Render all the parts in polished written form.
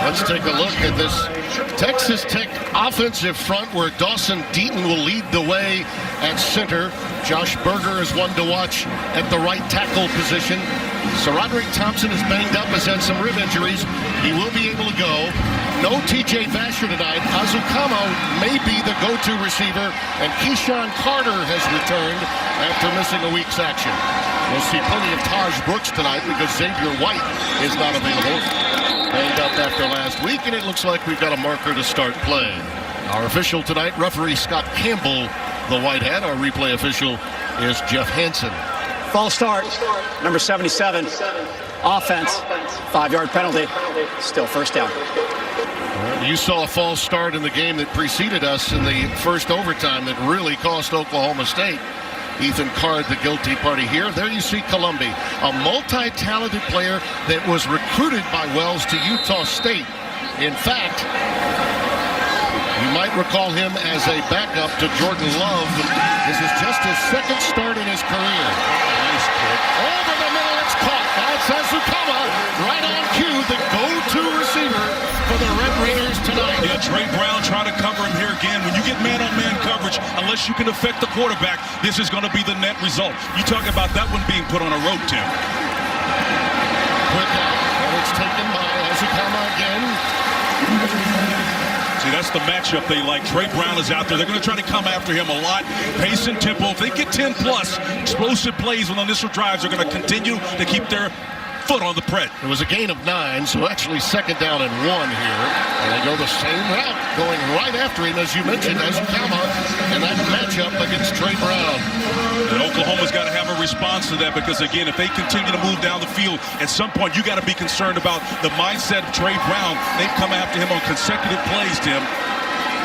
Let's take a look at this Texas Tech offensive front where Dawson Deaton will lead the way at center. Josh Berger is one to watch at the right tackle position. Roderick Thompson is banged up, has had some rib injuries. He will be able to go. No TJ Vasher tonight. Azukama may be the go-to receiver, and Keyshawn Carter has returned after missing a week's action. We'll see plenty of Taj Brooks tonight because Xavier White is not available. Banged up after last week, and it looks like we've got a marker to start play. Our official tonight, referee Scott Campbell, the white hat. Our replay official is Jeff Hansen. False start, number 77. Offense, 5-yard penalty. Still first down. You saw a false start in the game that preceded us in the first overtime that really cost Oklahoma State. Ethan Card, the guilty party here. There you see Columbi, a multi-talented player that was recruited by Wells to Utah State. In fact, you might recall him as a backup to Jordan Love. This is just his second start in his career. Nice kick. Over the middle, it's caught. That's Azukama, right on cue, the go-to receiver for the Red Raiders tonight. Yeah, Trey Brown trying to cover him here again. When you get man-on-man coverage, unless you can affect the quarterback, this is going to be the net result. You talk about that one being put on a rope, Tim. Quick out, and it's taken by Azukama again. See, that's the matchup they like. Trey Brown is out there. They're going to try to come after him a lot. Pace and tempo. If they get 10-plus explosive plays on initial drives, they're going to continue to keep their foot on the pred. It was a gain of 9, so actually second down and 1 here. And they go the same route, going right after him, as you mentioned, Azukama, and that matchup against Trey Brown. And Oklahoma's got to have a response to that because, again, if they continue to move down the field, at some point you got to be concerned about the mindset of Trey Brown. They've come after him on consecutive plays, Tim.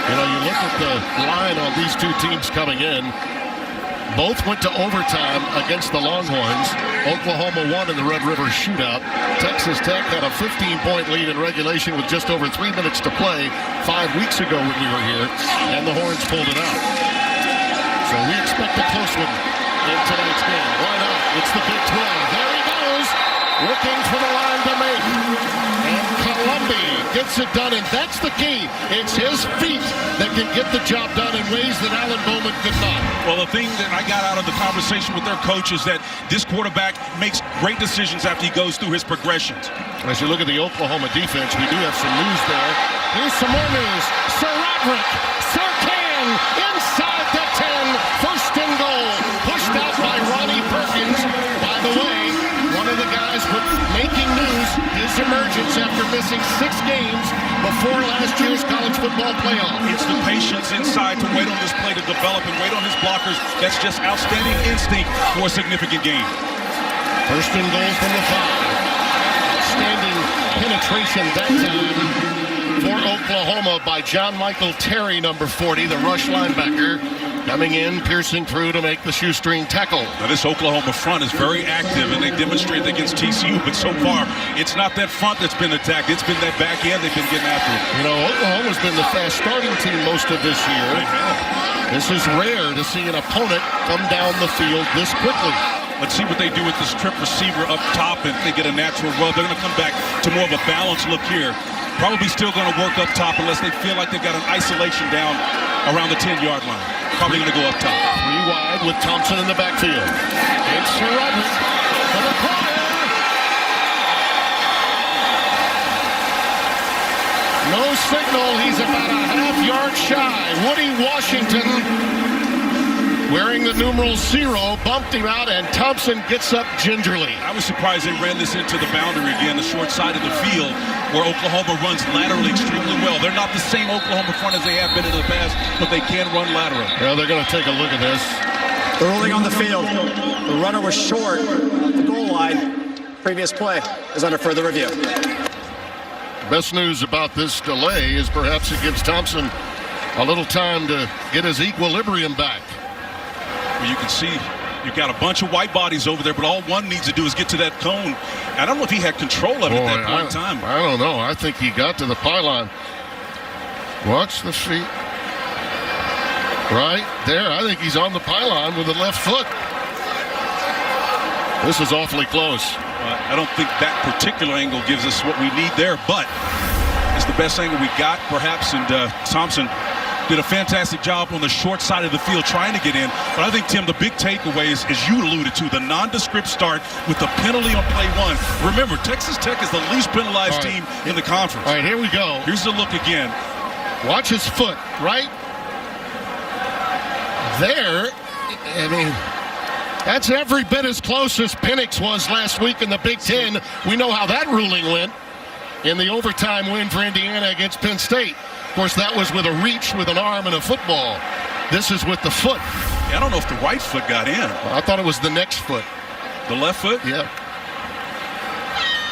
You know, you look at the line on these two teams coming in. Both went to overtime against the Longhorns. Oklahoma won in the Red River Shootout. Texas Tech had a 15-point lead in regulation with just over 3 minutes to play 5 weeks ago when we were here, and the Horns pulled it out. So we expect a close one in tonight's game. Why not? It's the Big 12. There he goes, looking for the line to make. And Columbi gets it done, and that's the key. It's his feet that can get the job done in ways that Alan Bowman could not. Well, the thing that I got out of the conversation with their coach is that this quarterback makes great decisions after he goes through his progressions. As you look at the Oklahoma defense, we do have some news there. Here's some more news. Roderick, Sircan, inside the 10, first and goal. Pushed out by Ronnie Perkins. By the way, one of the guys making news, his emergence after missing 6 games before last year's college football playoff. It's the patience inside to wait on this play to develop and wait on his blockers. That's just outstanding instinct for a significant game. First and goal from the 5. Outstanding penetration that time for Oklahoma by John Michael Terry, number 40, the rush linebacker. Coming in, piercing through to make the shoestring tackle. Now this Oklahoma front is very active, and they demonstrated against TCU, but so far, it's not that front that's been attacked. It's been that back end they've been getting after it. You know, Oklahoma's been the fast starting team most of this year. This is rare to see an opponent come down the field this quickly. Let's see what they do with this trip receiver up top, and if they get a natural rub. They're going to come back to more of a balanced look here. Probably still going to work up top unless they feel like they've got an isolation down around the 10-yard line. Probably going to go up top. 3 wide with Thompson in the backfield. It's Roderick for the corner. No signal. He's about a half-yard shy. Woody Washington, wearing the numeral 0, bumped him out, and Thompson gets up gingerly. I was surprised they ran this into the boundary again, the short side of the field, where Oklahoma runs laterally extremely well. They're not the same Oklahoma front as they have been in the past, but they can run lateral. Well, they're going to take a look at this. Early on the field, the runner was short at the goal line. Previous play is under further review. Best news about this delay is perhaps it gives Thompson a little time to get his equilibrium back. Well, you can see you've got a bunch of white bodies over there, but all one needs to do is get to that cone. I don't know if he had control of it at that point in time. I don't know. I think he got to the pylon. Watch the feet. Right there. I think he's on the pylon with the left foot. This is awfully close. I don't think that particular angle gives us what we need there, but It's the best angle we got, perhaps, and Thompson did a fantastic job on the short side of the field trying to get in. But I think, Tim, the big takeaway is, as you alluded to, the nondescript start with the penalty on play one. Remember, Texas Tech is the least penalized team in the conference. All right, here we go. Here's the look again. Watch his foot, right? There, I mean, that's every bit as close as Penix was last week in the Big Ten. We know how that ruling went in the overtime win for Indiana against Penn State. Of course, that was with a reach with an arm and a football. This is with the foot. Yeah, I don't know if the right foot got in. Well, I thought it was the next foot. The left foot? Yeah.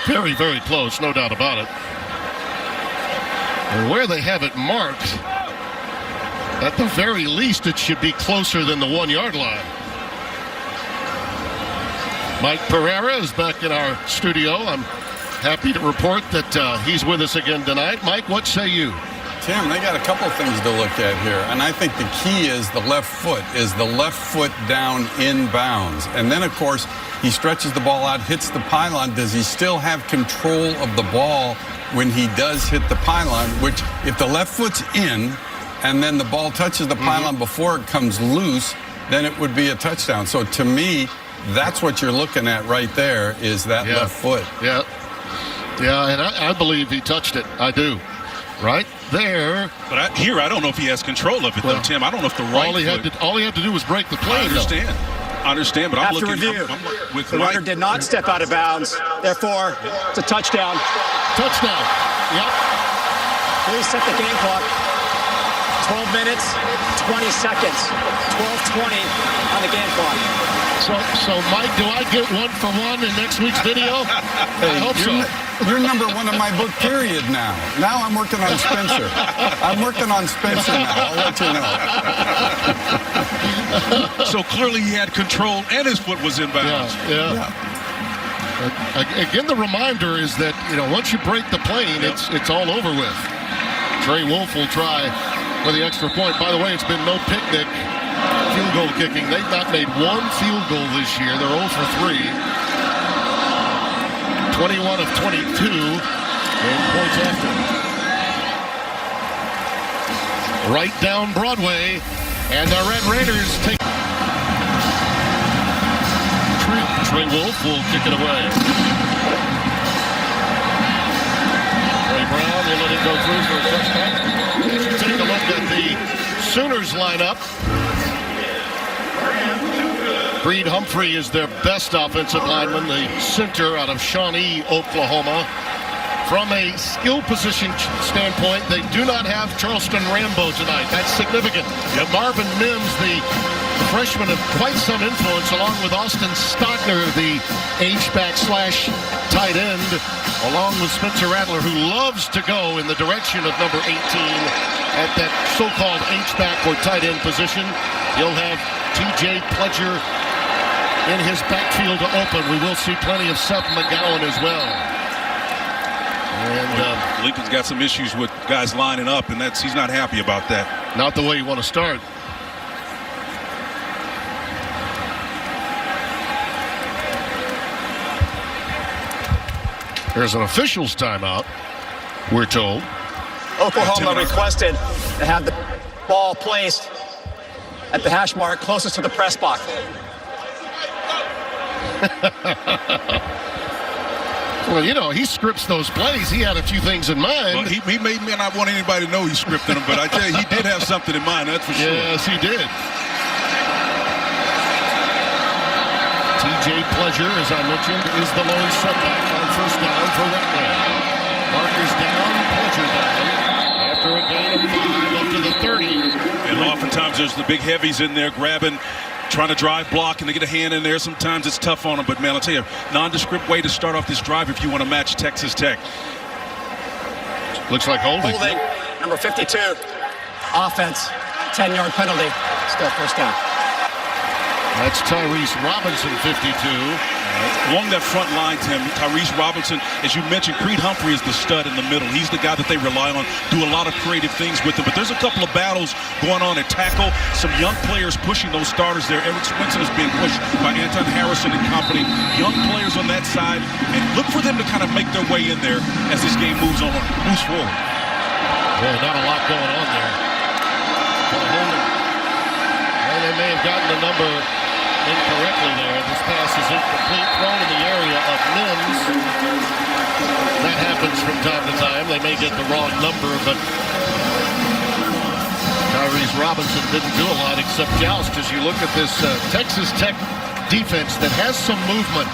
Very, very close, no doubt about it. And where they have it marked, at the very least, it should be closer than the 1 yard line. Mike Pereira is back in our studio. I'm happy to report that he's with us again tonight. Mike, what say you? Tim, they got a couple things to look at here, and I think the key is the left foot. Is the left foot down in bounds? And then, of course, he stretches the ball out, hits the pylon. Does he still have control of the ball when he does hit the pylon? Which, if the left foot's in and then the ball touches the pylon before it comes loose, then it would be a touchdown. So, to me, that's what you're looking at right there, is that left foot. Yeah, and I believe he touched it. I do. Right there. But I don't know if he has control of it, though, Tim. I don't know if the right all he had to do was break the play. I understand, but I'm After looking review, with the runner did not step out of bounds. Therefore, it's a touchdown. Touchdown. Yep. Please set the game clock. 12 minutes, 20 seconds. 12:20 on the game clock. So Mike, do I get 1 for 1 in next week's video? I hope so. You're number 1 in my book, period, now. Now I'm working on Spencer. I'm working on Spencer now. I'll let you know. So clearly he had control and his foot was in bounds. Yeah. Again, the reminder is that, once you break the plane, it's all over with. Trey Wolf will try for the extra point. By the way, it's been no picnic field goal kicking. They've not made one field goal this year. They're 0 for 3. 21 of 22 in points after. Right down Broadway, and the Red Raiders take. Trey Wolf will kick it away. Trey Brown will let it go through for a touchdown. Take a look at the Sooners lineup. Creed Humphrey is their best offensive lineman, the center out of Shawnee, Oklahoma. From a skill position standpoint, they do not have Charleston Rambo tonight. That's significant. Marvin Mims, the freshman of quite some influence, along with Austin Stockner, the H-back / tight end, along with Spencer Rattler, who loves to go in the direction of number 18 at that so-called H-back or tight end position. He'll have T.J. Pledger in his backfield to open. We will see plenty of Seth McGowan as well. And Lincoln's got some issues with guys lining up, and he's not happy about that. Not the way you want to start. There's an official's timeout, we're told. Oklahoma requested to have the ball placed at the hash mark closest to the press box. Well, he scripts those plays. He had a few things in mind. Well, he may not want anybody to know he scripted them, but I tell you, he did have something in mind, that's for sure. Yes, he did. T.J. Pledger, as I mentioned, is the lone setback on first down for Rattler. Markers down, Pledger down. After a gain of 5 up to the 30. And oftentimes there's the big heavies in there grabbing, trying to drive block, and they get a hand in there. Sometimes it's tough on them, but man, I'll tell you, nondescript way to start off this drive if you want to match Texas Tech. Looks like holding. Holding, number 52. Offense, 10-yard penalty. Still first down. That's Tyrese Robinson, 52. Along that front line, Tim, Tyrese Robinson, as you mentioned, Creed Humphrey is the stud in the middle. He's the guy that they rely on, do a lot of creative things with him. But there's a couple of battles going on at tackle. Some young players pushing those starters there. Eric Swinson is being pushed by Anton Harrison and company. Young players on that side. And look for them to kind of make their way in there as this game moves forward. Boy, not a lot going on there. Well, they may have gotten the number incorrectly there. This pass is incomplete, thrown in the area of Mims. That happens from time to time. They may get the wrong number, but Tyrese Robinson didn't do a lot except joust. As you look at this Texas Tech defense that has some movement,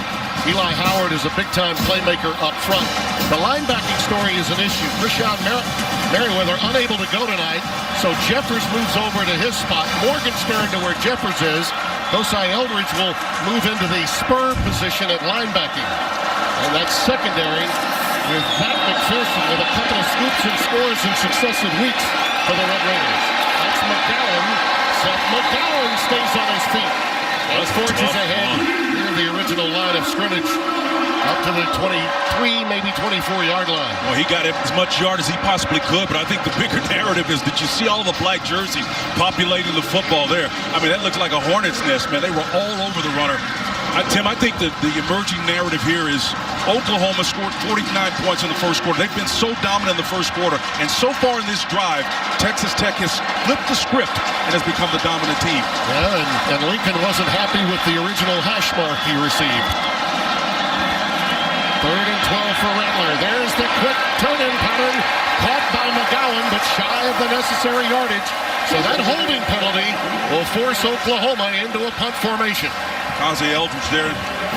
Eli Howard is a big-time playmaker up front. The linebacking story is an issue. Rashawn Merriweather unable to go tonight, so Jeffers moves over to his spot. Morgenstern to where Jeffers is. Hosai Eldridge will move into the spur position at linebacking. And that's secondary with Zach McPherson with a couple of scoops and scores in successive weeks for the Red Raiders. That's McGowan. Seth McGowan stays on his feet. And forges ahead near the original line of scrimmage up to the 23, maybe 24-yard line. Well, he got as much yard as he possibly could, but I think the bigger narrative is that you see all the black jerseys populating the football there. I mean, that looks like a hornet's nest, man. They were all over the runner. Tim, I think that the emerging narrative here is Oklahoma scored 49 points in the first quarter. They've been so dominant in the first quarter, and so far in this drive, Texas Tech has flipped the script and has become the dominant team. Yeah, and Lincoln wasn't happy with the original hash mark he received. 3rd and 12 for Rattler. There's the quick turn-in pattern, caught by McGowan, but shy of the necessary yardage. So that holding penalty will force Oklahoma into a punt formation. Hosai Eldridge there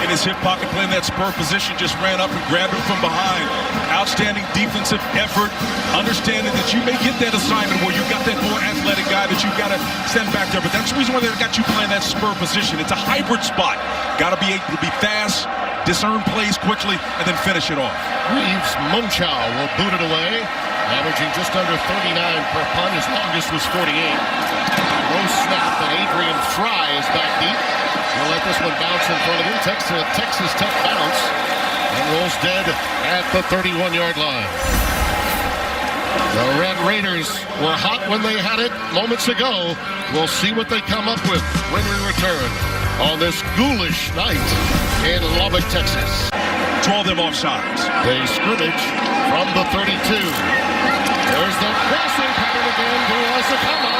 in his hip pocket playing that spur position, just ran up and grabbed him from behind. Outstanding defensive effort, understanding that you may get that assignment where you've got that more athletic guy that you've got to send back there, but that's the reason why they got you playing that spur position. It's a hybrid spot. Got to be able to be fast, discern plays quickly, and then finish it off. Reeves Munchow will boot it away, averaging just under 39 per punt. His longest was 48. Low snap, and Adrian Fry is back deep. He'll let this one bounce in front of him. Texas Tech bounce and rolls dead at the 31-yard line. The Red Raiders were hot when they had it moments ago. We'll see what they come up with when we return on this ghoulish night in Lubbock, Texas. Draw them off sides. They scrimmage from the 32. There's the crossing pattern again to Asakama.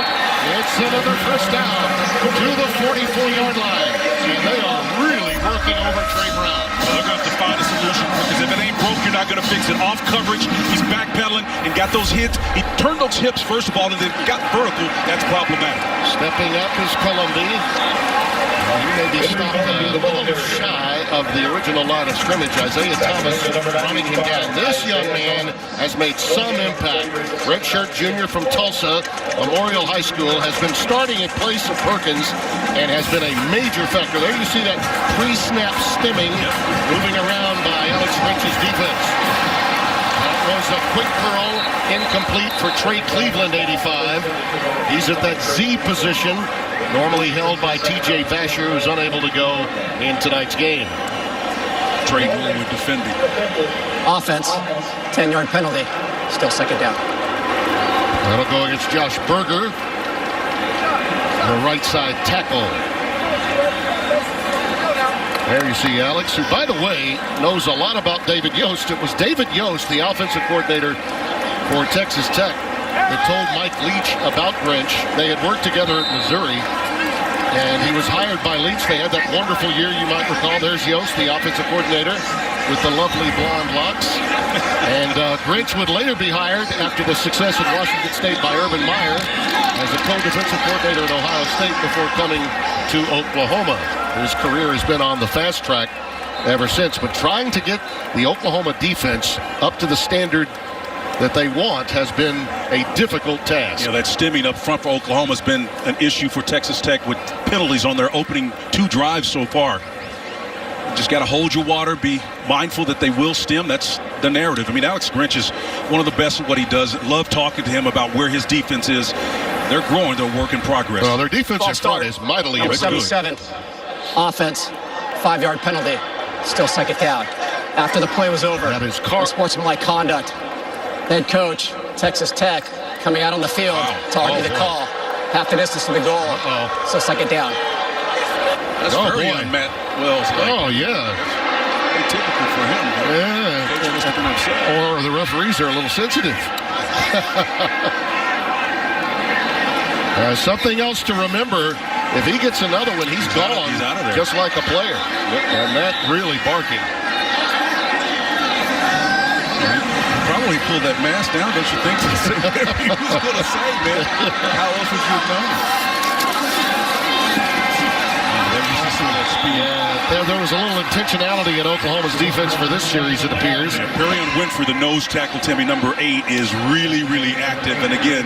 It's another first down to the 44-yard line. And they are really working over Trey Brown. Well, they're going to have to find a solution because if it ain't broke, you're not going to fix it. Off coverage, he's backpedaling and got those hits. He turned those hips first of all and then got vertical. That's problematic. Stepping up is Columbia. He may be stopped a little shy of the original line of scrimmage. Isaiah Thomas running him down. This young man has made some impact. Redshirt junior from Tulsa, Memorial High School, has been starting in place of Perkins and has been a major factor. There you see that pre-snap stimming moving around by Alex Grinch's defense. That was a quick curl, incomplete for Trey Cleveland, 85. He's at that Z position, normally held by T.J. Vasher, who's unable to go in tonight's game. Trey Greenwood defending. Offense, 10-yard penalty, still second down. That'll go against Josh Berger, the right side tackle. There you see Alex, who, by the way, knows a lot about David Yost. It was David Yost, the offensive coordinator for Texas Tech, that told Mike Leach about Grinch. They had worked together at Missouri, and he was hired by Leach. They had that wonderful year, you might recall. There's Yost, the offensive coordinator, with the lovely blonde locks. And Grinch would later be hired after the success at Washington State by Urban Meyer as a co-defensive coordinator at Ohio State before coming to Oklahoma. His career has been on the fast track ever since, but trying to get the Oklahoma defense up to the standard that they want has been a difficult task. You know, that stemming up front for Oklahoma has been an issue for Texas Tech with penalties on their opening 2 drives so far. Just got to hold your water, be mindful that they will stem. That's the narrative. I mean, Alex Grinch is one of the best at what he does. Love talking to him about where his defense is. They're growing. They're work in progress. Well, their defensive front is mightily Number improved. 77, offense, 5-yard penalty, still second down. After the play was over, That is Carr. sportsmanlike conduct. Head coach, Texas Tech, coming out on the field to argue the call. Half the distance to the goal. So second down. That's very on Matt Wells. Oh, yeah. Typical for him. Yeah. Coach was acting upset. Or the referees are a little sensitive. Something else to remember, if he gets another one, he's gone, he's out of there. just like a player. And that really barking. Probably pulled that mask down, don't you think? To say whatever he was going to say, man. How else would you have done it? There was a little intentionality in Oklahoma's defense for this series, it appears. Yeah, Perrion Winfrey, the nose tackle, Timmy, number 8, is really, really active. And again,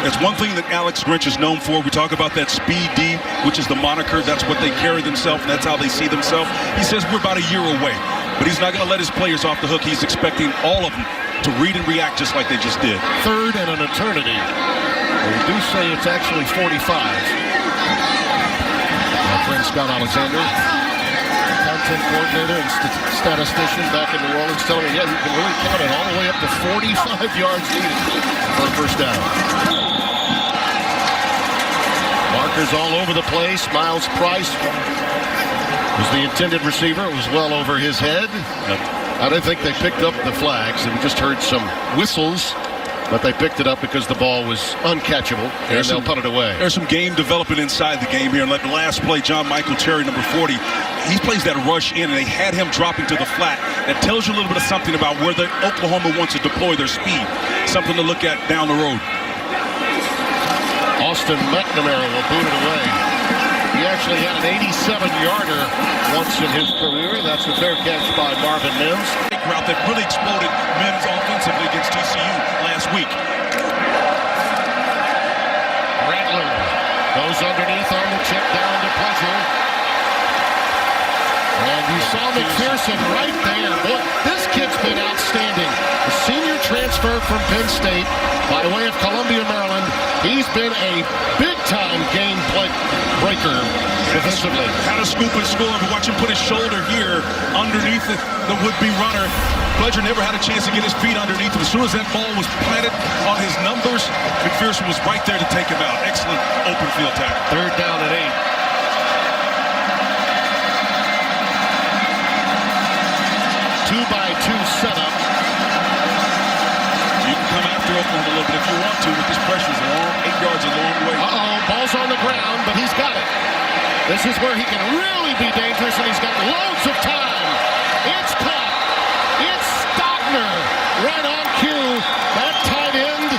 it's one thing that Alex Grinch is known for. We talk about that speed D, which is the moniker. That's what they carry themselves, and that's how they see themselves. He says we're about a year away, but he's not going to let his players off the hook. He's expecting all of them to read and react just like they just did. Third and an eternity. They do say it's actually 45. Our friend Scott Alexander, content coordinator and statistician back in New Orleans, telling me, yeah, you can really count it all the way up to 45 yards needed for a first down. Markers all over the place. Miles Price was the intended receiver. It was well over his head. I don't think they picked up the flags. We just heard some whistles, but they picked it up because the ball was uncatchable, and they'll put it away. There's some game development inside the game here. And like the last play, John Michael Terry, number 40, he plays that rush in, and they had him dropping to the flat. That tells you a little bit of something about where the Oklahoma wants to deploy their speed. Something to look at down the road. Austin McNamara will boot it away. He actually had an 87-yarder once in his career. That's a fair catch by Marvin Mims. Route that really exploded Mims offensively against TCU last week. Rattler goes underneath on the check down to Pleasure. And you saw McPherson right there. Boy, this kid's been outstanding. The senior transfer from Penn State by way of Columbia, Maryland. He's been a big-time game breaker defensively. Had a scoop and score, but watch him put his shoulder here underneath the would-be runner. Pleasure never had a chance to get his feet underneath him. As soon as that ball was planted on his numbers, McPherson was right there to take him out. Excellent open field tackle. Third down and 8. 2-by-2 setup. You can come after Oklahoma a little bit if you want to, but this pressure is long. 8 yards a long way. Ball's on the ground, but he's got it. This is where he can really be dangerous, and he's got loads of time. It's caught. It's Stockner right on cue. That tight end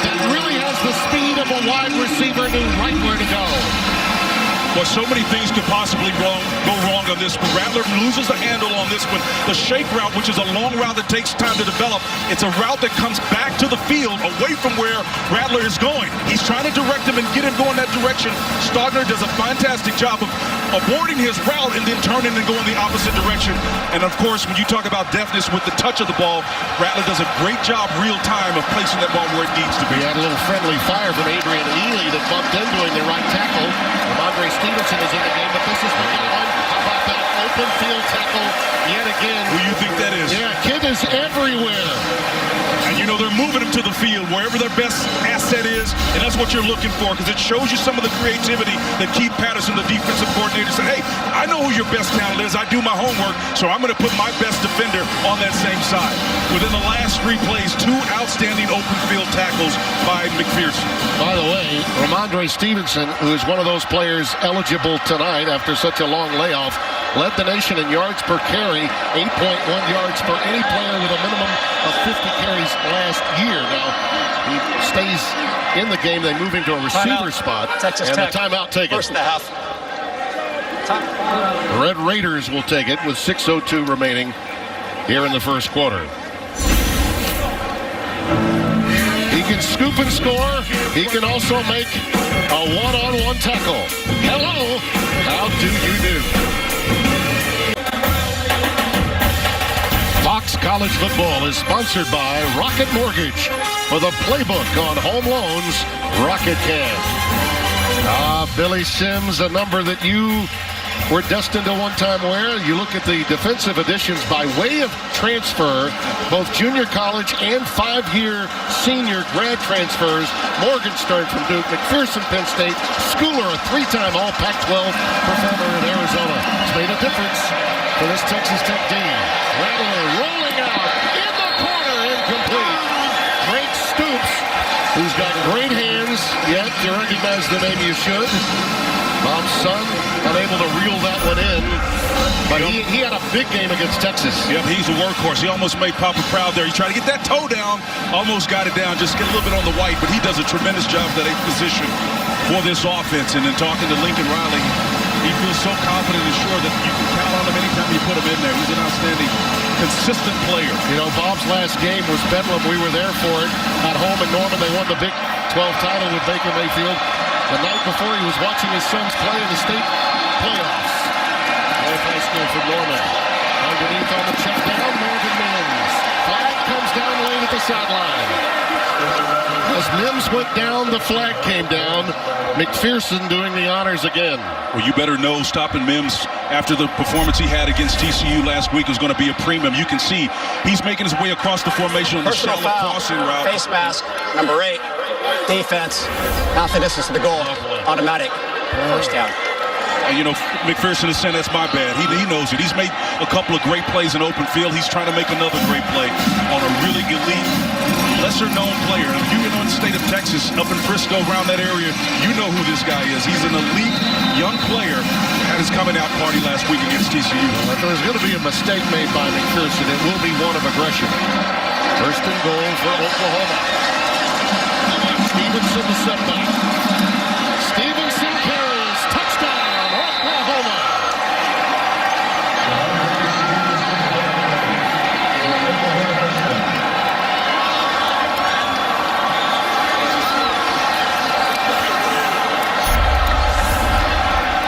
that really has the speed of a wide receiver knew right where to go. Well, so many things could possibly go wrong on this one. Rattler loses the handle on this one. The shake route, which is a long route that takes time to develop, it's a route that comes back to the field away from where Rattler is going. He's trying to direct him and get him going that direction. Stockner does a fantastic job of aborting his route and then turning and going the opposite direction. And, of course, when you talk about deftness with the touch of the ball, Rattler does a great job real time of placing that ball where it needs to be. He had a little friendly fire from Adrian Ely that bumped into him, the right tackle. Andre Stevenson is in the game, but this is the good one. How about that open field tackle yet again? Who you think that is? Yeah, kid is everywhere. And you know they're moving him to the field wherever their best asset is, and that's what you're looking for because it shows you some of the creativity that Keith Patterson, the defensive coordinator, said, hey, I know who your best talent is. I do my homework, so I'm going to put my best defender on that same side. Within the last 3 plays, 2 outstanding open field tackles by McPherson. By the way, Ramondre Stevenson, who is one of those players eligible tonight after such a long layoff, led the nation in yards per carry, 8.1 yards for any player with a minimum of 50 carries last year. Now, he stays in the game. They move him to a receiver spot. Texas and Tech. the timeout taken. First and a half. The Red Raiders will take it with 6:02 remaining here in the first quarter. He can scoop and score. He can also make a one-on-one tackle. Hello, how do you do? Fox College Football is sponsored by Rocket Mortgage. For the playbook on home loans, Rocket can. Billy Sims, a number that you were destined to one-time wear. You look at the defensive additions by way of transfer, both junior college and 5-year senior grad transfers. Morgenstern from Duke, McPherson, Penn State, Schooler, a 3-time All-Pac-12 performer in Arizona. It's made a difference for this Texas Tech team. Rattler rolling out in the corner, incomplete. who's got great hands, yet you recognize the name you should. Bob's son, unable to reel that one in. But he had a big game against Texas. Yep, he's a workhorse. He almost made Papa proud there. He tried to get that toe down, almost got it down, just get a little bit on the white, but he does a tremendous job at that 8th position for this offense. And then talking to Lincoln Riley, he feels so confident and sure that you can count on him anytime you put him in there. He's an outstanding, consistent player. You know, Bob's last game was Bedlam. We were there for it at home in Norman. They won the Big 12 title with Baker Mayfield. The night before, he was watching his sons play in the state playoffs. North High School for Norman. Underneath on the check down, Morgan Mims. Flag comes down late at the sideline. As Mims went down, the flag came down. McPherson doing the honors again. Well, you better know stopping Mims after the performance he had against TCU last week is going to be a premium. You can see he's making his way across the formation on the shallow crossing route. Face mask, number 8. Defense, half the distance to the goal, automatic, first down. You know, McPherson is saying that's my bad. He knows it. He's made a couple of great plays in open field. He's trying to make another great play on a really elite, lesser-known player. If you know in the state of Texas, up in Frisco, around that area, you know who this guy is. He's an elite young player. Had his coming out party last week against TCU. Well, if there's going to be a mistake made by McPherson, it will be one of aggression. First and goal for Oklahoma. Stevenson the setback. Stevenson carries. Touchdown, Oklahoma.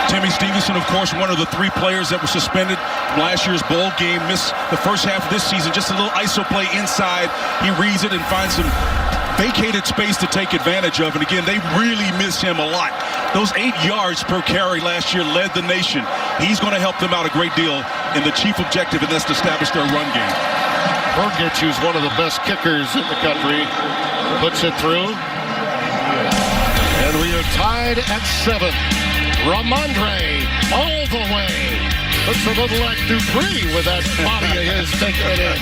Timmy Stevenson, of course, one of the 3 players that were suspended from last year's bowl game. Missed the first half of this season. Just a little ISO play inside. He reads it and finds some vacated space to take advantage of. And again, they really miss him a lot. Those 8 yards per carry last year led the nation. He's going to help them out a great deal in the chief objective, and that's to establish their run game. Burgich, who's one of the best kickers in the country, puts it through. And we are tied at 7. Ramondre all the way. Looks a little like Dupree with that body of his taking it in.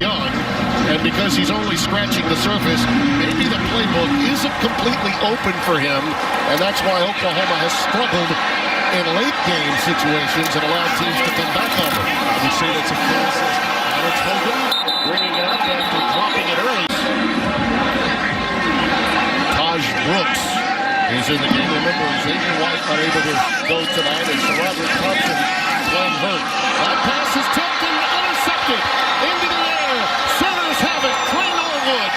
Young, and because he's only scratching the surface, maybe the playbook isn't completely open for him, and that's why Oklahoma has struggled in late game situations and allowed teams to come back on them. I would say that's a fair assessment. Alex Hogan bringing it up after dropping it early. Taj Brooks is in the game. Remember, Xavier White unable to go tonight, and Sir Robert Thompson playing hurt. That pass is tipped and intercepted. Into the air. Sooners have it. Trey Norwood.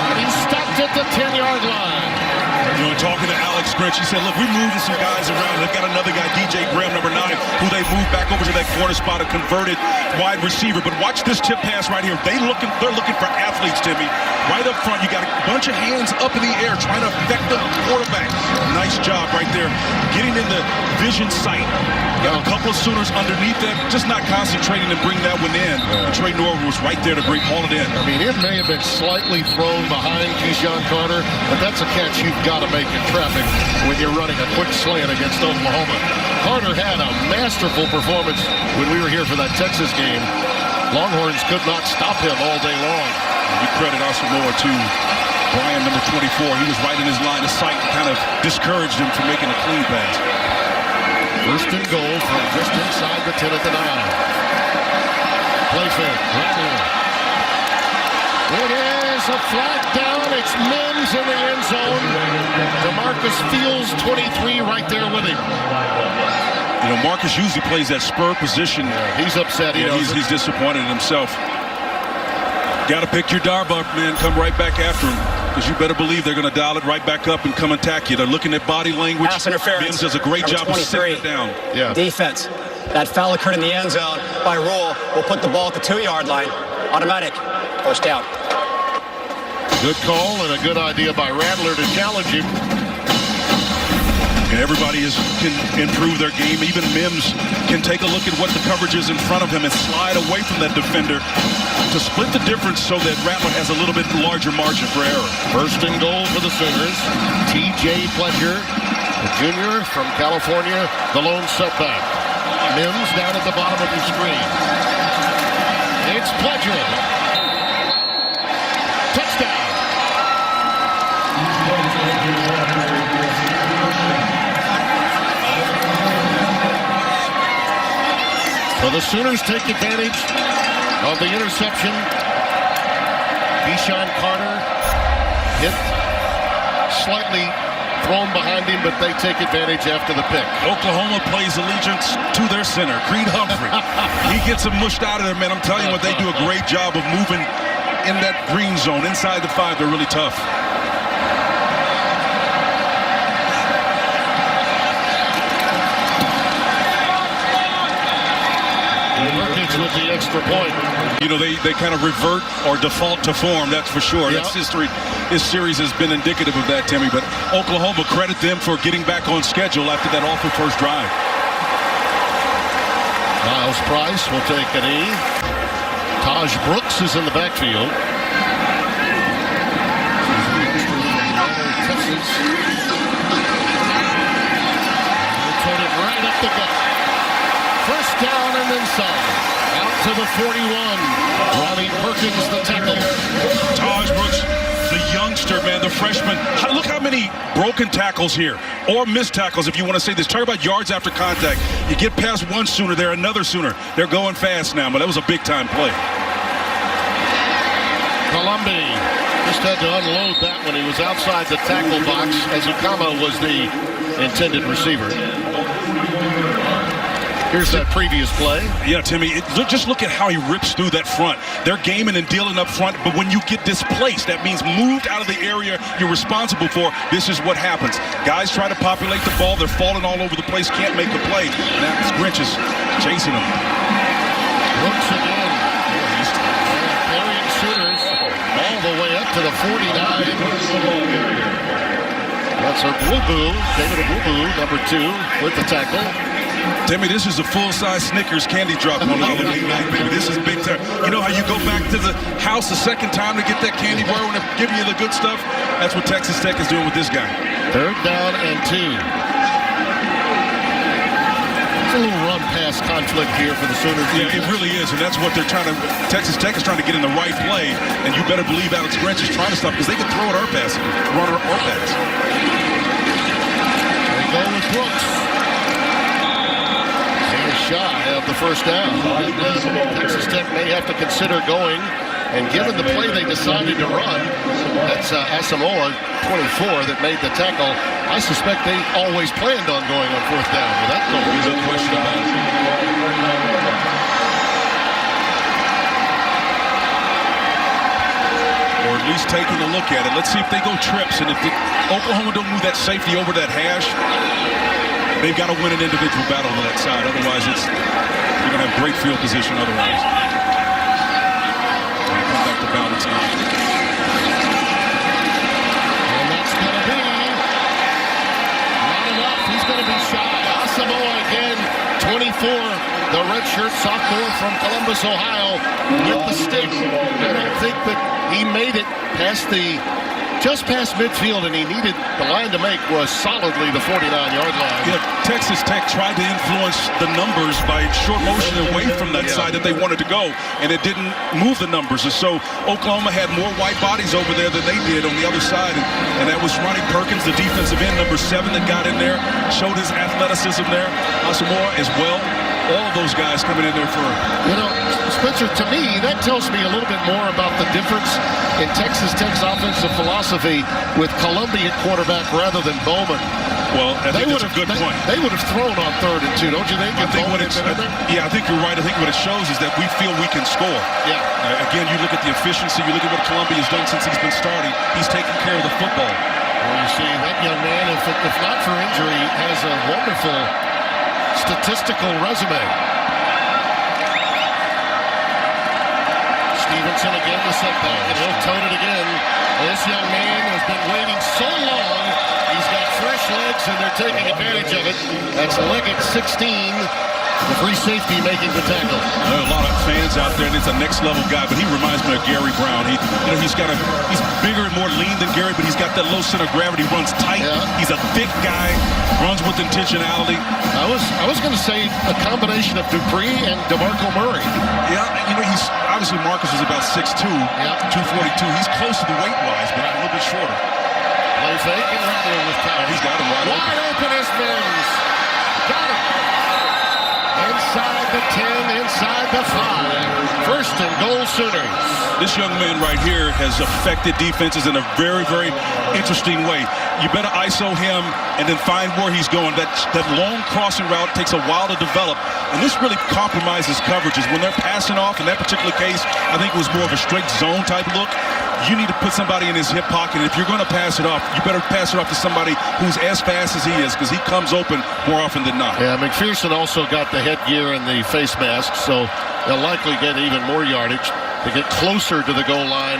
And he's stopped at the 10-yard line. You know, talking to Alex Grinch, he said, look, we moved some guys around. They've got another guy, DJ Graham, number 9, who they moved back over to that corner spot, a converted wide receiver. But watch this tip pass right here. They're looking for athletes, Timmy. Right up front, you got a bunch of hands up in the air trying to affect the quarterback. Nice job right there, getting in the vision sight. Got a couple of Sooners underneath them, just not concentrating and bring that one in. Yeah. Trey Norwood was right there to haul it in. I mean, it may have been slightly thrown behind Keyshawn Carter, but that's a catch you've got to make in traffic when you're running a quick slant against Oklahoma. Carter had a masterful performance when we were here for that Texas game. Longhorns could not stop him all day long. You credit also more to Brian, number 24. He was right in his line of sight and kind of discouraged him from making a clean pass. First and goal from just inside the 10 at the 9. Play fake. It is a flag down. It's Mims in the end zone. DeMarcus Fields, 23, right there with him. You know, Marcus usually plays that spur position. Yeah, he's upset. He's disappointed in himself. Got to pick your darb up, man. Come right back after him. Because you better believe they're going to dial it right back up and come attack you. They're looking at body language. Pass interference. Mims does a great job of sitting it down. Yeah. Defense. That foul occurred in the end zone. By rule, we'll put the ball at the 2-yard line. Automatic. First down. Good call and a good idea by Rattler to challenge him. And everybody can improve their game. Even Mims can take a look at what the coverage is in front of him and slide away from that defender to split the difference so that Rattler has a little bit larger margin for error. First and goal for the Sooners. T.J. Pledger, the junior from California, the lone setback. Mims down at the bottom of your screen. It's Pledger. Touchdown. Sooners take advantage of the interception. Deshaun Carter hit slightly thrown behind him, but they take advantage after the pick. Oklahoma plays allegiance to their center, Creed Humphrey. He gets them mushed out of there, man. I'm telling you what, they do a great job of moving in that green zone. Inside the 5, they're really tough. With the extra point. You know, they kind of revert or default to form, that's for sure. Yep. That's history. This series has been indicative of that, Timmy. But Oklahoma, credit them for getting back on schedule after that awful first drive. Miles Price will take a knee. Taj Brooks is in the backfield. Texas. They'll turn it right up the gut. First down and then some. Out to the 41. Ronnie Perkins, the tackle. Taj Brooks, the youngster, man, the freshman. Look how many broken tackles here, or missed tackles, if you want to say this. Talk about yards after contact. You get past one Sooner, they're another Sooner. They're going fast now, but that was a big-time play. Columbia just had to unload that when he was outside the tackle box, as Ukama was the intended receiver. Here's that previous play. Yeah, Timmy, just look at how he rips through that front. They're gaming and dealing up front, but when you get displaced, that means moved out of the area you're responsible for. This is what happens. Guys try to populate the ball. They're falling all over the place, can't make a play. Now it's Grinches chasing them. Brooks again. Carrying Sooners all the way up to the 49. That's a Boo-Boo, David Boo-Boo, number 2, with the tackle. Timmy, this is a full-size Snickers candy drop on Halloween night, baby. This is big time. You know how you go back to the house the second time to get that candy bar when they're giving you the good stuff? That's what Texas Tech is doing with this guy. Third down and 2. It's a little run-pass conflict here for the Sooners. Yeah, it really is, and that's what they're trying to. Texas Tech is trying to get in the right play, and you better believe Alex Grinch is trying to stop because they can throw it or pass it, run or pass. They go with Brooks. Shy of the first down. Texas Tech may have to consider going, and given the play they decided to run, that's Asamoah, 24, that made the tackle. I suspect they always planned on going on fourth down. Well, that's no question about it. Or at least taking a look at it. Let's see if they go trips, and if Oklahoma don't move that safety over that hash, they've got to win an individual battle on that side. Otherwise, you're going to have great field position otherwise. Come back to balance now. And that's going to be not enough. He's going to be shy. Asamoah again, 24, the redshirt sophomore from Columbus, Ohio, with the stick. I don't think that he made it just past midfield, and he needed the line to make was solidly the 49-yard line. Yeah, Texas Tech tried to influence the numbers by short motion away from that side that they wanted to go, and it didn't move the numbers. And so Oklahoma had more white bodies over there than they did on the other side, and that was Ronnie Perkins, the defensive end, number 7, that got in there, showed his athleticism there. Asamoah as well. All of those guys coming in there for... You know, Spencer, to me, that tells me a little bit more about the difference in Texas Tech's offensive philosophy with Columbia quarterback rather than Bowman. Well, I think that's a good point. They would have thrown on 3rd and 2, don't you think? I think I think you're right. I think what it shows is that we feel we can score. Yeah. Again, you look at the efficiency, you look at what Columbia has done since he's been starting. He's taking care of the football. Well, you see, that young man, if not for injury, has a wonderful statistical resume. Stevenson again the setback, and he'll tote it again. This young man has been waiting so long. He's got fresh legs, and they're taking advantage of it. That's Leggett, 16, the free safety making the tackle. There are a lot of fans out there, and it's a next-level guy, but he reminds me of Gary Brown. He's bigger and more lean than Gary, but he's got that low center of gravity, runs tight. Yeah. He's a thick guy, runs with intentionality. I was going to say a combination of Dupree and DeMarco Murray. Yeah, he's obviously Marcus is about 6'2", 242. He's close to the weight-wise, but a little bit shorter. Play fake and Rattler with power. He's got him wide open. Wide open is Mims. Got it. Inside inside the 10, inside the 5. First and goal, Sooners. This young man right here has affected defenses in a very, very interesting way. You better ISO him and then find where he's going. That long crossing route takes a while to develop, and this really compromises coverages. When they're passing off, in that particular case, I think it was more of a straight zone type look. You need to put somebody in his hip pocket. If you're going to pass it off, you better pass it off to somebody who's as fast as he is, because he comes open more often than not. Yeah, McPherson also got the headgear and the face mask, so they'll likely get even more yardage to get closer to the goal line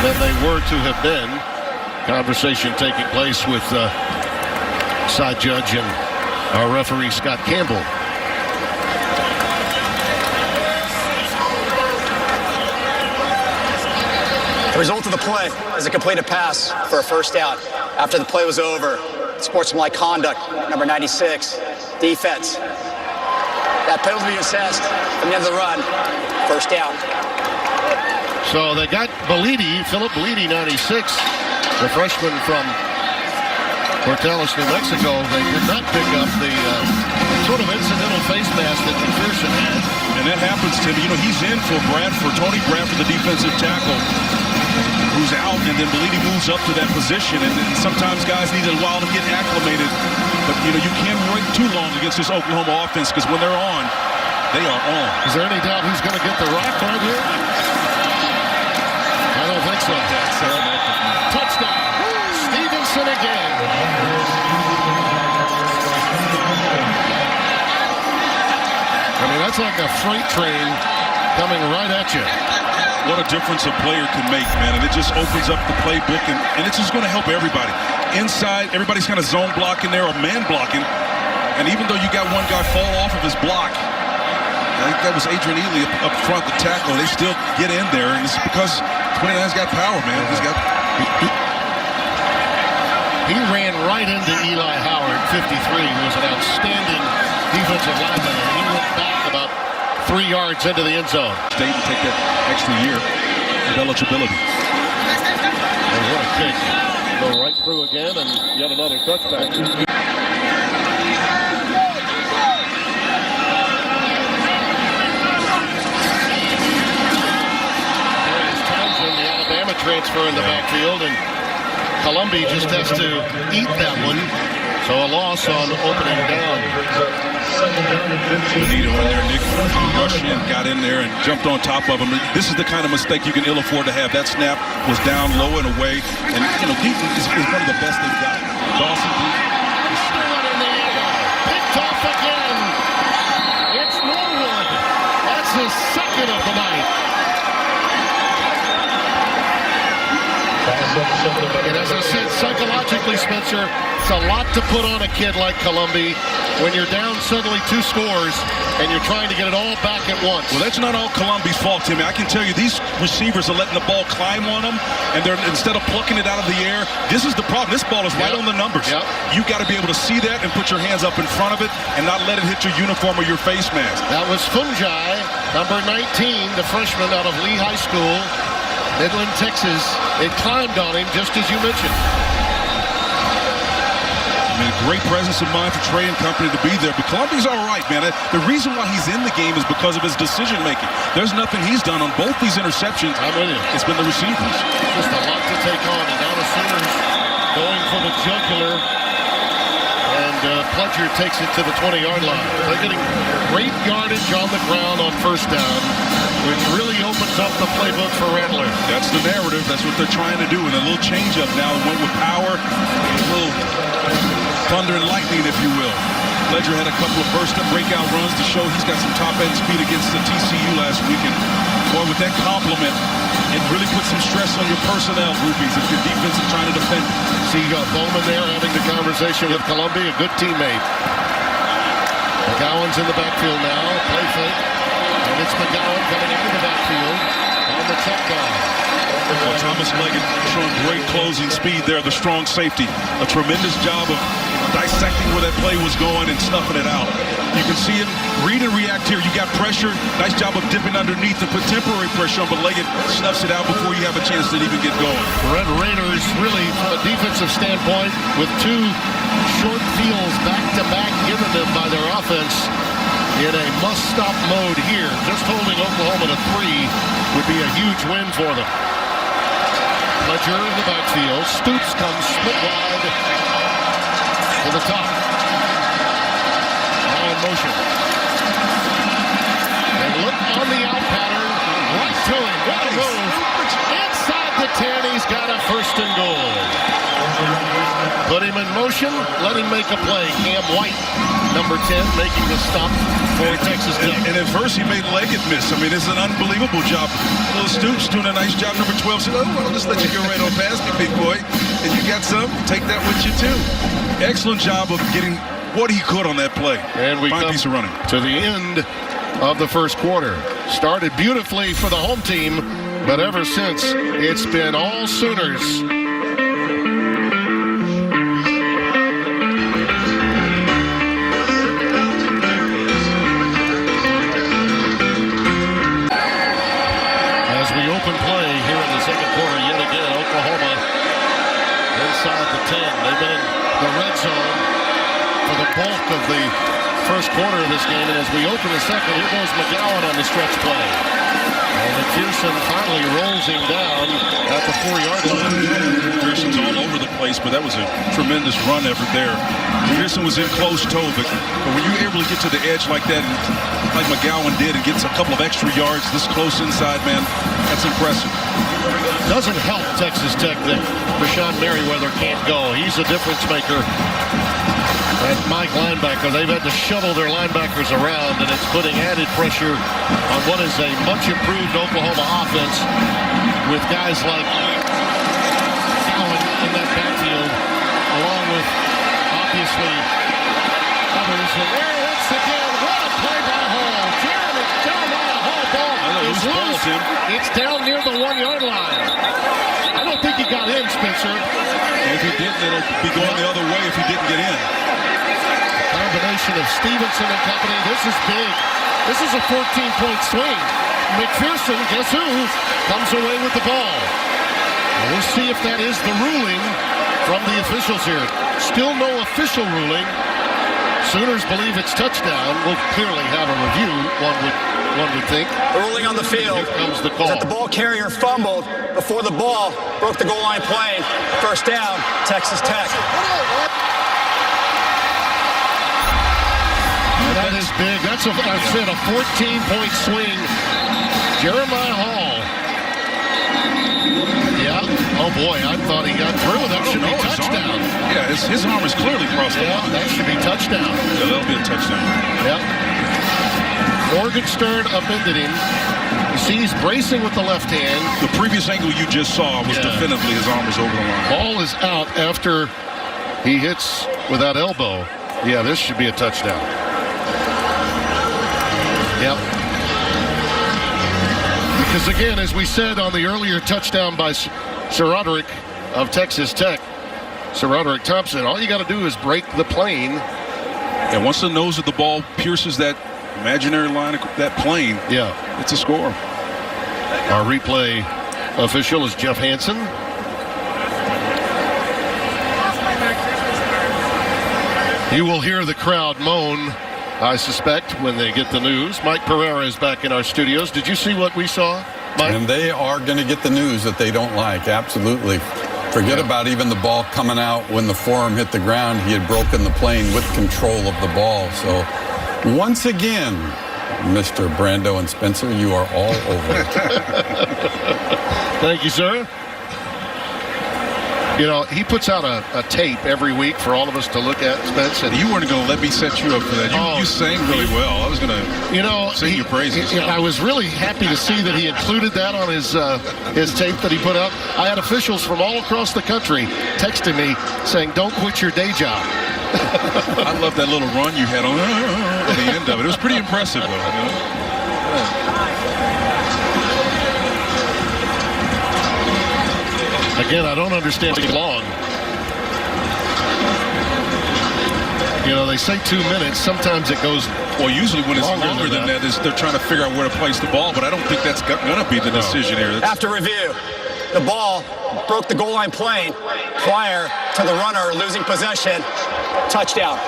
than they were to have been. Conversation taking place with side judge and our referee, Scott Campbell. The result of the play is a completed pass for a first down. After the play was over, sportsmanlike conduct, number 96, defense. That penalty assessed from the end of the run, first down. So they got Philip Belidi, 96, the freshman from Portales, New Mexico. They did not pick up the sort of incidental face mask that McPherson had. And that happens, Tim. You know, he's in for Tony Bradford, the defensive tackle, who's out, and then Belidi moves up to that position. And sometimes guys need a while to get acclimated. But, you know, you can't wait too long against this Oklahoma offense, because when they're on, they are on. Is there any doubt who's going to get the rock right here? I don't think so. Touchdown. Stevenson again. I mean, that's like a freight train coming right at you. What a difference a player can make, man. And it just opens up the playbook, and it's just going to help everybody. Inside, everybody's kind of zone blocking there or man blocking. And even though you got one guy fall off of his block, I think that was Adrian Ely up front, the tackle. They still get in there, and it's because 29's got power, man. He ran right into Eli Howard, 53, who was an outstanding defensive lineman. And he went back about 3 yards into the end zone. State to take that extra year of eligibility. And what a kick. Go right through again, and yet another touchback. Transfer in the backfield, and Columbia just has to eat that one. So a loss on opening down. Benito in there, Nick rushed in, got in there, and jumped on top of him. This is the kind of mistake you can ill afford to have. That snap was down low and away, and you know, Deaton is one of the best they've got. Dawson in the air, picked off again. It's Norwood. That's his second of the night. And as I said, psychologically, Spencer, it's a lot to put on a kid like Columbia when you're down suddenly 2 scores and you're trying to get it all back at once. Well, that's not all Columbia's fault, Timmy. I can tell you these receivers are letting the ball climb on them, and they're instead of plucking it out of the air. This is the problem. This ball is right on the numbers. You've got to be able to see that and put your hands up in front of it and not let it hit your uniform or your face mask. That was Fungi, number 19, the freshman out of Lee High School, Midland, Texas. It climbed on him, just as you mentioned. I mean, a great presence of mind for Trey and company to be there. But Columbia's all right, man. The reason why he's in the game is because of his decision-making. There's nothing he's done on both these interceptions. I'm with you. It's been the receivers. Just a lot to take on. And now the Sooners going for the jugular. And Pledger takes it to the 20-yard line. They're getting great yardage on the ground on first down, which really opens up the playbook for Rattler. That's the narrative. That's what they're trying to do. And a little change-up now. Went with power, a little thunder and lightning, if you will. Pledger had a couple of burst-up breakout runs to show he's got some top-end speed against the TCU last week. And boy, with that compliment, it really puts some stress on your personnel groupies if your defense is trying to defend. See, you got Bowman there having the conversation with Columbia, a good teammate. McGowan's in the backfield now, play fake. And it's McGowan coming into the backfield on the check down. Well, Thomas Leggett showing great closing speed there, the strong safety. A tremendous job of dissecting where that play was going and snuffing it out. You can see him read and react here. You got pressure. Nice job of dipping underneath and put temporary pressure on, but Leggett snuffs it out before you have a chance to even get going. Red Raiders really, from a defensive standpoint, with 2 short fields back-to-back given them by their offense, in a must-stop mode here. Just holding Oklahoma to 3 would be a huge win for them. Pledger in the backfield. Stoops comes split wide to the top. Now in motion. And look on the out pattern. Right to him. What a move. Inside the 10. He's got a first and goal. Put him in motion. Let him make a play. Cam White, number 10, making the stop for Texas Tech. And at first he made Leggett miss. I mean, it's an unbelievable job. Little Stoops doing a nice job. Number 12 said, oh, well, I'll just let you go right on past me, big boy. And you got some. Take that with you, too. Excellent job of getting what he could on that play. And we Fine come piece of running. to the end of the first quarter. Started beautifully for the home team, but ever since, it's been all Sooners. As we open play here in the second quarter, yet again, Oklahoma inside the 10. They've been in the red zone for the bulk of the first quarter of this game, and as we open the second, here goes McGowan on the stretch play. And McPherson finally rolls him down at the 4-yard line. McPherson's all over the place, but that was a tremendous run effort there. McPherson was in close toe, but when you're able to get to the edge like that, and like McGowan did, and gets a couple of extra yards this close inside, man, that's impressive. Doesn't help Texas Tech that Rashawn Merriweather can't go. He's a difference maker. And Mike linebacker, they've had to shuttle their linebackers around, and it's putting added pressure on what is a much improved Oklahoma offense with guys like Allen in that backfield, along with obviously others. And there once again, what a play by Hall. Jeremiah Hall ball is loose. It's down near the 1-yard line. I don't think he got in, Spencer. If he didn't, it'll be going the other way if he didn't get in. Combination of Stevenson and company. This is big. This is a 14-point swing. McPherson, guess who, comes away with the ball. And we'll see if that is the ruling from the officials here. Still no official ruling. Sooners believe it's touchdown. We'll clearly have a review, one would think. The ruling on the field Here comes the call. is that the ball carrier fumbled before the ball broke the goal line plane. First down, Texas Tech. That is big. That's, I said, a 14-point swing. Jeremiah Hall. Yeah. Oh, boy, I thought he got through. That should be touchdown. Yeah, his arm is clearly crossed the line. That should be touchdown. Yeah, that'll be a touchdown. Yep. Morgenstern upended him. You see he's bracing with the left hand. The previous angle you just saw was definitively his arm was over the line. Ball is out after he hits with that elbow. Yeah, this should be a touchdown. Yep. Because again, as we said on the earlier touchdown by Sir Roderick of Texas Tech, Sir Roderick Thompson, all you got to do is break the plane. And once the nose of the ball pierces that imaginary line, that plane, it's a score. Our replay official is Jeff Hansen. You will hear the crowd moan, I suspect, when they get the news. Mike Pereira is back in our studios. Did you see what we saw, Mike? And they are going to get the news that they don't like, absolutely. Forget about even the ball coming out when the forearm hit the ground. He had broken the plane with control of the ball. So once again, Mr. Brando and Spencer, you are all over it. Thank you, sir. You know, he puts out a tape every week for all of us to look at, Spence. And you weren't going to let me set you up for that. You sang really well. I was going to sing your praises. I was really happy to see that he included that on his tape that he put out. I had officials from all across the country texting me saying, don't quit your day job. I love that little run you had on the end of it. It was pretty impressive, though. You know? Again, I don't understand it long. You know, they say 2 minutes. Sometimes it goes. Well, usually when it's longer than that, is they're trying to figure out where to place the ball, but I don't think that's going to be the decision here. After review, the ball broke the goal line plane prior to the runner losing possession. Touchdown.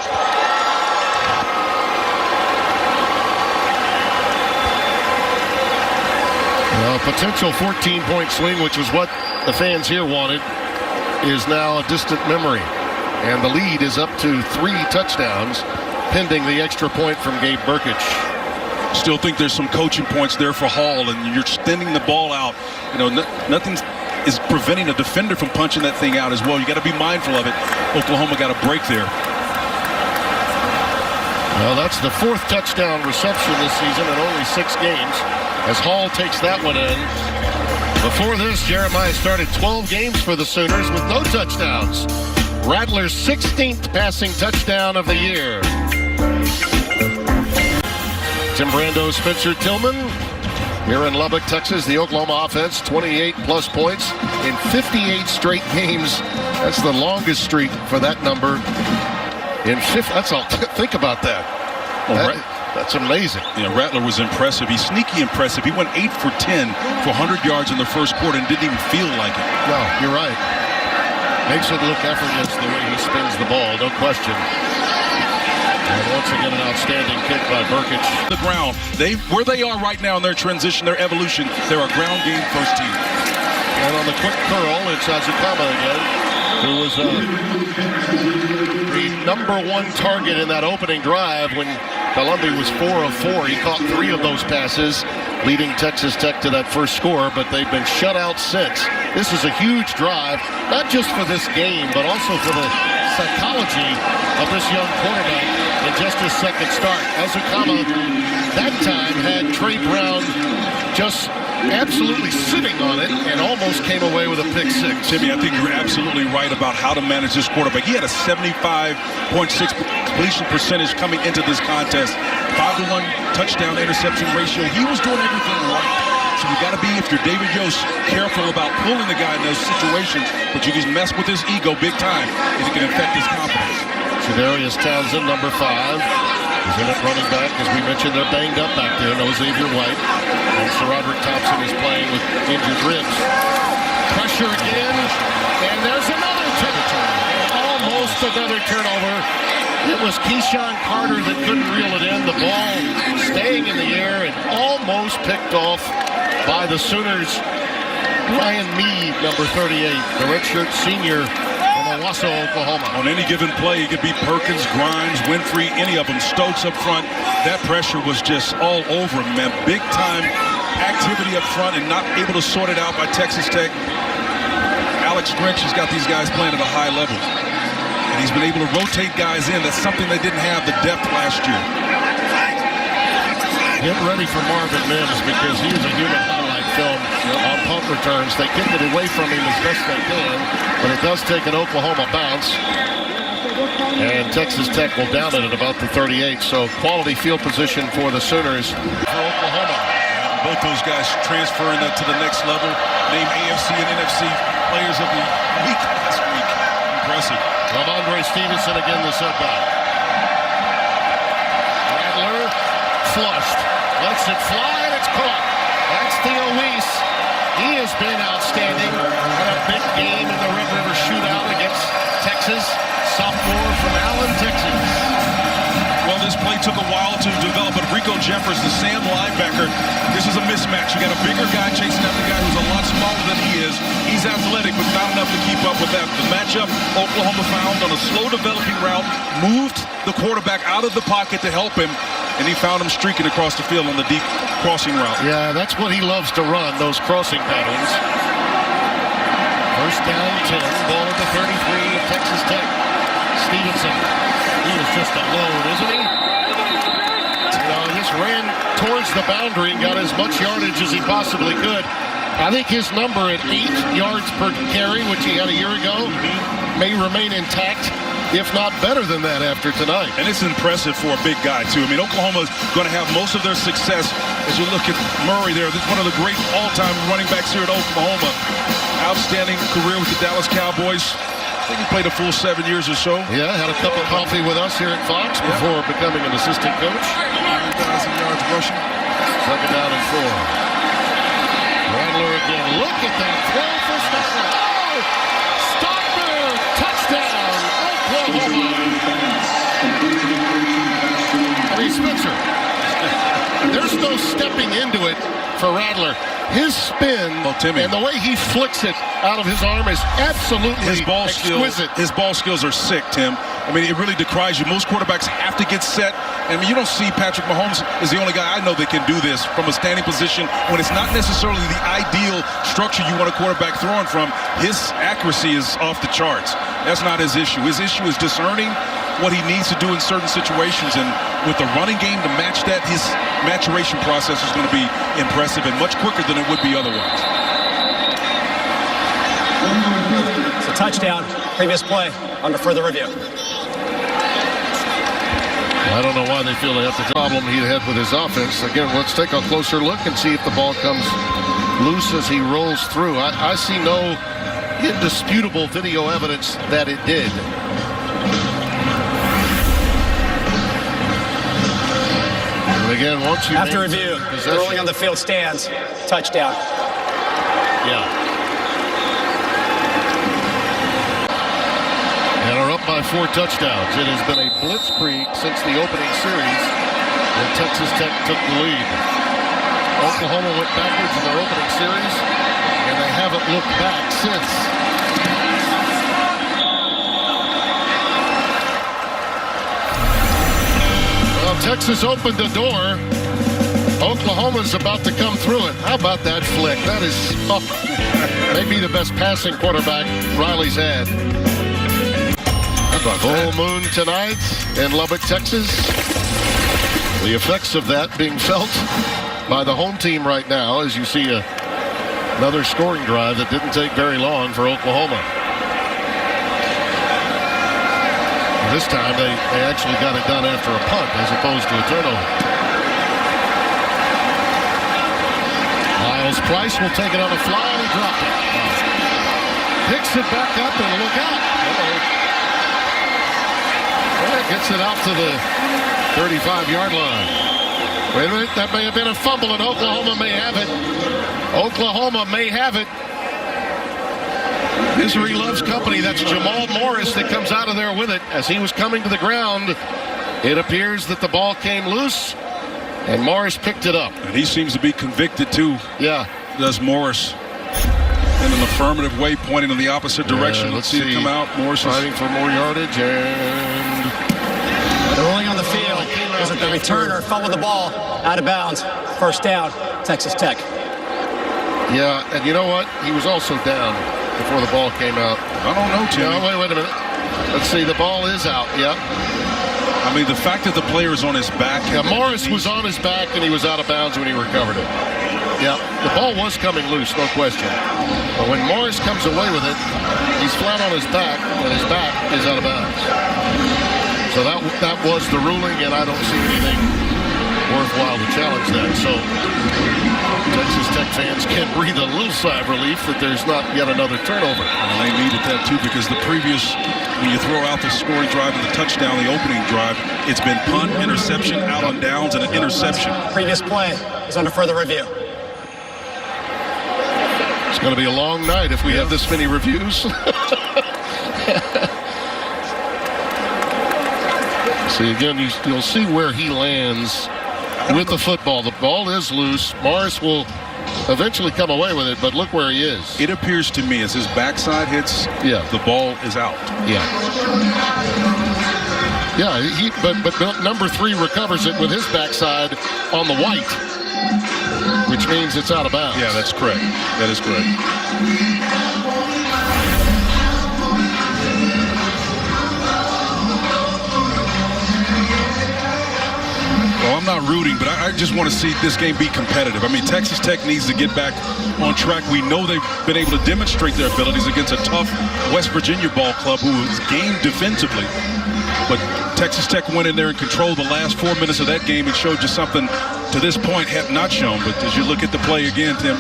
A potential 14-point swing, which was what the fans here wanted, is now a distant memory. And the lead is up to 3 touchdowns, pending the extra point from Gabe Burkich. Still think there's some coaching points there for Hall, and you're extending the ball out. You know, nothing is preventing a defender from punching that thing out as well. You got to be mindful of it. Oklahoma got a break there. Well, that's the 4th touchdown reception this season in only 6 games, as Hall takes that one in. Before this, Jeremiah started 12 games for the Sooners with no touchdowns. Rattler's 16th passing touchdown of the year. Tim Brando, Spencer Tillman. Here in Lubbock, Texas, the Oklahoma offense, 28-plus points in 58 straight games. That's the longest streak for that number. That's all. Think about that. That's amazing. Yeah, Rattler was impressive. He's sneaky impressive. He went 8 for 10 for 100 yards in the first quarter and didn't even feel like it. No, you're right. Makes it look effortless the way he spins the ball, no question. And once again, an outstanding kick by Burkich. The ground. Where they are right now in their transition, their evolution, they're a ground game first team. And on the quick curl, it's Azukama again, who was the #1 target in that opening drive when Columbia was 4 of 4. He caught 3 of those passes, leading Texas Tech to that first score, but they've been shut out since. This is a huge drive, not just for this game, but also for the psychology of this young quarterback in just his second start. Azukama, that time, had Trey Brown just absolutely sitting on it and almost came away with a pick 6. Timmy, I think you're absolutely right about how to manage this quarterback. He had a 75.6 completion percentage coming into this contest. 5-to-1 touchdown interception ratio. He was doing everything right. So you got to be, if you're David Yost, careful about pulling the guy in those situations, but you can mess with his ego big time if it can affect his confidence. Sedarius Townsend, number 5, is in at running back. As we mentioned, they're banged up back there. No Xavier White. And Sir Roderick Thompson is playing with injured ribs. Pressure again, and there's another turnover. Almost another turnover. It was Keyshawn Carter that couldn't reel it in. The ball staying in the air and almost picked off by the Sooners. Ryan Mead, number 38, the redshirt senior from Owasso, Oklahoma. On any given play, it could be Perkins, Grimes, Winfrey, any of them. Stokes up front. That pressure was just all over him, man. Big time activity up front and not able to sort it out by Texas Tech. Alex Grinch has got these guys playing at a high level. And he's been able to rotate guys in. That's something they didn't have the depth last year. Get ready for Marvin Mims because he was a human highlight film on punt returns. They kicked it away from him as best they can, but it does take an Oklahoma bounce. And Texas Tech will down it at about the 38. So quality field position for the Sooners for Oklahoma. Both those guys transferring to the next level. Named AFC and NFC Players of the Week last week. Impressive. Ramondre Stevenson again the setback. Rattler flushed. Lets it fly and it's caught. That's Theo Weiss. He has been outstanding. Had a big game in the Red River Shootout against Texas. Sophomore from Allen, Texas. Well, this play took a while to develop, but Rico Jeffers, the Sam linebacker, this is a mismatch. You got a bigger guy chasing after the guy who's a lot smaller than he is. He's athletic, but not enough to keep up with that. The matchup Oklahoma found on a slow developing route, moved the quarterback out of the pocket to help him, and he found him streaking across the field on the deep crossing route. Yeah, that's what he loves to run, those crossing patterns. First down 10, ball at the 33 of Texas Tech. Stevenson, he is just a load, isn't he? Just ran towards the boundary and got as much yardage as he possibly could. I think his number at 8 yards per carry, which he had a year ago, may remain intact, if not better than that after tonight. And it's impressive for a big guy, too. I mean, Oklahoma's going to have most of their success as you look at Murray there. This is one of the great all-time running backs here at Oklahoma. Outstanding career with the Dallas Cowboys. I think he played a full 7 years or so. Yeah, had a cup of coffee with us here at Fox before becoming an assistant coach. 9,000 yards rushing. Second down and 4. Rattler again. Look at that throw for Stockner. Oh! Stockner! Touchdown! Oklahoma! I mean, Spencer, there's no stepping into it for Rattler. His spin and the way he flicks it out of his arm is absolutely exquisite. His ball skills are sick, Tim. I mean, it really decries you. Most quarterbacks have to get set. I mean, you don't see Patrick Mahomes is the only guy I know that can do this from a standing position when it's not necessarily the ideal structure you want a quarterback throwing from. His accuracy is off the charts. That's not his issue. His issue is discerning what he needs to do in certain situations, and with the running game to match that, his maturation process is going to be impressive and much quicker than it would be otherwise. It's a touchdown. Previous play under further review. I don't know why they feel they have the problem he had with his offense. Again, let's take a closer look and see if the ball comes loose as he rolls through. I see no indisputable video evidence that it did. And again, once you after review, the ruling on the field stands. Touchdown. Yeah. And are up by 4 touchdowns. It has been a blitzkrieg since the opening series when Texas Tech took the lead. Oklahoma went backwards in their opening series, and they haven't looked back since. Well, Texas opened the door. Oklahoma's about to come through it. How about that flick? That is maybe the best passing quarterback Riley's had. Full moon tonight in Lubbock, Texas. The effects of that being felt by the home team right now as you see another scoring drive that didn't take very long for Oklahoma. This time they actually got it done after a punt as opposed to a turnover. Miles Price will take it on a fly and he dropped it. Picks it back up and look out. Gets it out to the 35-yard line. Wait a minute, that may have been a fumble, and Oklahoma may have it. Oklahoma may have it. Misery loves company. That's Jamal Morris that comes out of there with it. As he was coming to the ground, it appears that the ball came loose, and Morris picked it up. And he seems to be convicted, too. Yeah. Does Morris. In an affirmative way, pointing in the opposite direction. Let's see it come out. Morris fighting for more yardage, and the ruling on the field is that the returner fumbled the ball out of bounds. First down, Texas Tech. Yeah, and you know what? He was also down before the ball came out. I don't know, Tim. No, wait a minute. Let's see. The ball is out. Yeah. I mean, the fact that the player is on his back. Yeah, Morris was on his back, and he was out of bounds when he recovered it. Yeah, the ball was coming loose, no question. But when Morris comes away with it, he's flat on his back, and his back is out of bounds. So that was the ruling, and I don't see anything worthwhile to challenge that. So Texas Tech fans can breathe a little sigh of relief that there's not yet another turnover. And they needed that, too, because the previous, when you throw out the scoring drive and the touchdown, the opening drive, it's been punt, interception, out on downs, and an interception. Previous play is under further review. It's going to be a long night if we have this many reviews. See, again, you'll see where he lands with the football. The ball is loose. Morris will eventually come away with it, but look where he is. It appears to me as his backside hits, the ball is out. Yeah. Yeah, but number 3 recovers it with his backside on the white, which means it's out of bounds. Yeah, that's correct. That is correct. Well, I'm not rooting, but I just want to see this game be competitive. I mean, Texas Tech needs to get back on track. We know they've been able to demonstrate their abilities against a tough West Virginia ball club who is game defensively. But Texas Tech went in there and controlled the last 4 minutes of that game and showed you something to this point have not shown. But as you look at the play again, Tim,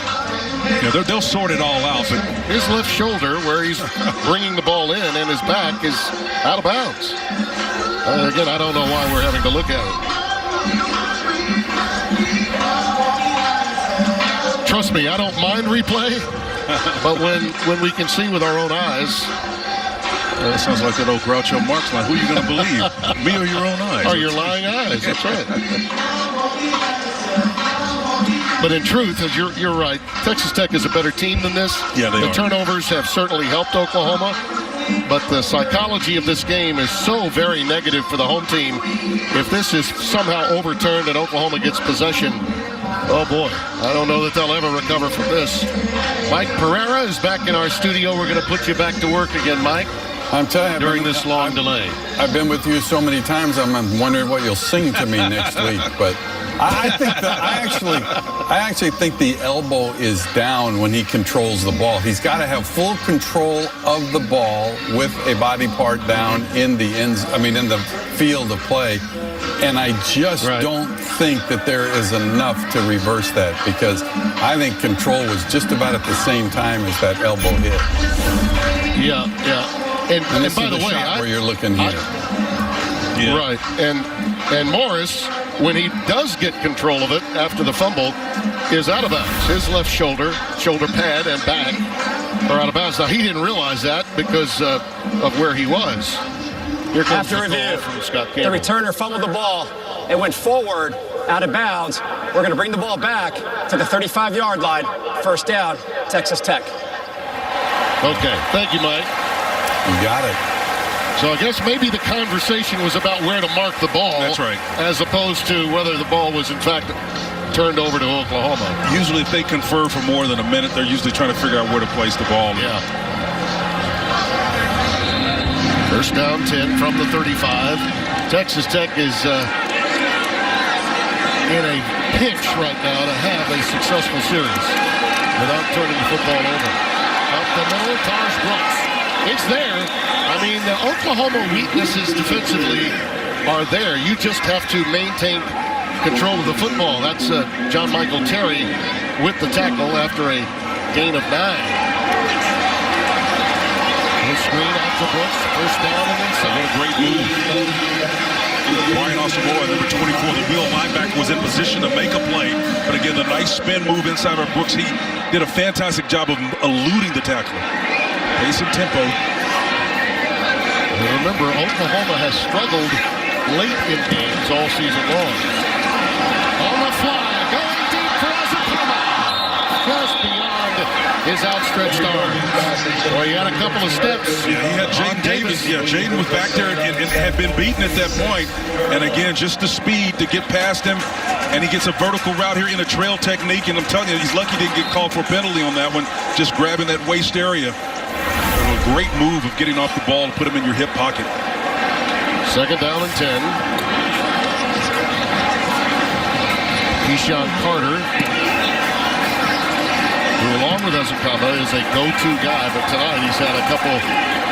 you know, they'll sort it all out. But his left shoulder, where he's bringing the ball in, and his back is out of bounds. Again, I don't know why we're having to look at it. Trust me, I don't mind replay, but when we can see with our own eyes. That sounds like that old Groucho Marx line. Who are you going to believe, me or your own eyes? Or your lying eyes, that's right. But in truth, as you're right, Texas Tech is a better team than this. Yeah, they the are. turnovers have certainly helped Oklahoma, but the psychology of this game is so very negative for the home team. If this is somehow overturned and Oklahoma gets possession, oh boy, I don't know that they'll ever recover from this. Mike Pereira is back in our studio. We're going to put you back to work again, Mike. I'm telling you, during this long delay. I've been with you so many times, I'm wondering what you'll sing to me next week. But I think that I actually think the elbow is down when he controls the ball. He's got to have full control of the ball with a body part down in the in the field of play. And I just don't think that there is enough to reverse that, because I think control was just about at the same time as that elbow hit. Yeah. And by the way, where you're looking here. Right. And Morris, when he does get control of it after the fumble, is out of bounds. His left shoulder pad and back are out of bounds. Now, he didn't realize that because of where he was. Here comes After review, from Scott the Campbell. returner fumbled the ball. It went forward, out of bounds. We're going to bring the ball back to the 35-yard line. First down, Texas Tech. Okay. Thank you, Mike. You got it. So I guess maybe the conversation was about where to mark the ball. That's right. As opposed to whether the ball was, in fact, turned over to Oklahoma. Usually if they confer for more than a minute, they're usually trying to figure out where to place the ball. Yeah. First down, 10 from the 35. Texas Tech is in a pinch right now to have a successful series without turning the football over. Up the middle, Taj Brooks. It's there. I mean, the Oklahoma weaknesses defensively are there. You just have to maintain control of the football. That's John Michael Terry with the tackle after a gain of 9. Screen out to Brooks. First down and inside. What a great move. Brian Asamoah, number 24, the wheel linebacker, was in position to make a play. But again, the nice spin move inside of Brooks. He did a fantastic job of eluding the tackler. Pace and tempo. And remember, Oklahoma has struggled late in games all season long. On the fly, going deep for Asamoah. Just beyond his outstretched arm. Well, he had a couple of steps. Yeah, he had Jaden Davis. Yeah, Jaden was back there and had been beaten at that point. And again, just the speed to get past him. And he gets a vertical route here in a trail technique. And I'm telling you, he's lucky he didn't get called for a penalty on that one. Just grabbing that waist area. A great move of getting off the ball to put him in your hip pocket. Second down and 10. Keyshawn Carter, who along with Ezekama is a go-to guy, but tonight he's had a couple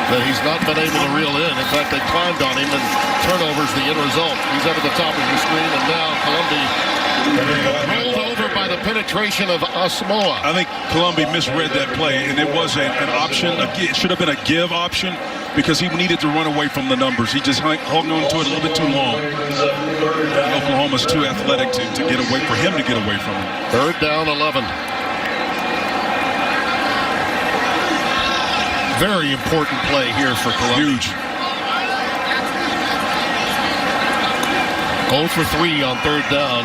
that he's not been able to reel in. In fact, they climbed on him, and turnovers the end result. He's up at the top of your screen, and now Columbia rolled over by the penetration of Asamoah. I think Columbia misread that play, and it was an option. It should have been a give option because he needed to run away from the numbers. He just hung on to it a little bit too long. Oklahoma's too athletic to get away, for him to get away from him. Third down, 11. Very important play here for Columbia. Huge. 0 for 3 on third down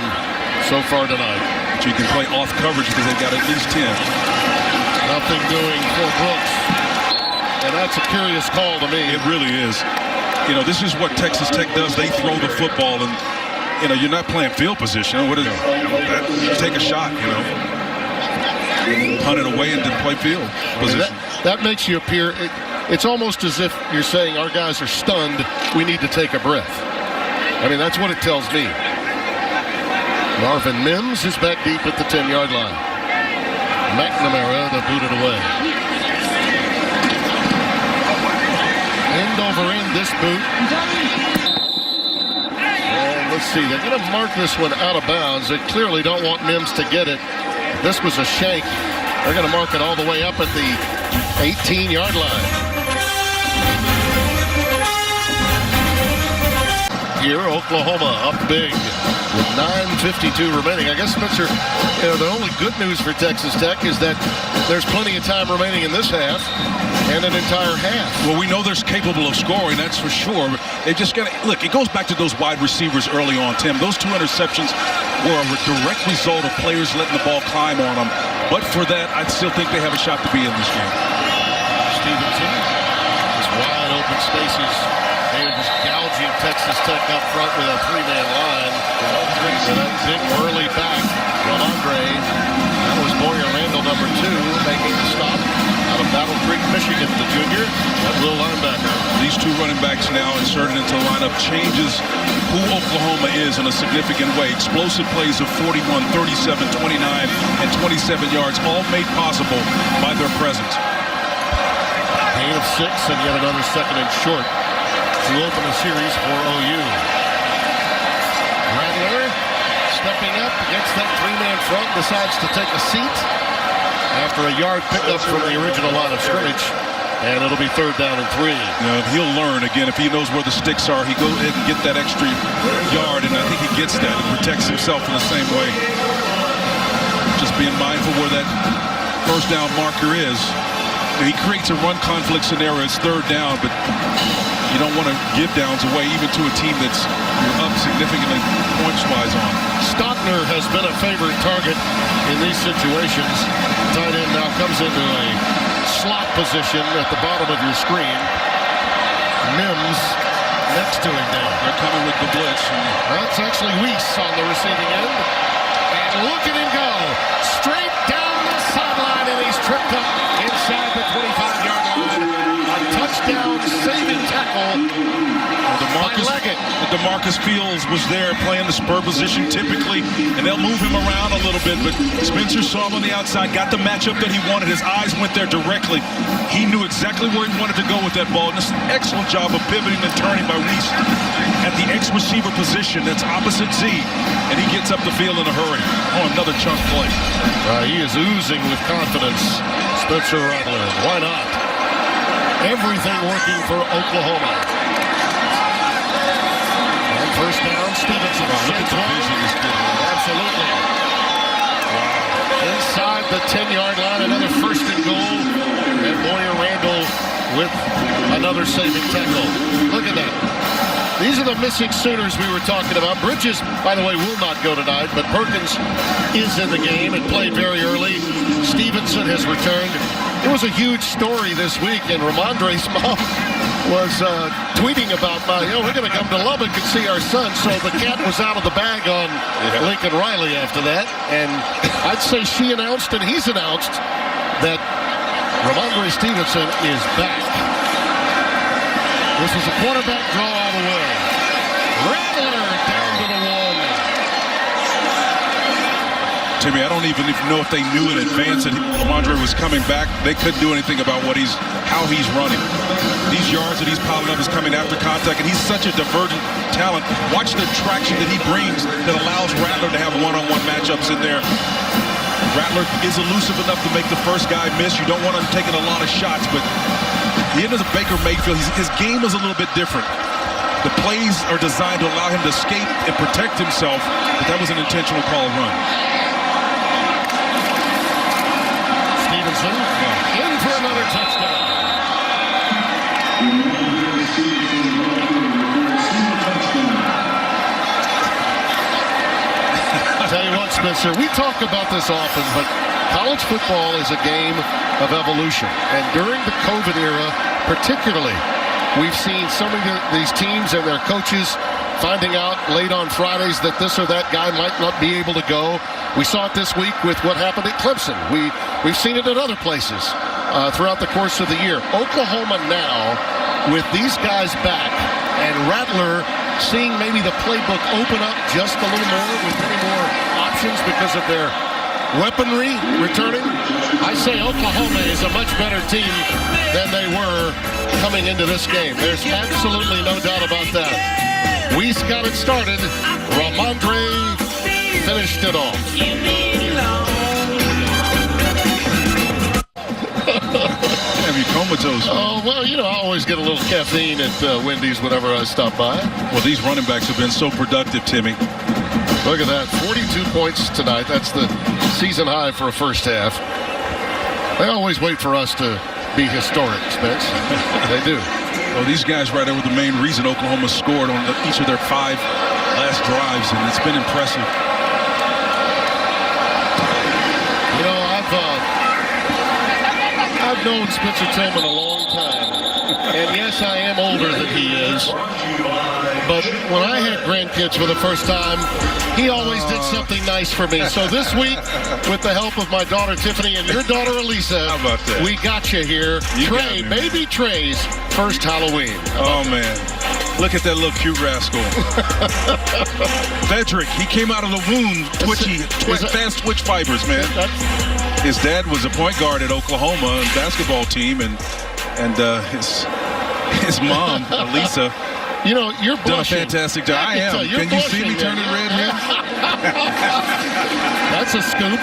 so far tonight. So you can play off coverage because they've got at least 10. Nothing doing for Brooks. And that's a curious call to me. It really is. You know, this is what Texas Tech does. They throw the football, and, you know, you're not playing field position. What is that? Take a shot, you know. Punt it away and then play field position. That makes you appear, it's almost as if you're saying our guys are stunned, we need to take a breath. I mean, that's what it tells me. Marvin Mims is back deep at the 10-yard line. McNamara, the booted away. End over end, this boot. And let's see, they're going to mark this one out of bounds. They clearly don't want Mims to get it. This was a shank. They're going to mark it all the way up at the 18-yard line. Here, Oklahoma up big with 9:52 remaining. I guess, Spencer, you know, the only good news for Texas Tech is that there's plenty of time remaining in this half and an entire half. Well, we know they're capable of scoring, that's for sure. They just got to look. It goes back to those wide receivers early on, Tim. Those 2 interceptions were a direct result of players letting the ball climb on them. But for that, I still think they have a shot to be in this game. Stevenson, just wide open spaces. They are just gouging Texas Tech up front with a 3-man line. So that big early back, Ramondre. That was Boyer Randall, number 2, making the stop out of Battle Creek, Michigan, the junior. That little linebacker. These 2 running backs now inserted into the lineup changes who Oklahoma is in a significant way. Explosive plays of 41, 37, 29, and 27 yards, all made possible by their presence. Gain of 6 and yet another second and short to open the series for OU. Rattler stepping up against that 3-man front, decides to take a seat after a yard pickup from the original line of scrimmage, and it'll be 3rd down and 3. He'll learn again if he knows where the sticks are. He goes ahead and get that extra yard, and I think he gets that and protects himself in the same way. Just being mindful where that 1st down marker is. He creates a run conflict scenario. It's 3rd down, but you don't want to give downs away even to a team that's up significantly points-wise on. Stockner has been a favorite target in these situations. Tight end now comes into a slot position at the bottom of your screen. Mims next to him now. They're coming with the blitz. That's actually Weiss on the receiving end. And look at him go. Straight down the sideline, and he's tripped up inside the 25-yard line. A touchdown saving tackle. DeMarcus Fields was there playing the spur position typically, and they'll move him around a little bit, but Spencer saw him on the outside, got the matchup that he wanted. His eyes went there directly. He knew exactly where he wanted to go with that ball, and it's an excellent job of pivoting and turning by Weiss at the X-receiver position that's opposite Z, and he gets up the field in a hurry. Oh, another chunk play. He is oozing with confidence. Spencer Rattler, why not? Everything working for Oklahoma. And 1st down, Stevenson. Look at the vision this kid has. Absolutely. Inside the 10-yard line, another 1st and goal. And Boyer Randall with another saving tackle. Look at that. These are the missing Sooners we were talking about. Bridges, by the way, will not go tonight, but Perkins is in the game and played very early. Stevenson has returned. It was a huge story this week, and Ramondre's mom was tweeting about, we're going to come to Lubbock and see our son. So the cat was out of the bag on Lincoln Riley after that. And I'd say she announced and he's announced that Ramondre Stevenson is back. This is a quarterback draw all the way. Rattler down to the wall. Timmy, I don't even know if they knew in advance that Ramondre was coming back. They couldn't do anything about how he's running. These yards that he's piling up is coming after contact, and he's such a divergent talent. Watch the traction that he brings that allows Rattler to have one-on-one matchups in there. Rattler is elusive enough to make the first guy miss. You don't want him taking a lot of shots, but the end of the Baker Mayfield, his game is a little bit different. The plays are designed to allow him to escape and protect himself, but that was an intentional call run. Stevenson in for another touchdown. Tell you what, Spencer, we talk about this often, but college football is a game of evolution. And during the COVID era, particularly, we've seen some of these teams and their coaches finding out late on Fridays that this or that guy might not be able to go. We saw it this week with what happened at Clemson. We've seen it at other places throughout the course of the year. Oklahoma now, with these guys back, and Rattler seeing maybe the playbook open up just a little more with many more options because of their weaponry returning. I say Oklahoma is a much better team than they were coming into this game. There's absolutely no doubt about that. Weiss got it started. Ramondre finished it off. You comatose. Oh, well, I always get a little caffeine at Wendy's whenever I stop by. Well, these running backs have been so productive, Timmy. Look at that. 42 points tonight. That's the season high for a first half. They always wait for us to be historic, Spence. They do. Well, these guys right there were the main reason Oklahoma scored on each of their 5 last drives, and it's been impressive. You know, I've known Spencer Tillman a long time, and yes, I am older than he is. But when I had grandkids for the first time, he always did something nice for me. So this week, with the help of my daughter Tiffany and your daughter Elisa, how about that? We got you here. Trey, baby Trey's first Halloween. Oh man, look at that little cute rascal. Frederick, he came out of the womb, fast twitch fibers, man. His dad was a point guard at Oklahoma basketball team, and his mom, Elisa. You know, you're blushing. Done a fantastic job. I am. Can you see me turning red here? That's a scoop.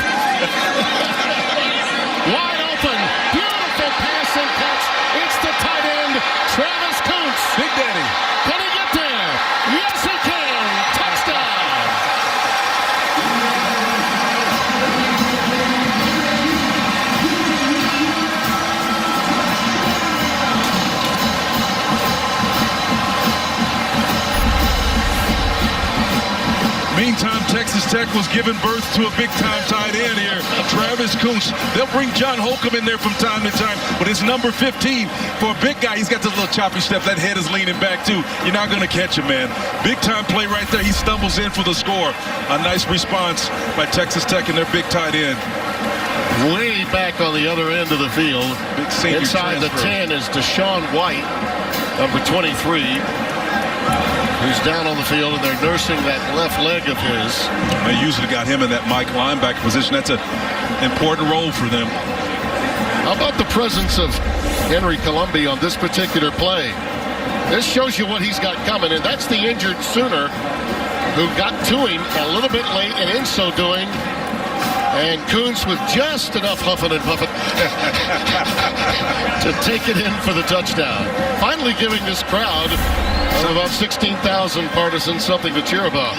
Wide open. Beautiful pass and catch. It's the tight end, Travis Kuntz. Big Daddy. Can he get there? Yes, he can. Touchdown. Meantime, Texas Tech was giving birth to a big-time tight end here, Travis Kuntz. They'll bring John Holcomb in there from time to time, but it's number 15. For a big guy, he's got this little choppy step. That head is leaning back, too. You're not going to catch him, man. Big-time play right there. He stumbles in for the score. A nice response by Texas Tech and their big tight end. Way back on the other end of the field. Inside the 10 is Deshaun White, number 23. Who's down on the field, and they're nursing that left leg of his. They usually got him in that Mike linebacker position. That's an important role for them. How about the presence of Henry Colombi on this particular play? This shows you what he's got coming, and that's the injured Sooner who got to him a little bit late, and in so doing, and Kuntz with just enough huffing and puffing to take it in for the touchdown. Finally giving this crowd of about 16,000 partisans something to cheer about.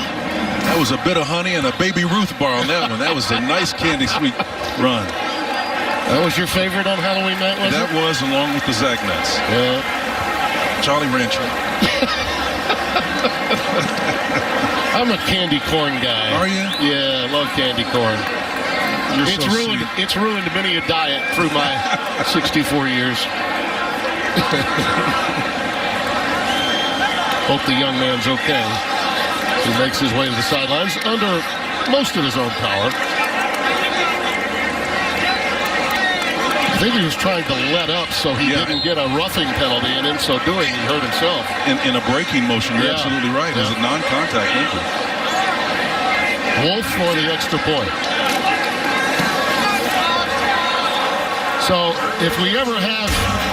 That was a bit of honey and a Baby Ruth bar on that one. That was a nice candy sweet run. That was your favorite on Halloween night, was that it? That was, along with the Zagnets. Yeah. Charlie Rancher. I'm a candy corn guy. Are you? Yeah, I love candy corn. It's ruined many a diet through my 64 years. Hope the young man's okay. He makes his way to the sidelines under most of his own power. I think he was trying to let up so he didn't get a roughing penalty, and in so doing, he hurt himself. In a breaking motion, you're absolutely right. It was a non-contact injury. Wolf for the extra point. So if we ever have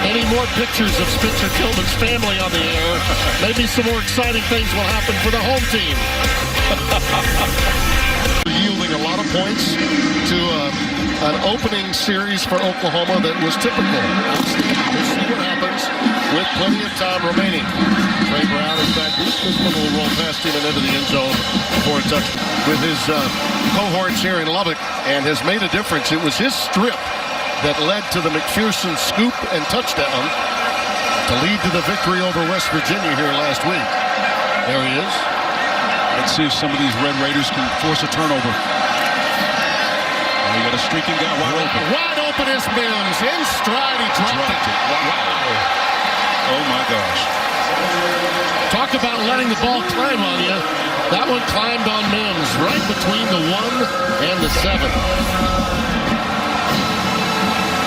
any more pictures of Spencer Tillman's family on the air, maybe some more exciting things will happen for the home team. Yielding a lot of points to an opening series for Oklahoma that was typical. We'll see what happens with plenty of time remaining. Trey Brown is back. This one will roll past him and into the end zone for a touchdown with his cohorts here in Lubbock, and has made a difference. It was his strip that led to the McPherson scoop and touchdown to lead to the victory over West Virginia here last week. There he is. Let's see if some of these Red Raiders can force a turnover. Oh, you got a streaking guy wide open. Wide open is Mims. In stride, he dropped it. Wow. Oh, my gosh. Talk about letting the ball climb on you. That one climbed on Mims right between the 1 and the 7.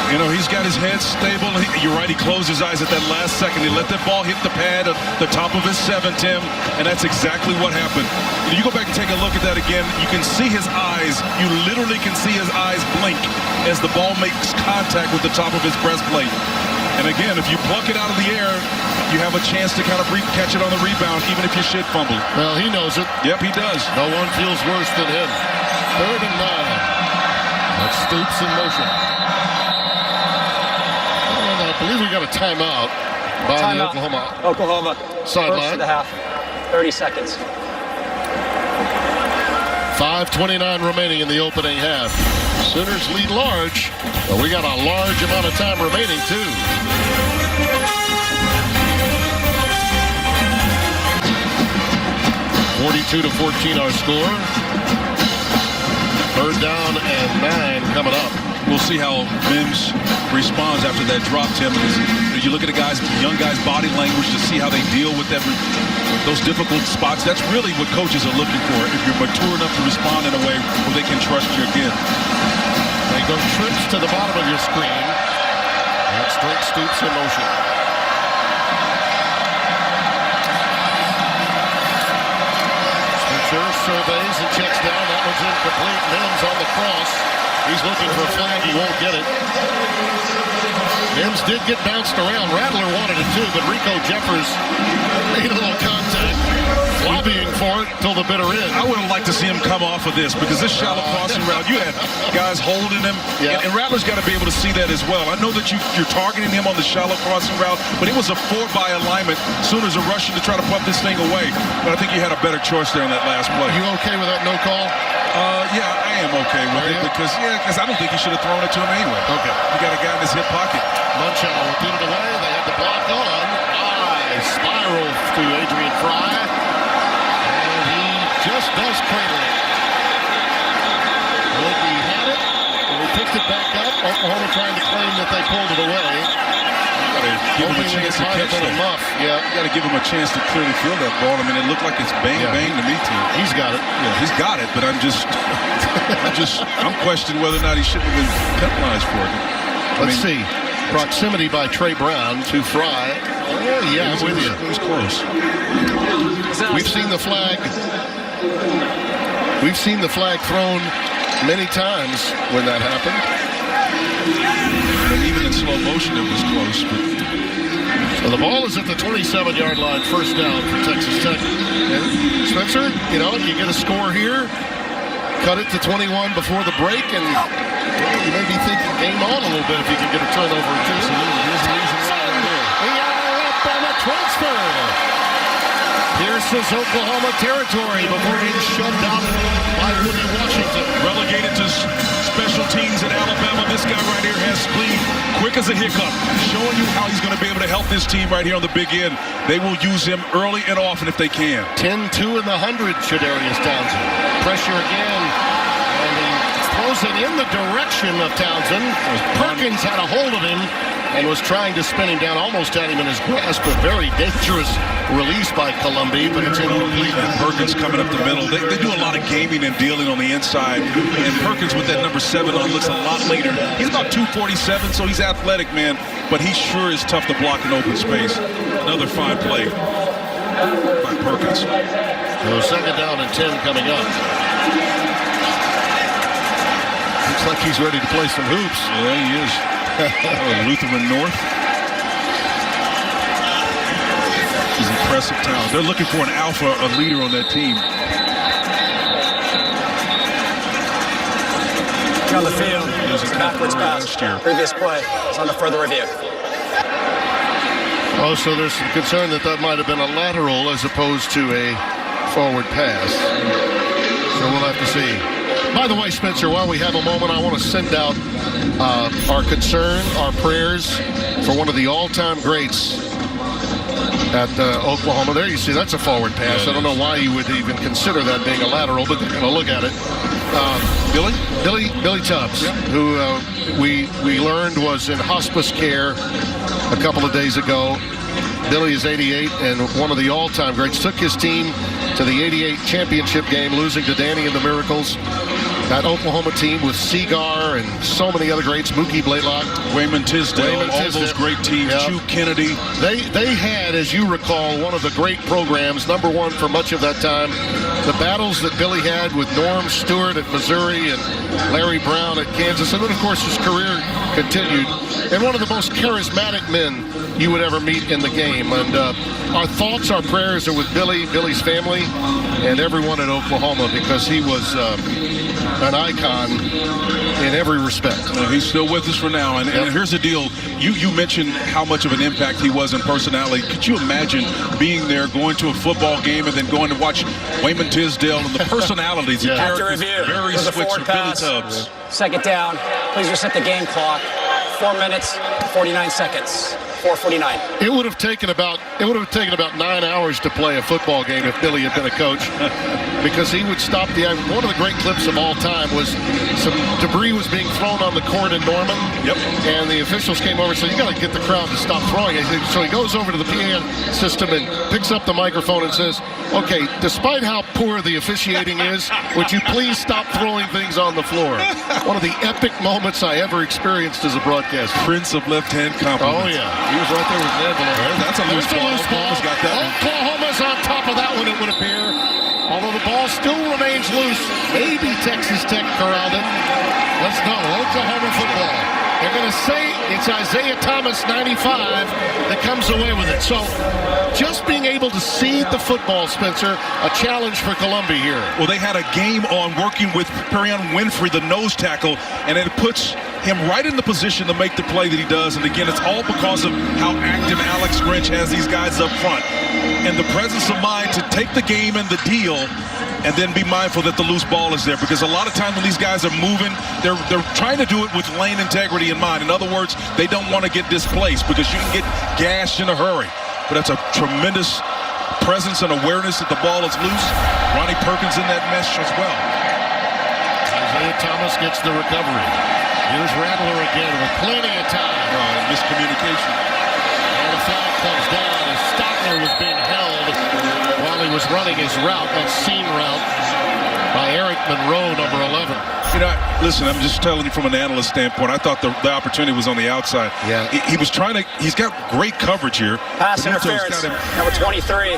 You know, he's got his head stable. You're right, he closed his eyes at that last second. He let that ball hit the pad at the top of his 7, Tim, and that's exactly what happened. You go back and take a look at that again, you can see his eyes. You literally can see his eyes blink as the ball makes contact with the top of his breastplate. And again, if you pluck it out of the air, you have a chance to kind of catch it on the rebound, even if you should fumble. Well, he knows it. Yep, he does. No one feels worse than him. 3rd and 9. That's Stoops in motion. I believe we got a timeout by the Oklahoma sideline. First of the half. 30 seconds. 5:29 remaining in the opening half. Sooners lead large, but we got a large amount of time remaining too. 22-14 our score. Third down and 9 coming up. We'll see how Mims responds after that drop, Tim. Because you look at the young guys' body language to see how they deal with those difficult spots. That's really what coaches are looking for. If you're mature enough to respond in a way where they can trust you again. They go trips to the bottom of your screen. That's Drake Stoops in motion. Spencer surveys and checks down. That one's incomplete. Mims on the cross. He's looking for a flag. He won't get it. Mims did get bounced around. Rattler wanted it too, but Rico Jeffers made a little contact, lobbying for it till the bitter end. I would have liked to see him come off of this because this shallow crossing route, you had guys holding him, and Rattler's got to be able to see that as well. I know that you're targeting him on the shallow crossing route, but it was a 4-by alignment. Sooners are rushing to try to pump this thing away, but I think you had a better choice there on that last play. You okay with that no call? Yeah, I am okay with it because I don't think he should have thrown it to him anyway. Okay. You got a guy in his hip pocket. Munchausen will get it away. They had the block on. Spiral to Adrian Fry. And he just does cradle it. I think he had it, and he picked it back up. Oklahoma trying to claim that they pulled it away. Give him a chance to catch that. Yeah. You got to give him a chance to clearly field that ball. I mean, it looked like it's bang to me, too. He's got it. Yeah, he's got it, but I'm questioning whether or not he shouldn't have been penalized for it. Let's see. Proximity by Trey Brown to Fry. Yeah, I'm with you. It was close. We've seen the flag. We've seen the flag thrown many times when that happened. And even in slow motion, it was close. So the ball is at the 27-yard line, first down for Texas Tech. And Spencer, you get a score here, cut it to 21 before the break, and you may be thinking game on a little bit if you can get a turnover or two. Here's the reason why right there. The Alabama transfer. Pierce's Oklahoma territory before being shoved out by Woody Washington. Relegated to special teams in Alabama. This guy right here has speed, quick as a hiccup, showing you how he's going to be able to help this team right here on the big end. They will use him early and often if they can. 10-2 in the 100, Shadarius Townsend. Pressure again, and he throws it in the direction of Townsend. Perkins had a hold of him and was trying to spin him down, almost had him in his grasp. A very dangerous release by Columbia, but it's incomplete. And Perkins coming up the middle. They do a lot of gaming and dealing on the inside, and Perkins with that number 7 on looks a lot later. He's about 247, so he's athletic, man, but he sure is tough to block in open space. Another fine play by Perkins. So second down and 10 coming up. Looks like he's ready to play some hoops. Yeah, he is. Lutheran North. He's impressive talent. They're looking for an alpha, a leader on that team. On the field, backwards pass. Previous play. It's on the further review. Oh, so there's some concern that might have been a lateral as opposed to a forward pass. So we'll have to see. By the way, Spencer, while we have a moment, I want to send out our concern, our prayers for one of the all-time greats at Oklahoma. There you see, that's a forward pass. I don't know why you would even consider that being a lateral, but they're going to look at it. Billy Tubbs, who we learned was in hospice care a couple of days ago. Billy is 88 and one of the all-time greats. Took his team to the 88 championship game, losing to Danny and the Miracles. That Oklahoma team with Seagar and so many other greats, Mookie Blaylock, Wayman Tisdale, all those great teams, Chu Kennedy. They had, as you recall, one of the great programs, number one for much of that time. The battles that Billy had with Norm Stewart at Missouri and Larry Brown at Kansas. And then, of course, his career continued. And one of the most charismatic men you would ever meet in the game. And our thoughts, our prayers are with Billy's family, and everyone at Oklahoma, because he was an icon in every respect. He's still with us for now. And here's the deal. You mentioned how much of an impact he was in personality. Could you imagine being there, going to a football game, and then going to watch Wayman Tisdale and the personalities and characters? Very switched for Billy Tubbs. Second down. Please reset the game clock. 4 minutes, 49 seconds. 4:49. It would have taken about 9 hours to play a football game if Billy had been a coach, because he would stop one of the great clips of all time was some debris was being thrown on the court in Norman. Yep. And the officials came over and said, you got to get the crowd to stop throwing it. So he goes over to the PA system and picks up the microphone and says, okay, despite how poor the officiating is, would you please stop throwing things on the floor? One of the epic moments I ever experienced as a broadcaster. Prince of left-hand compliments. Oh, yeah. He was right there with Ned. That's a loose ball. Oklahoma's got that one. Oklahoma's on top of that one, it would appear. Although the ball still remains loose. Maybe Texas Tech corralled it. Let's go. Oklahoma football. They're going to say it's Isaiah Thomas, 95, that comes away with it. So just being able to see the football, Spencer, a challenge for Columbia here. Well, they had a game on working with Perion Winfrey, the nose tackle, and it puts him right in the position to make the play that he does. And again, it's all because of how active Alex Grinch has these guys up front. And the presence of mind to take the game and the deal and then be mindful that the loose ball is there. Because a lot of times when these guys are moving, they're trying to do it with lane integrity in mind. In other words, they don't want to get displaced because you can get gashed in a hurry. But that's a tremendous presence and awareness that the ball is loose. Ronnie Perkins in that mesh as well. Isaiah Thomas gets the recovery. Here's Rattler again with plenty of time. Miscommunication. And the flag comes down as Stockner was being held while he was running his route, that seam route by Eric Monroe, number 11. You know, listen, I'm just telling you from an analyst standpoint, I thought the opportunity was on the outside. Yeah. He was trying to, he's got great coverage here. Pass interference, number 23.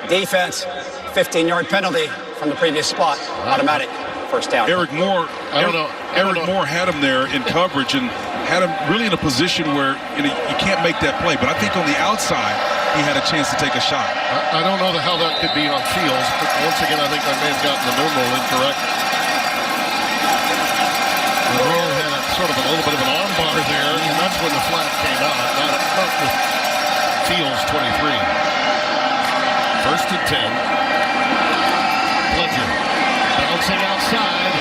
Defense, 15-yard penalty from the previous spot. Automatic first down. Eric Moore had him there in coverage and had him really in a position where you can't make that play. But I think on the outside, he had a chance to take a shot. I don't know how that could be on Fields, but once again, I think I may have gotten the numeral incorrect. Monroe had sort of a little bit of an arm bar there, and that's when the flag came out. Not with Fields, 23. First and 10. Pledger bouncing outside.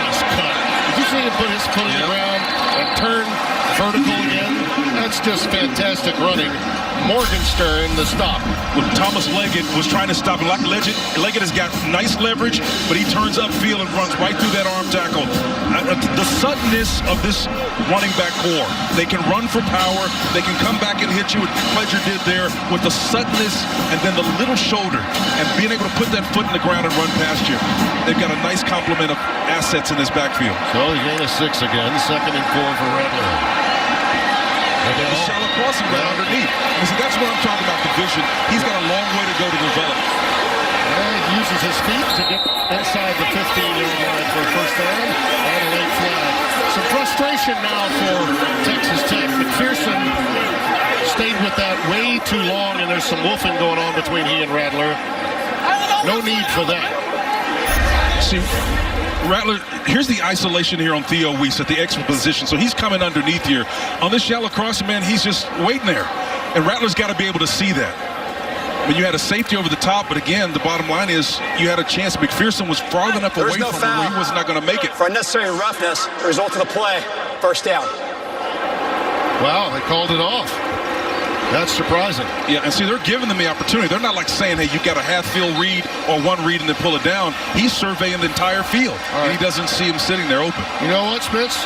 Nice cut. Did you see him put his foot in the ground and turn vertical again? That's just fantastic running. Morgenstern, the stop. When Thomas Leggett was trying to stop him, Leggett has got nice leverage, but he turns upfield and runs right through that arm tackle. The suddenness of this running back core. They can run for power. They can come back and hit you, what Pledger did there with the suddenness and then the little shoulder and being able to put that foot in the ground and run past you. They've got a nice complement of assets in this backfield. So he gained a 6 again. 2nd and 4 for Rattler. The shallow crossing right underneath. You see, that's what I'm talking about, the vision. He's got a long way to go to develop. And he uses his feet to get inside the 15-yard line for a first down and a late flag. Some frustration now for Texas Tech. McPherson stayed with that way too long, and there's some wolfing going on between he and Rattler. No need for that. See, Rattler, here's the isolation here on Theo Weiss at the extra position. So he's coming underneath here. On this shallow crossing, man, he's just waiting there. And Rattler's got to be able to see that. I mean, you had a safety over the top, but again, the bottom line is you had a chance. McPherson was far enough away from him where he was not going to make it. For unnecessary roughness, the result of the play, first down. Wow, they called it off. That's surprising. Yeah, and see, they're giving them the opportunity. They're not like saying, hey, you got a half-field read or one read and then pull it down. He's surveying the entire field, and he doesn't see him sitting there open. You know what, Spitz?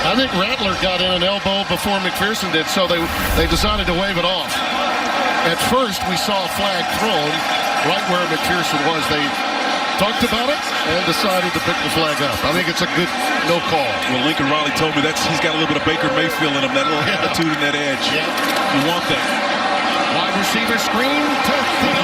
I think Rattler got in an elbow before McPherson did, so they decided to wave it off. At first, we saw a flag thrown right where McPherson was. They talked about it and decided to pick the flag up. I think it's a good no call. Well, Lincoln Riley told me he's got a little bit of Baker Mayfield in him, that little attitude and that edge. Yeah. You want that. Wide receiver screen to Theo.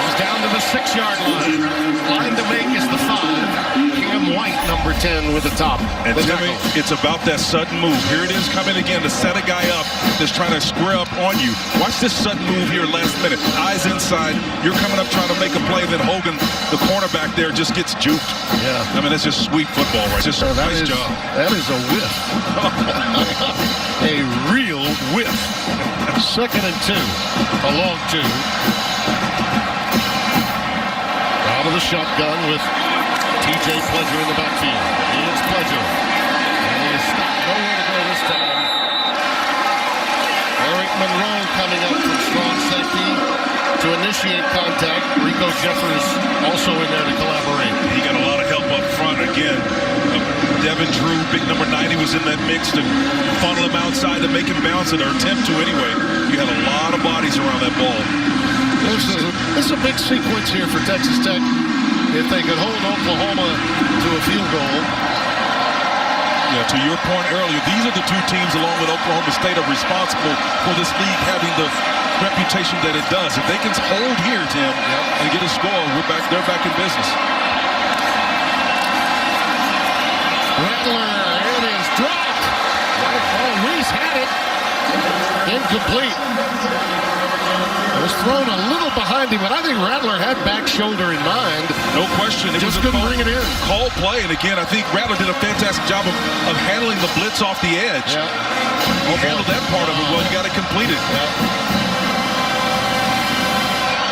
He's down to the 6-yard line. Line to make is the 5. Cam White, number 10, with the top. And Timmy, it's about that sudden move. Here it is coming again to set a guy up that's trying to square up on you. Watch this sudden move here last minute. Eyes inside. You're coming up trying to make a play. Then Hogan, the cornerback there, just gets juked. Yeah. I mean, that's just sweet football, right? Just nice job. That is a whiff. A real whiff. 2nd and 2. A long 2. Out of the shotgun with TJ Pledger in the backfield. Here's Pledger. And he is stopped nowhere to initiate contact. Rico Jeffers also in there to collaborate. He got a lot of help up front again. Devin Drew, big number 90, was in that mix to funnel him outside to make him bounce it, or attempt to anyway. You had a lot of bodies around that ball. This is a big sequence here for Texas Tech. If they could hold Oklahoma to a field goal. Yeah, to your point earlier, these are the two teams, along with Oklahoma State, are responsible for this league having the reputation that it does. If they can hold here, Tim, and get a score, they're back in business. Rattler, it is dropped. Oh, Reese had it. Incomplete. It was thrown a little behind him, but I think Rattler had back shoulder in mind. No question. It just was couldn't bring it in. Call play, and again, I think Rattler did a fantastic job of handling the blitz off the edge. Yeah. He handled that part of it well. You got to complete it.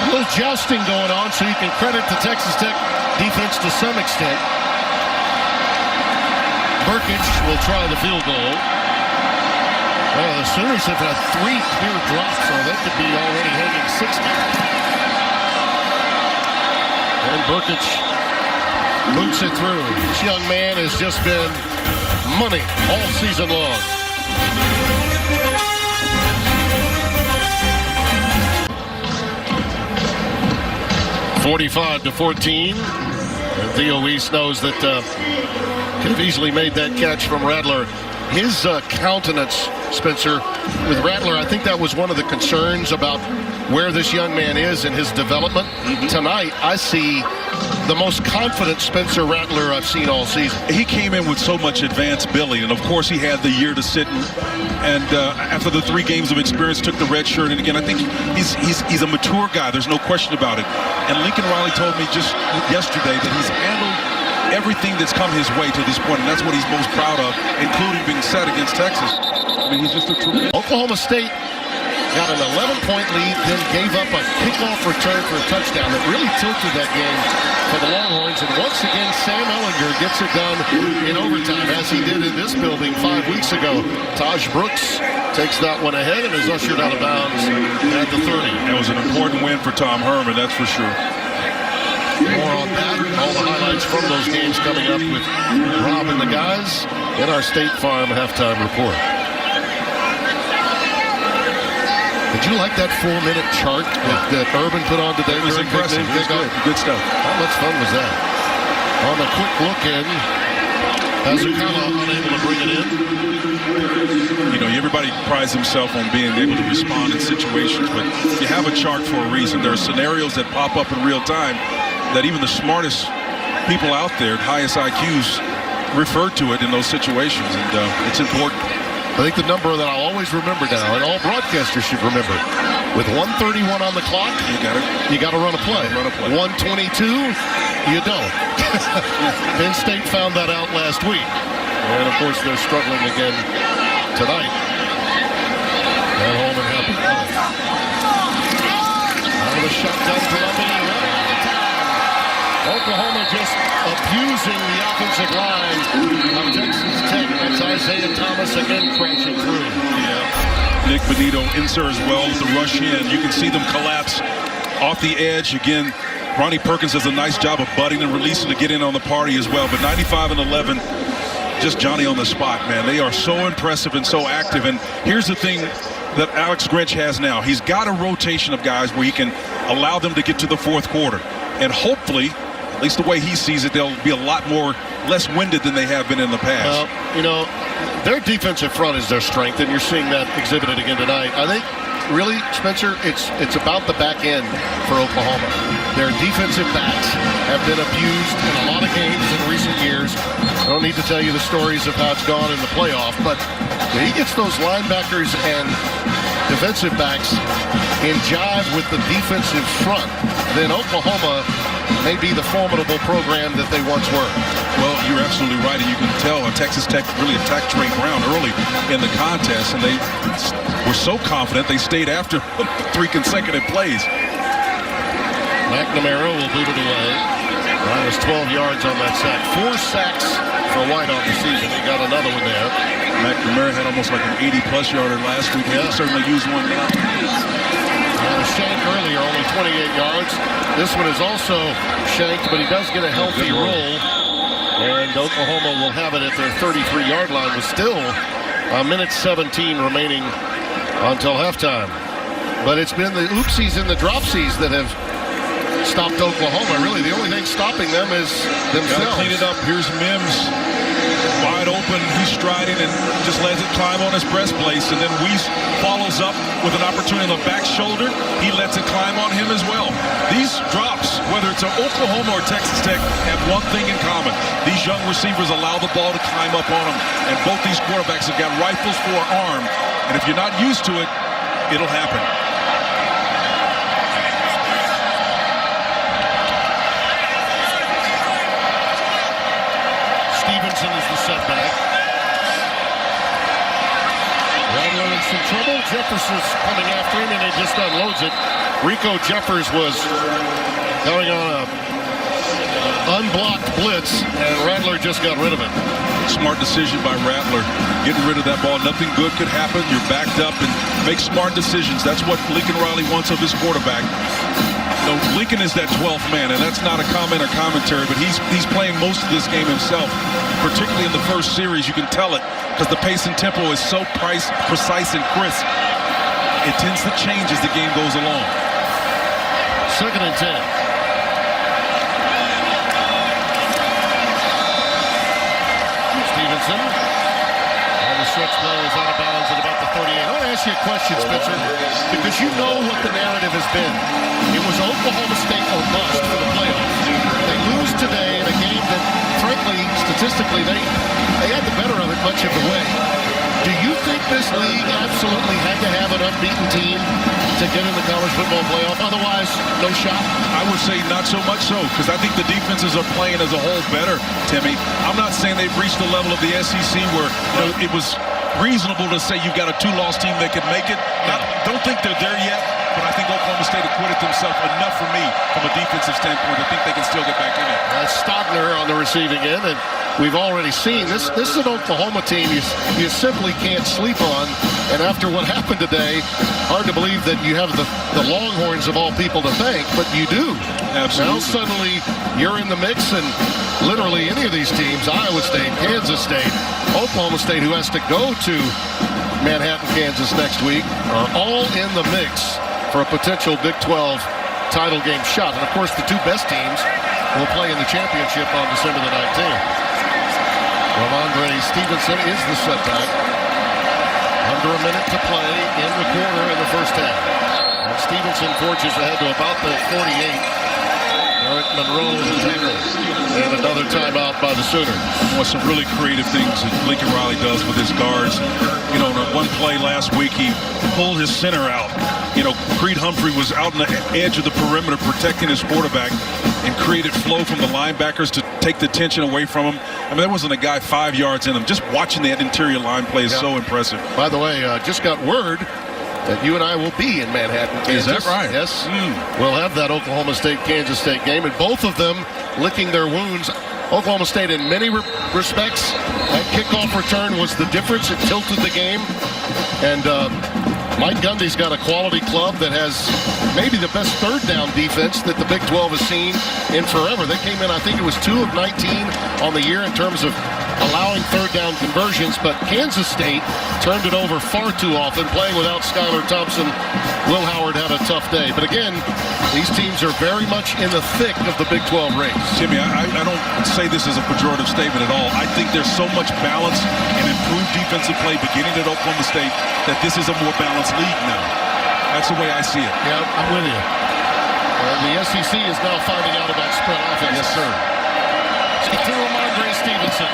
A little jousting going on, so you can credit the Texas Tech defense to some extent. Burkich will try the field goal. Well, the Sooners have had 3 clear drops, so they could be already hanging 60. And Burkich boots it through. This young man has just been money all season long. (45-14). And Theo East knows that could have easily made that catch from Rattler. His countenance, Spencer, with Rattler, I think that was one of the concerns about where this young man is in his development. Tonight, I see the most confident Spencer Rattler I've seen all season. He came in with so much advanced billing, and of course he had the year to sit and after the 3 games of experience, took the red shirt. And again, I think he's a mature guy. There's no question about it. And Lincoln Riley told me just yesterday that he's handled everything that's come his way to this point, and that's what he's most proud of, including being set against Texas. I mean, he's just a true. Oklahoma State got an 11-point lead, then gave up a kickoff return for a touchdown that really tilted that game for the Longhorns. And once again, Sam Ehlinger gets it done in overtime, as he did in this building 5 weeks ago. Taj Brooks takes that one ahead and is ushered out of bounds at the 30. That was an important win for Tom Herman, that's for sure. More on that, all the highlights from those games coming up with Rob and the guys in our State Farm halftime report. Did you like that 4-minute chart that Urban put on today? It was impressive. It was good stuff. How much fun was that? On a quick look in, Hazukala unable to bring it in. You know, everybody prides himself on being able to respond in situations, but you have a chart for a reason. There are scenarios that pop up in real time that even the smartest people out there, highest IQs, refer to it in those situations, and it's important. I think the number that I'll always remember now, and all broadcasters should remember, with 1:31 on the clock, you got to run a play. 1:22, you don't. Penn State found that out last week, and of course they're struggling again tonight. And Holman happy. Out of the shotgun to Lumby. Oklahoma just abusing the offensive line of Texas Tech. That's Isaiah Thomas again crashing through. Yeah. Nick Benito insert as well with the rush in. You can see them collapse off the edge. Again, Ronnie Perkins does a nice job of butting and releasing to get in on the party as well. But 95-11, just Johnny on the spot, man. They are so impressive and so active. And here's the thing that Alex Grinch has now. He's got a rotation of guys where he can allow them to get to the fourth quarter. And hopefully, at least the way he sees it, they'll be a lot less winded than they have been in the past. Well, you know, their defensive front is their strength, and you're seeing that exhibited again tonight. I think, really, Spencer, it's about the back end for Oklahoma. Their defensive backs have been abused in a lot of games in recent years. I don't need to tell you the stories of how it's gone in the playoff, but when he gets those linebackers and defensive backs in jive with the defensive front, then Oklahoma may be the formidable program that they once were. Well, you're absolutely right, and you can tell Texas Tech really attacked Trey Brown early in the contest, and they were so confident they stayed after 3 consecutive plays. McNamara will boot it away. Minus 12 yards on that sack. 4 sacks for White on the season. He got another one there. McNamara had almost like an 80-plus yarder last week. He certainly used one now. Well, a shank earlier, only 28 yards. This one is also shanked, but he does get a healthy roll. And Oklahoma will have it at their 33-yard line with still a minute 17 remaining until halftime. But it's been the oopsies and the dropsies that have stopped Oklahoma. Really, the only thing stopping them is themselves. Gotta clean it up. Here's Mims. Wide open. He's striding and just lets it climb on his breastplate. And then Weiss follows up with an opportunity on the back shoulder. He lets it climb on him as well. These drops, whether it's Oklahoma or Texas Tech, have one thing in common. These young receivers allow the ball to climb up on them. And both these quarterbacks have got rifles for an arm. And if you're not used to it, it'll happen. Stevenson is the setback. Rattler in some trouble. Jefferson's coming after him, and he just unloads it. Rico Jeffers was going on a unblocked blitz, and Rattler just got rid of it. Smart decision by Rattler. Getting rid of that ball. Nothing good could happen. You're backed up and make smart decisions. That's what Lincoln Riley wants of his quarterback. You know, Lincoln is that 12th man, and that's not a comment or commentary, but he's playing most of this game himself, particularly in the first series. You can tell it because the pace and tempo is so precise and crisp. It tends to change as the game goes along. 2nd and 10. Stevenson. And the stretch play is out of bounds at about the 38. I want to ask you a question, Spencer, because you know what the narrative has been. It was Oklahoma State or bust for the playoffs. They lose today in a game that, frankly, statistically, they had the better of it much of the way. Do you think this league absolutely had to have an unbeaten team to get in the college football playoff? Otherwise, no shot? I would say not so much so, because I think the defenses are playing as a whole better, Timmy. I'm not saying they've reached the level of the SEC where it was reasonable to say you've got a 2-loss team that could make it. I don't think they're there yet, but I think Oklahoma State acquitted themselves enough for me from a defensive standpoint. I think they can still get back in it. That's Stogner on the receiving end, and we've already seen this is an Oklahoma team you simply can't sleep on. And after what happened today, hard to believe that you have the Longhorns of all people to thank, but you do. Absolutely. Now suddenly you're in the mix, and literally any of these teams, Iowa State, Kansas State, Oklahoma State, who has to go to Manhattan, Kansas next week, are all in the mix for a potential Big 12 title game shot. And of course, the two best teams will play in the championship on December the 19th. Ramondre Stevenson is the setback. Under a minute to play in the quarter in the first half. And Stevenson forges ahead to about the 48. Eric Monroe is a tackle. And another timeout by the Sooners. Well, some really creative things that Lincoln Riley does with his guards. You know, on one play last week, he pulled his center out. You know, Creed Humphrey was out on the edge of the perimeter protecting his quarterback and created flow from the linebackers to take the tension away from him. I mean, there wasn't a guy 5 yards in him. Just watching that interior line play is so impressive. By the way, just got word that you and I will be in Manhattan, Kansas. Is that right? Yes. We'll have that Oklahoma State-Kansas State game, and both of them licking their wounds. Oklahoma State, in many respects, that kickoff return was the difference. It tilted the game. And Mike Gundy's got a quality club that has maybe the best third down defense that the Big 12 has seen in forever. They came in, I think it was 2 of 19 on the year in terms of allowing third down conversions, but Kansas State turned it over far too often, playing without Skylar Thompson. Will Howard had a tough day. But again, these teams are very much in the thick of the Big 12 race. Jimmy, I don't say this as a pejorative statement at all. I think there's so much balance and improved defensive play beginning at Oklahoma State that this is a more balanced league now. That's the way I see it. Yeah, I'm with you. The SEC is now finding out about spread offense. Yes, sir. To Ramondre Stevenson.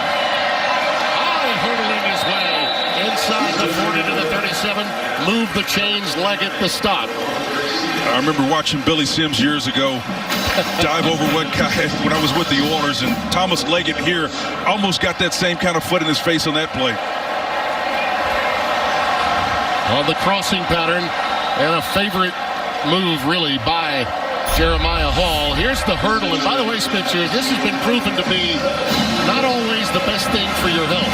Hurdling his way inside the 40 to the 37. Move the chains, leg it, the stop. I remember watching Billy Sims years ago dive over one guy when I was with the Oilers, and Thomas Leggett here almost got that same kind of foot in his face on that play. On the crossing pattern, and a favorite move really by Jeremiah Hall. Here's the hurdle, and by the way, Spencer, this has been proven to be not always the best thing for your health.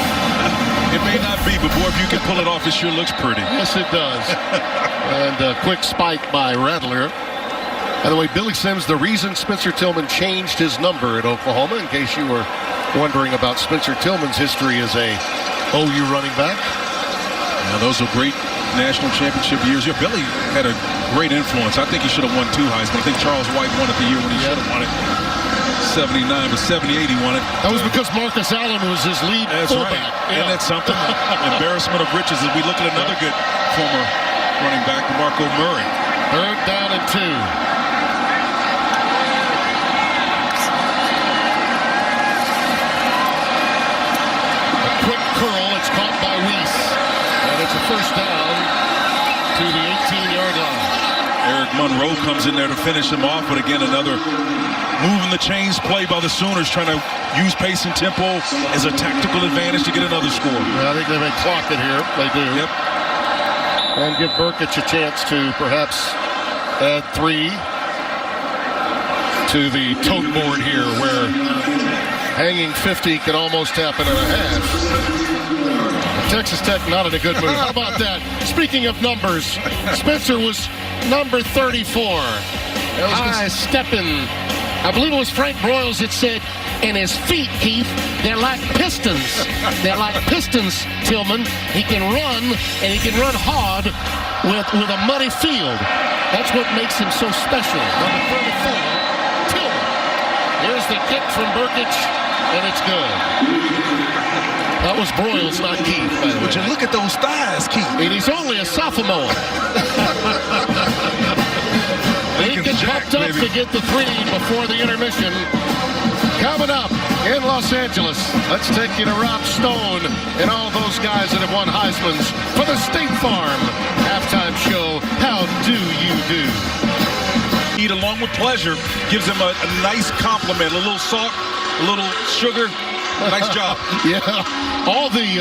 It may not be, but boy, if you can pull it off, it sure looks pretty. Yes, it does. And a quick spike by Rattler. By the way, Billy Sims, the reason Spencer Tillman changed his number at Oklahoma, in case you were wondering about Spencer Tillman's history as a OU running back. Now, those are great national championship years. Yeah, Billy had a great influence. I think he should have won 2 Heisman. I think Charles White won it the year when he should have won it. 79, but 78 he won it. That was because Marcus Allen was his lead fullback. Right. And that's something. Embarrassment of riches as we look at another good former running back, DeMarco Murray. 3rd down and 2. A quick curl. It's caught by Weiss. And it's a 1st down to the 18-yard line. Eric Monroe comes in there to finish him off, but again, another moving the chains play by the Sooners, trying to use pace and tempo as a tactical advantage to get another score. I think they may clock it here. They do. Yep. And give Burkett a chance to perhaps add 3 to the tote board here, where hanging 50 can almost happen in a half. Texas Tech not in a good mood. How about that? Speaking of numbers, Spencer was number 34. High stepping. I believe it was Frank Broyles that said, and his feet, Keith, they're like pistons. They're like pistons, Tillman. He can run, and he can run hard with a muddy field. That's what makes him so special. Number 34, Tillman. Here's the kick from Burkett, and it's good. That was Broyles, not Keith, by the way. But you look at those thighs, Keith. And he's only a sophomore. Lincoln popped up to get the 3 before the intermission. Coming up in Los Angeles, let's take you to Rob Stone and all those guys that have won Heisman's for the State Farm halftime show. How do you do? Eat along with pleasure gives him a nice compliment. A little salt, a little sugar. Nice job. Yeah, all the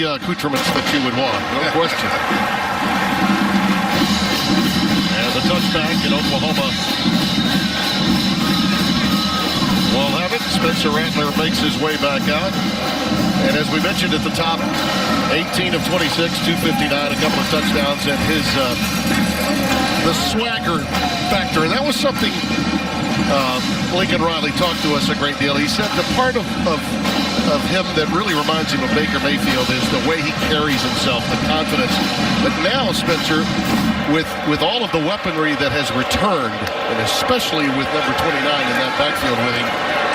accoutrements that you would want, no question. And the touchback in Oklahoma will have it. Spencer Rattler makes his way back out. And as we mentioned at the top, 18 of 26, 259, a couple of touchdowns, and his the swagger factor. And that was something Lincoln Riley talked to us a great deal. He said the part of him that really reminds him of Baker Mayfield is the way he carries himself, the confidence. But now, Spencer, with all of the weaponry that has returned, and especially with number 29 in that backfield with him,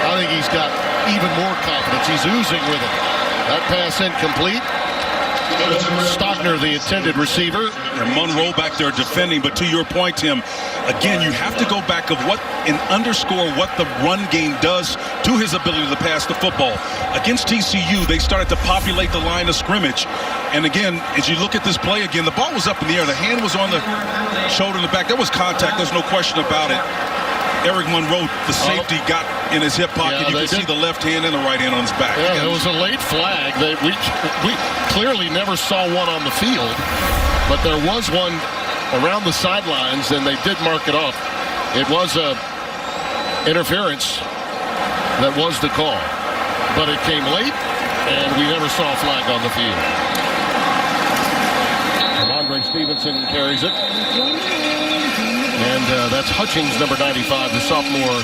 I think he's got even more confidence. He's oozing with it. That pass incomplete. Stockner, the intended receiver. And Monroe back there defending. But to your point, Tim, again, you have to go back of what and underscore what the run game does to his ability to pass the football. Against TCU, they started to populate the line of scrimmage. And again, as you look at this play again, the ball was up in the air. The hand was on the shoulder in the back. There was contact. There's no question about it. Eric Monroe, the safety, got in his hip pocket. Yeah, you can see the left hand and the right hand on his back. Yeah, it was a late flag. We clearly never saw one on the field, but there was one around the sidelines, and they did mark it off. It was a interference that was the call, but it came late, and we never saw a flag on the field. Andre Stevenson carries it. And that's Hutchings, number 95, the sophomore,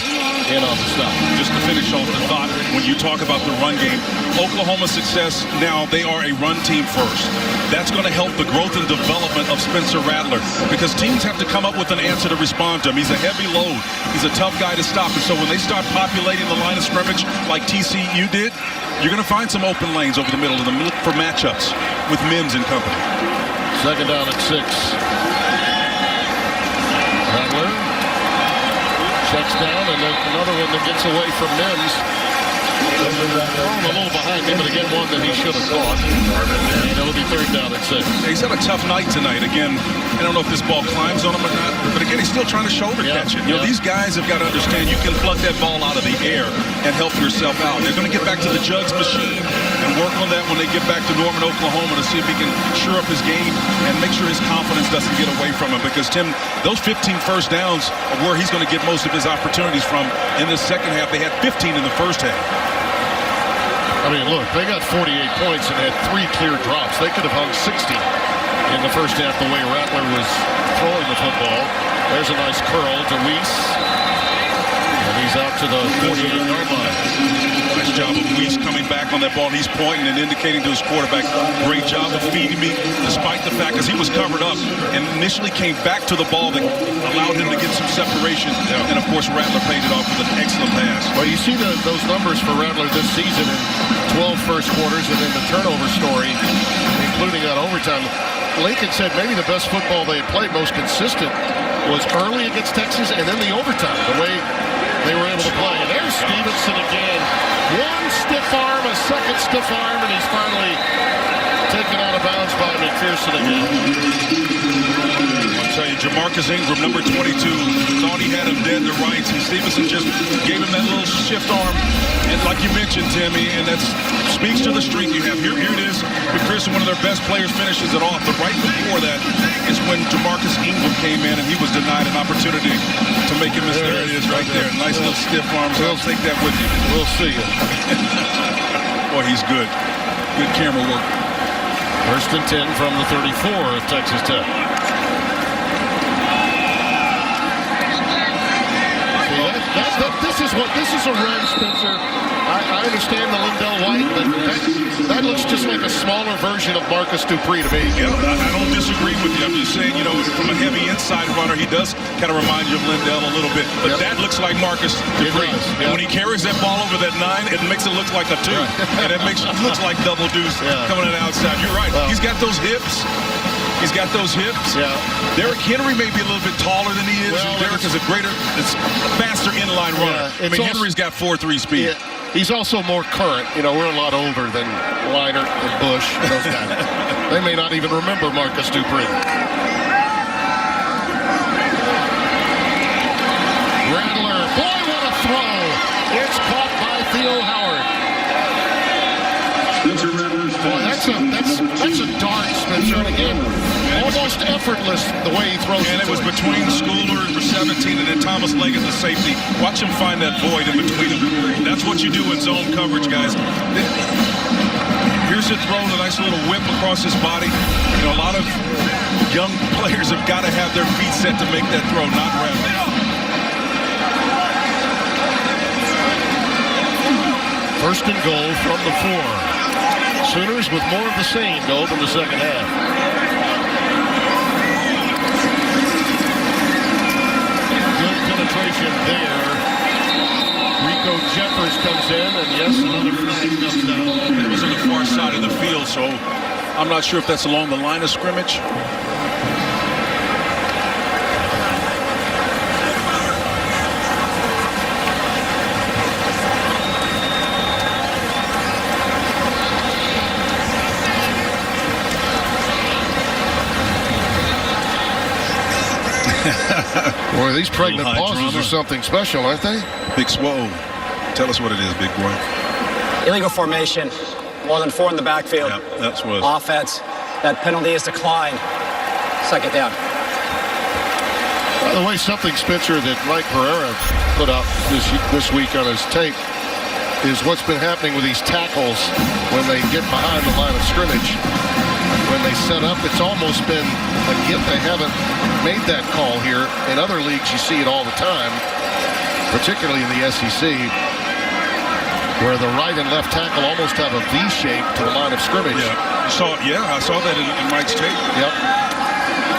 in on the stop. Just to finish off the thought, when you talk about the run game, Oklahoma's success now, they are a run team first. That's going to help the growth and development of Spencer Rattler, because teams have to come up with an answer to respond to him. He's a heavy load. He's a tough guy to stop. And so when they start populating the line of scrimmage like TCU did, you're going to find some open lanes over the middle of them for matchups with Mims and company. 2nd down and 6. Rattler checks down, and there's another one that gets away from Mims. Thrown a little behind him, but again, one that he should have caught. And it'll be 3rd down and 6. He's had a tough night tonight. Again, I don't know if this ball climbs on him or not, but again, he's still trying to shoulder catch it. You know, these guys have got to understand you can pluck that ball out of the air and help yourself out. They're going to get back to the Jugs machine and work on that when they get back to Norman, Oklahoma, to see if he can shore up his game and make sure his confidence doesn't get away from him. Because, Tim, those 15 first downs are where he's going to get most of his opportunities from in this second half. They had 15 in the first half. I mean, look, they got 48 points and had 3 clear drops. They could have hung 60 in the first half the way Rattler was throwing the football. There's a nice curl to Weiss. And he's out to the 48-yard line. Nice job of Weiss coming back on that ball. He's pointing and indicating to his quarterback, great job of feeding me, despite the fact because he was covered up and initially came back to the ball that allowed him to get some separation. Yeah. And, of course, Rattler paid it off with an excellent pass. Well, you see those numbers for Rattler this season in 12 first quarters and then the turnover story, including that overtime. Lincoln said maybe the best football they had played, most consistent, was early against Texas and then the overtime, the way they were able to play. And there's Stevenson again. One stiff arm, a second stiff arm, and he's finally taken out of bounds by McPherson again. I'll tell you, Jamarcus Ingram, number 22, thought he had him dead to rights, and Stevenson just gave him that little shift arm. And like you mentioned, Timmy, and that speaks to the strength you have. Here it is. McPherson, one of their best players, finishes it off. But right before that is when Jamarcus Ingram came in, and he was denied an opportunity to make him miss. There it is right there. Nice little stiff arms. I'll take that with you. We'll see you. Boy, he's good. Good camera work. First and 10 from the 34 of Texas Tech. This is a run, Spencer. I understand the Lindell White, but that looks just like a smaller version of Marcus Dupree to me. Yeah, I don't disagree with you. I'm just saying, from a heavy inside runner, he does kind of remind you of Lindell a little bit. But that looks like Marcus Dupree. When he carries that ball over that 9, it makes it look like a 2. And it looks like double deuce coming on the outside. You're right. He's got those hips. He's got those hips. Yeah. Derrick Henry may be a little bit taller than he is. Well, Derrick is a faster inline runner. Yeah, Henry's got 4.3 speed. Yeah. He's also more current. We're a lot older than Leinart and Bush and those guys. They may not even remember Marcus Dupree. Rattler. Boy, what a throw. It's caught by Theo Howard. Boy, that's a dart, Spencer. And again, almost effortless the way he throws it. And it was between Schooler for 17 and then Thomas Leggett, the safety. Watch him find that void in between them. That's what you do in zone coverage, guys. Here's a throw, a nice little whip across his body. A lot of young players have got to have their feet set to make that throw, not Rattler. First and goal from the 4. Sooners with more of the same to open the second half. Good penetration there. Rico Jeffers comes in, and yes, another flag comes down. It was on the far side of the field, so I'm not sure if that's along the line of scrimmage. Boy, these pregnant pauses are something special, aren't they? Big Swole, tell us what it is, big boy. Illegal formation, more than 4 in the backfield. Yep, that's what. Offense, that penalty is declined. Second down. By the way, something, Spencer, that Mike Herrera put out this week on his tape is what's been happening with these tackles when they get behind the line of scrimmage. When they set up, it's almost been a gift. They haven't made that call here. In other leagues, you see it all the time, particularly in the SEC, where the right and left tackle almost have a V shape to the line of scrimmage. Yeah, I saw that in Mike's tape. Yep.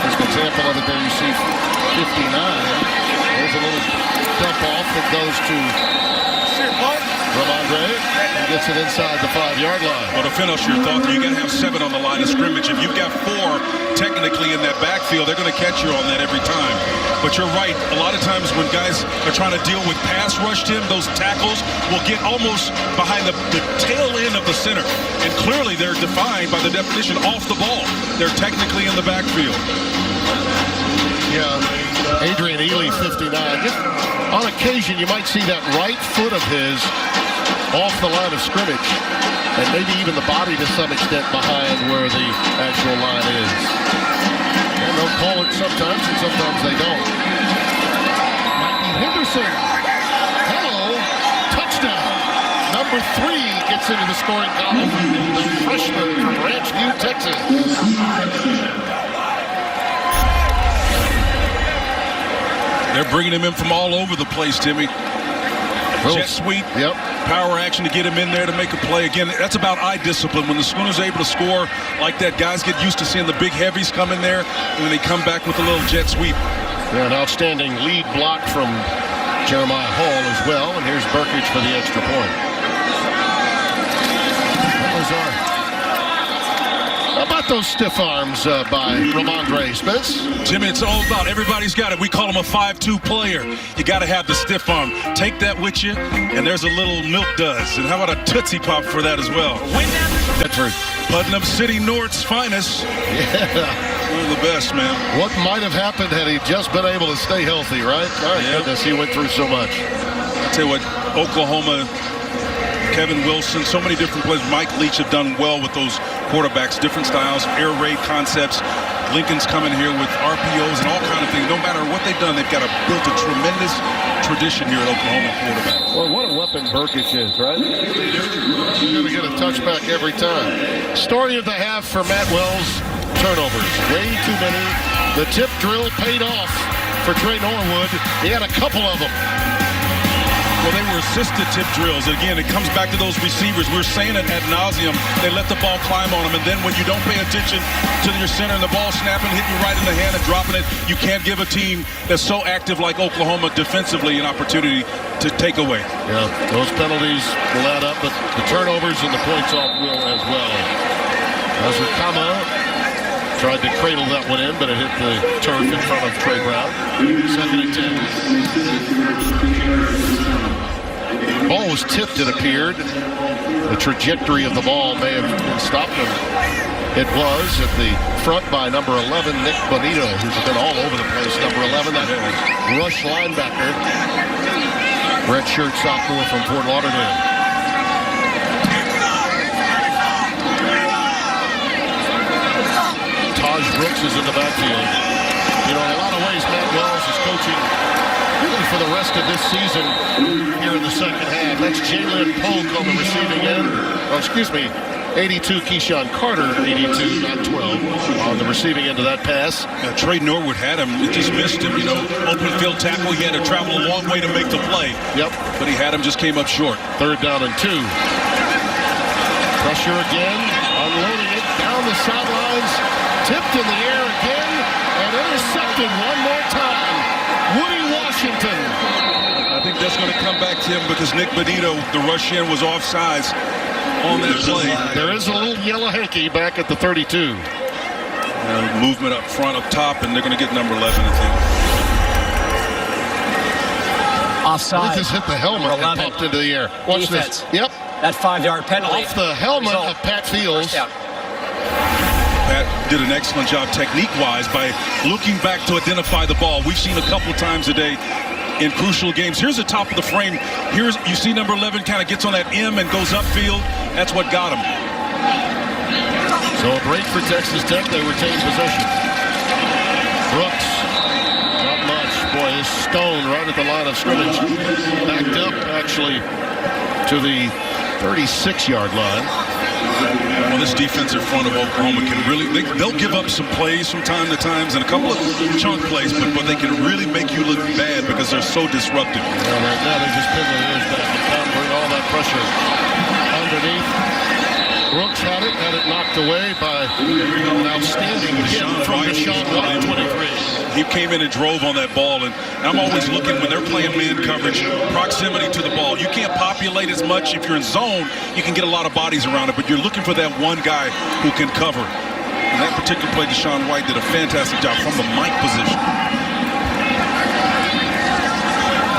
There's an example of it there. You see 59. There's a little dump off that goes to Ramondre. He gets it inside the 5-yard line. Well, to finish your thought, you got to have 7 on the line of scrimmage. If you've got 4 technically in that backfield, they're going to catch you on that every time. But you're right. A lot of times when guys are trying to deal with pass rush, Tim, those tackles will get almost behind the tail end of the center. And clearly they're defined by the definition off the ball. They're technically in the backfield. Yeah, Adrian Ely, 59. Just on occasion, you might see that right foot of his off the line of scrimmage, and maybe even the body to some extent behind where the actual line is. And they'll call it sometimes, and sometimes they don't. Mikey Henderson. Hello. Touchdown. number 3 gets into the scoring column. The freshman from Ranch View, Texas. They're bringing him in from all over the place, Timmy. Jet sweep, power action to get him in there to make a play. Again, that's about eye discipline. When the Schooner's able to score like that, guys get used to seeing the big heavies come in there, and then they come back with a little jet sweep. Yeah, an outstanding lead block from Jeremiah Hall as well. And here's Burkage for the extra point. How about those stiff arms by Ramondre Spence? Jimmy, it's all about everybody's got it. We call him a 5'2" player. You got to have the stiff arm. Take that with you, and there's a little milk duds. And how about a Tootsie Pop for that as well? Bedford. Putnam City North's finest. Yeah. One of the best, man. What might have happened had he just been able to stay healthy, right? My goodness, he went through so much. I'll tell you what, Oklahoma, Kevin Wilson, so many different players. Mike Leach have done well with those quarterbacks, different styles, air raid concepts. Lincoln's coming here with RPOs and all kind of things. No matter what they've done, they've built a tremendous tradition here at Oklahoma quarterback. Well, what a weapon Burkage is, right? He's going to get a touchback every time. Story of the half for Matt Wells, turnovers. Way too many. The tip drill paid off for Trey Norwood. He had a couple of them. Well, they were assisted tip drills. Again, it comes back to those receivers. We're saying it ad nauseum. They let the ball climb on them, and then when you don't pay attention to your center and the ball snapping, hitting you right in the hand and dropping it, you can't give a team that's so active like Oklahoma defensively an opportunity to take away. Yeah, those penalties will add up, but the turnovers and the points off will as well. Azukama tried to cradle that one in, but it hit the turf in front of Trey Brown. 2nd and 10. The ball was tipped, it appeared. The trajectory of the ball may have been stopped. It was at the front by number 11, Nick Bonito, who's been all over the place. Number 11, that rush linebacker. Redshirt sophomore from Fort Lauderdale. Taj Brooks is in the backfield. You know, in a lot of ways, Matt Wells is coaching really for the rest of this season here in the second half. That's Jalen Polk on the receiving end. Oh, excuse me, 82, Keyshawn Carter, 82, not 12, on the receiving end of that pass. Trey Norwood had him. It just missed him, you know. Open field tackle. He had to travel a long way to make the play. Yep. But he had him, just came up short. 3rd down and 2. Pressure again. Unloading it down the sidelines. Tipped in the air again. And intercepted one more time. Woody Washington. I think that's going to come back to him because Nick Bonito, the rush in, was offsides on that play. There is a little yellow hanky back at the 32. Movement up front, up top, and they're going to get number 11, I think. Offside. He just hit the helmet and popped into the air. Watch Defense. this. Yep. That 5-yard penalty. Off the helmet of Pat Fields. Pat did an excellent job technique-wise by looking back to identify the ball. We've seen a couple times a day in crucial games. Here's the top of the frame. Here's, you see number 11 kind of gets on that M and goes upfield. That's what got him. So a break for Texas Tech. They retain possession. Brooks, not much. Boy, is Stone right at the line of scrimmage. Backed up, actually, to the 36-yard line. Well, this defensive front of Oklahoma can really, they'll give up some plays from time to time and a couple of chunk plays, but they can really make you look bad because they're so disruptive. Well, right now they just pin their ears back and countering all that pressure underneath. Brooks had it knocked away by an outstanding hit from Deshaun White, 23. He came in and drove on that ball, and I'm always looking when they're playing man coverage, proximity to the ball. You can't populate as much. If you're in zone, you can get a lot of bodies around it, but you're looking for that one guy who can cover. In that particular play, Deshaun White did a fantastic job from the Mike position.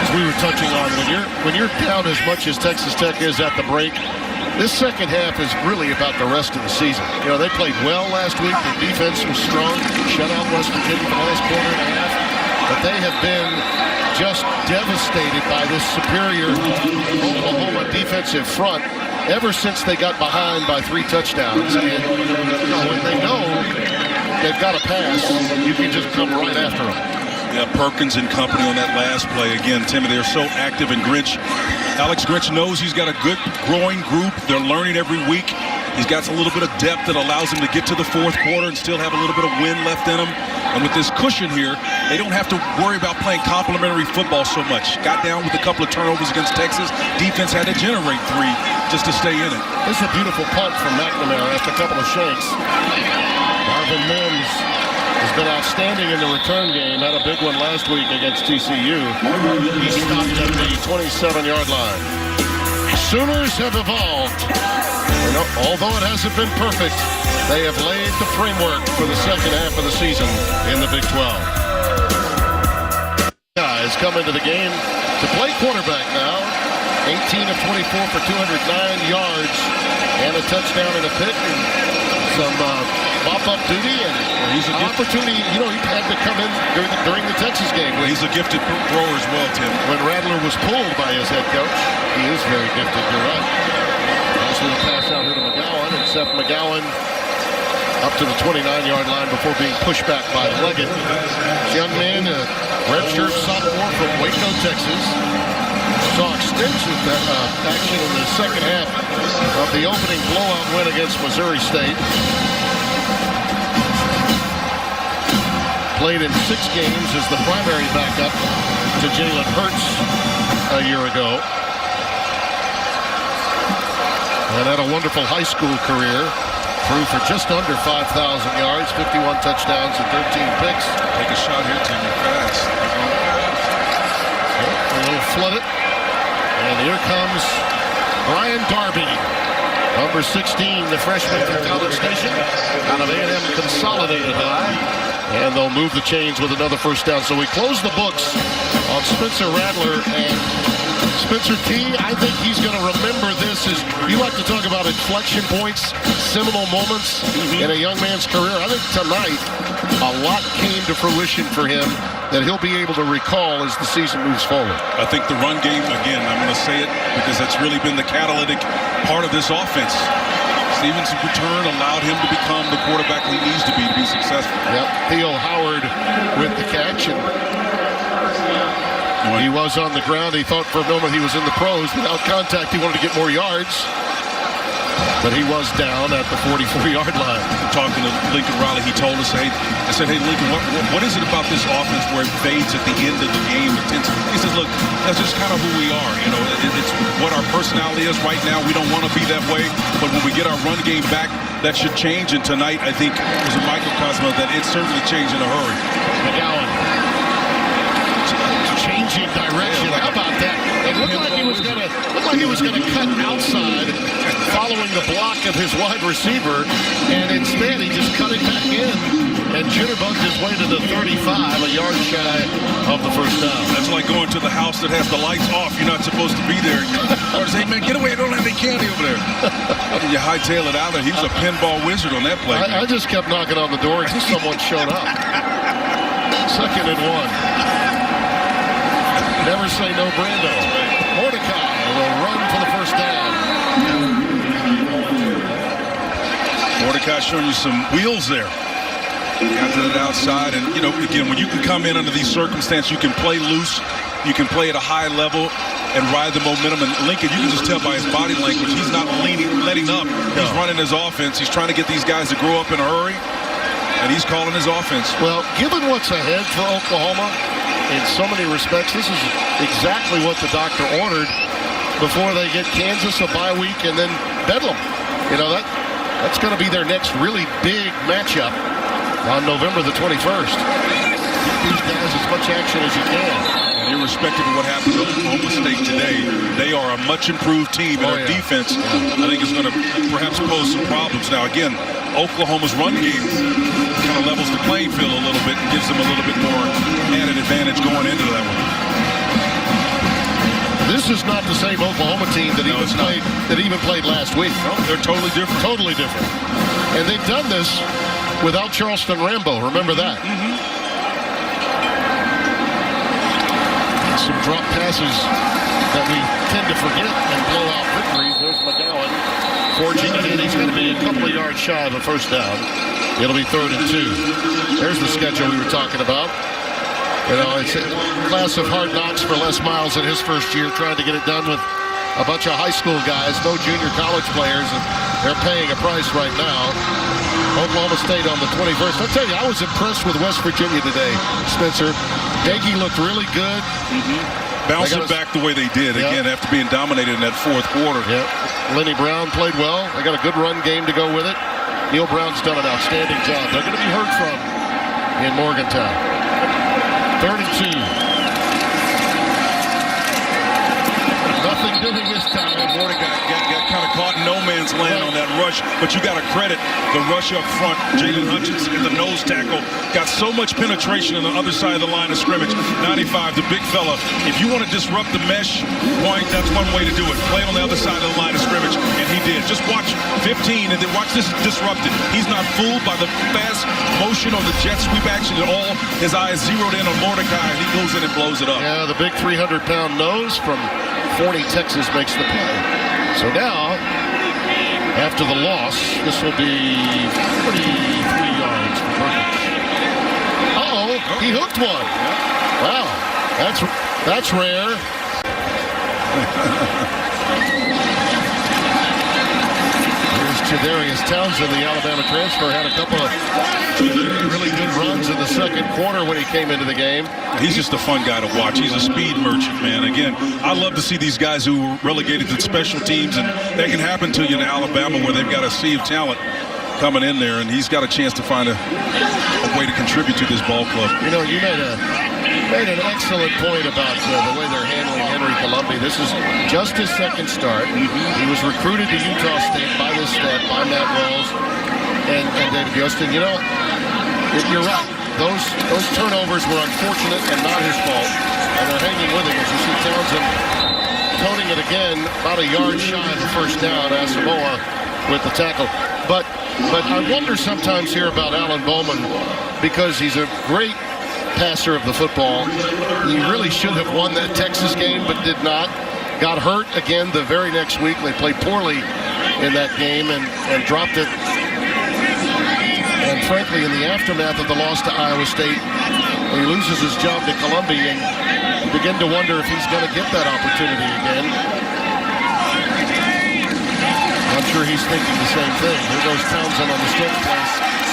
As we were touching on, when you're down as much as Texas Tech is at the break, this second half is really about the rest of the season. You know, they played well last week. The defense was strong. Shut out West Virginia for the last quarter and a half. But they have been just devastated by this superior Oklahoma defensive front ever since they got behind by 3 touchdowns. And, you know, when they know they've got to pass, you can just come right after them. Yeah, Perkins and company on that last play. Again, Timmy, they're so active, and Alex Grinch knows he's got a good growing group. They're learning every week. He's got a little bit of depth that allows him to get to the fourth quarter and still have a little bit of wind left in him. And with this cushion here, they don't have to worry about playing complimentary football so much. Got down with a couple of turnovers against Texas. Defense had to generate 3 just to stay in it. This is a beautiful punt from McNamara after a couple of shakes. Marvin Mims has been outstanding in the return game. Had a big one last week against TCU. He stopped at the 27-yard line. Sooners have evolved. Although it hasn't been perfect, they have laid the framework for the second half of the season in the Big 12. Has come into the game to play quarterback now. 18 of 24 for 209 yards and a touchdown and a pick. And some mop-up duty and he's an opportunity. You know, he had to come in during the Texas game. He's a gifted thrower as well, Tim. When Rattler was pulled by his head coach, he is very gifted. You're right. Nice little pass out here to McGowan, and Seth McGowan up to the 29-yard line before being pushed back by Leggett. This young man, a redshirt sophomore from Waco, Texas, saw extensive action in the second half of the opening blowout win against Missouri State. Played in 6 games as the primary backup to Jalen Hurts a year ago. And had a wonderful high school career. Threw for just under 5,000 yards, 51 touchdowns and 13 picks. Take a shot here, Timmy, fast. A little flooded. And here comes Brian Darby, number 16, the freshman from College Station, out of A&M Consolidated High. And they'll move the chains with another first down. So we close the books on Spencer Rattler and Spencer T. I think he's going to remember this. As you like to talk about inflection points, seminal moments in a young man's career. I think tonight a lot came to fruition for him that he'll be able to recall as the season moves forward. I think the run game, again, I'm going to say it because that's really been the catalytic part of this offense. Stevenson's return allowed him to become the quarterback he needs to be successful. Yep, Theo Howard with the catch. And he was on the ground. He thought for a moment he was in the pros. Without contact, he wanted to get more yards. But he was down at the 44-yard line. Talking to Lincoln Riley, he told us, I said, hey, Lincoln, what is it about this offense where it fades at the end of the game? He says, look, that's just kind of who we are. You know, it's what our personality is right now. We don't want to be that way. But when we get our run game back, that should change. And tonight, I think, was a microcosm of that. It certainly changed in a hurry. McGowan changing direction. How about that? It looked like he was going to cut outside following the block of his wide receiver, and instead he just cut it back in and jitterbugged his way to the 35, a yard shy of the first down. That's like going to the house that has the lights off. You're not supposed to be there. Or say, man, get away, I don't have any candy over there. And you hightail it out there. He was a pinball wizard on that play. I just kept knocking on the door until someone showed up. 2nd and 1. Never say no, Brando. Mordecai will run for the first down. Mordecai showing you some wheels there. Got to the outside, and, you know, again, when you can come in under these circumstances, you can play loose, you can play at a high level and ride the momentum. And Lincoln, you can just tell by his body language, he's not letting up. He's running his offense. He's trying to get these guys to grow up in a hurry, and he's calling his offense. Well, given what's ahead for Oklahoma, in so many respects, this is exactly what the doctor ordered before they get Kansas a bye week and then Bedlam. You know, that's going to be their next really big matchup on November the 21st. Give these guys as much action as you can. And irrespective of what happened to Oklahoma State today, they are a much improved team, and their defense, I think, is going to perhaps pose some problems. Now, again, Oklahoma's run game kind of levels the playing field a little bit and gives them a little bit more added advantage going into that one. This is not the same Oklahoma team that even played last week. No, they're totally different. Totally different. And they've done this without Charleston Rambo. Remember that. Some drop passes that we tend to forget and blow out victories. There's McGowan forging it in. He's going to be a couple of yards shy of a first down. It'll be 3rd and 2. There's the schedule we were talking about. You know, it's a class of hard knocks for Les Miles in his first year, trying to get it done with a bunch of high school guys, no junior college players, and they're paying a price right now. Oklahoma State on the 21st. I'll tell you, I was impressed with West Virginia today, Spencer. Daggy looked really good. Bouncing back the way they did, again, after being dominated in that fourth quarter. Yeah. Lenny Brown played well. They got a good run game to go with it. Neil Brown's done an outstanding job. They're going to be heard from in Morgantown. 32. Nothing doing this time. Mordecai got kind of caught in no man's land on that rush, but you got to credit the rush up front. Jalen Hutchinson, the nose tackle, got so much penetration on the other side of the line of scrimmage. 95, the big fella. If you want to disrupt the mesh point, that's one way to do it. Play on the other side of the line of scrimmage, and he did. Just watch 15, and then watch this disrupted. He's not fooled by the fast motion or the jet sweep action at all. His eye is zeroed in on Mordecai, and he goes in and blows it up. Yeah, the big 300-pound nose from Forney, Texas makes the play. So now, after the loss, this will be 43 yards for Burkett. Uh-oh, he hooked one. Wow, that's rare. Here's Chadarius Townsend, the Alabama transfer, had a couple of really good runs in the second quarter when he came into the game. He's just a fun guy to watch. He's a speed merchant, man. Again, I love to see these guys who were relegated to special teams, and that can happen to you in Alabama where they've got a sea of talent coming in there, and he's got a chance to find a way to contribute to this ball club. You know, you made an excellent point about the way they're handling Henry Columbia. This is just his second start. He was recruited to Utah State by this staff, by Matt Wells and David Gustin. You know, you're right. Those turnovers were unfortunate and not his fault. And they're hanging with him. As you see Townsend toning it again, about a yard shy of the first down. Asamoah with the tackle. But I wonder sometimes here about Alan Bowman, because he's a great passer of the football. He really should have won that Texas game, but did not. Got hurt again the very next week. They played poorly in that game and dropped it. And frankly, in the aftermath of the loss to Iowa State, he loses his job to Columbia, and you begin to wonder if he's going to get that opportunity again. I'm sure he's thinking the same thing. Here goes Townsend on the stretch play.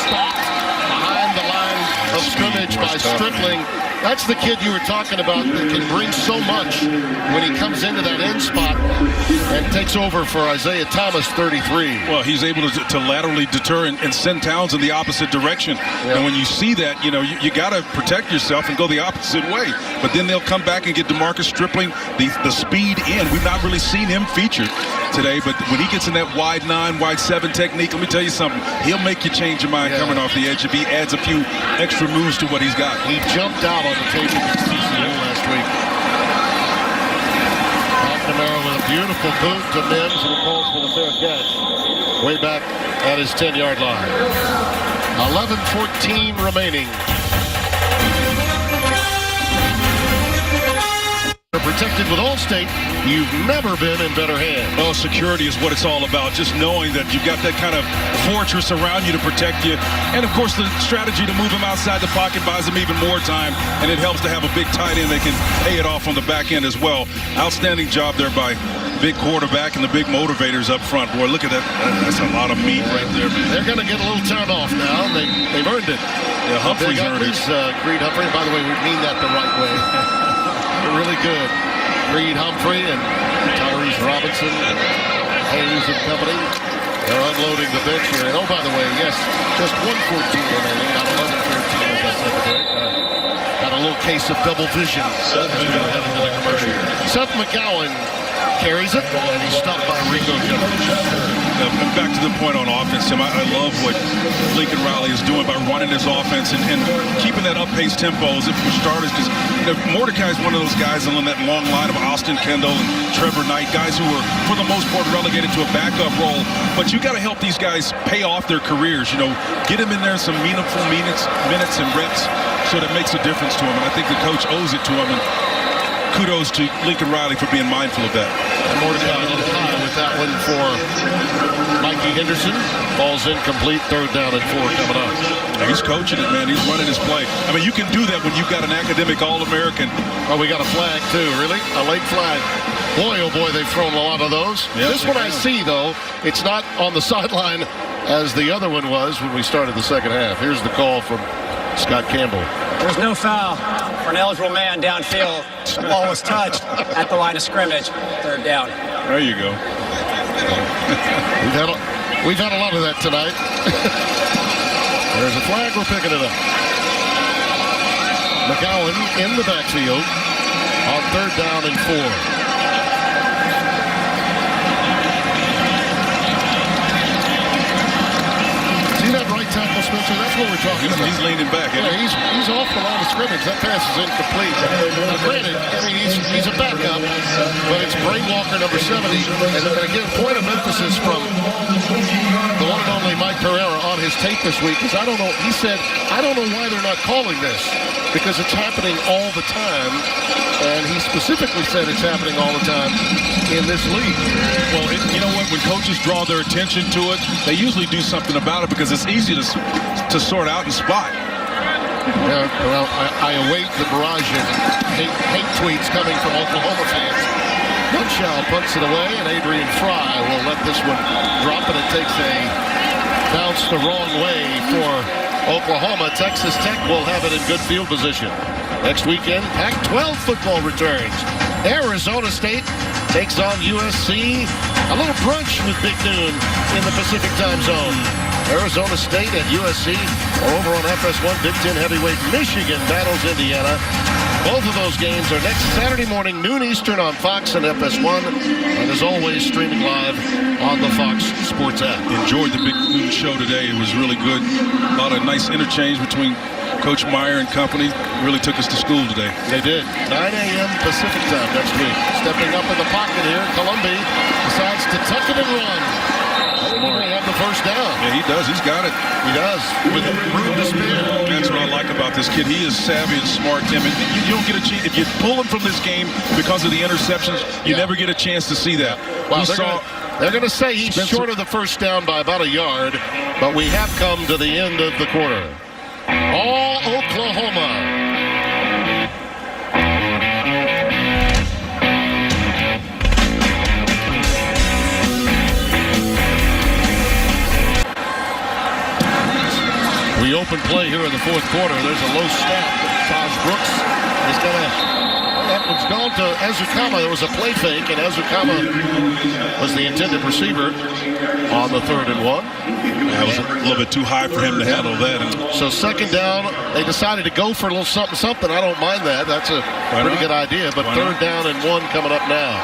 Stopped behind the line of scrimmage by Stripling. That's the kid you were talking about that can bring so much when he comes into that end spot and takes over for Isaiah Thomas, 33. Well, he's able to laterally deter and send Towns in the opposite direction. Yeah. And when you see that, you know, you got to protect yourself and go the opposite way. But then they'll come back and get DeMarcus Stripling, the speed in. We've not really seen him featured today, but when he gets in that wide 9, wide 7 technique, let me tell you something. He'll make you change your mind coming off the edge if he adds a few extra moves to what he's got. He jumped out on the tape against TCU last week. McNamara with a beautiful boot to Mims, and he calls for the fair catch. Way back at his 10-yard line. 11:14 remaining. Protected with Allstate, you've never been in better hands. Well, security is what it's all about. Just knowing that you've got that kind of fortress around you to protect you. And, of course, the strategy to move him outside the pocket buys him even more time. And it helps to have a big tight end that can pay it off on the back end as well. Outstanding job there by big quarterback and the big motivators up front. Boy, look at that. That's a lot of meat right there. They're going to get a little time off now. They've earned it. Yeah, Humphrey's earned it. Creed Humphrey. By the way, we mean that the right way. Really good. Creed Humphrey and Tyrese Robinson, Hayes and company. They're unloading the bench here. And oh, by the way, yes, just 1:14 remaining, not 11:13 as I said today. Got a little case of double vision as we go ahead into the commercial. Seth McGowan carries it, and he's stopped by Rico Jones. Back to the point on offense, Tim. I love what Lincoln Riley is doing by running his offense and keeping that up-paced tempo as if for starters. Because Mordecai is one of those guys on that long line of Austin Kendall and Trevor Knight, guys who were, for the most part, relegated to a backup role. But you got to help these guys pay off their careers. You know, get them in there some meaningful minutes and reps so that makes a difference to them. And I think the coach owes it to him. And kudos to Lincoln Riley for being mindful of that. And Mordecai a little high with that one for Mikey Henderson. Ball's incomplete, 3rd down and 4 coming up. He's coaching it, man. He's running his play. I mean, you can do that when you've got an academic All-American. Oh, we got a flag, too. Really? A late flag. Boy, oh boy, they've thrown a lot of those. Yep, this one I see, though, it's not on the sideline as the other one was when we started the second half. Here's the call from Scott Campbell. There's no foul for an eligible man downfield. The ball was touched at the line of scrimmage. 3rd down. There you go. We've had a lot of that tonight. There's a flag. We're picking it up. McGowan in the backfield on 3rd down and 4. Tackle Spencer, that's what we're talking about. He's leaning back. Yeah, he's off the line of scrimmage. That pass is incomplete. Now, granted, I mean, he's a backup, but it's Bray Walker, number 70. And again, point of emphasis from the one and only Mike Pereira on his tape this week is I don't know. He said, I don't know why they're not calling this because it's happening all the time. And he specifically said it's happening all the time in this league. Well, you know what? When coaches draw their attention to it, they usually do something about it because it's easy to sort out and spot. Yeah, well, I await the barrage of hate tweets coming from Oklahoma fans. Gunshaw punts it away, and Adrian Fry will let this one drop, and it takes a bounce the wrong way for Oklahoma. Texas Tech will have it in good field position. Next weekend, Pac-12 football returns. Arizona State takes on USC. A little brunch with Big Noon in the Pacific time zone. Arizona State and USC are over on FS1. Big Ten heavyweight Michigan battles Indiana. Both of those games are next Saturday morning, noon Eastern on Fox and FS1. And as always, streaming live on the Fox Sports app. Enjoyed the Big Noon show today. It was really good. A lot of nice interchange between Coach Meyer and company. Really took us to school today. They did. 9 a.m. Pacific time next week. Stepping up in the pocket here, Columbia decides to tuck it and run. They have the first down. Yeah, he does. He's got it. He does. With room to spare. That's what I like about this kid. He is savvy and smart, Tim. And you don't get a chance. If you pull him from this game because of the interceptions, you never get a chance to see that. Well, they're going to say he's short of the first down by about a yard, but we have come to the end of the quarter. All Oklahoma. We open play here in the 4th quarter. There's a low snap. Taj Brooks is going to... That one's gone to Ezukama. There was a play fake, and Ezukama was the intended receiver on the 3rd and 1. That was a little bit too high for him to handle that. So 2nd down, they decided to go for a little something. I don't mind that. That's a pretty good idea. But 3rd down and 1 coming up now.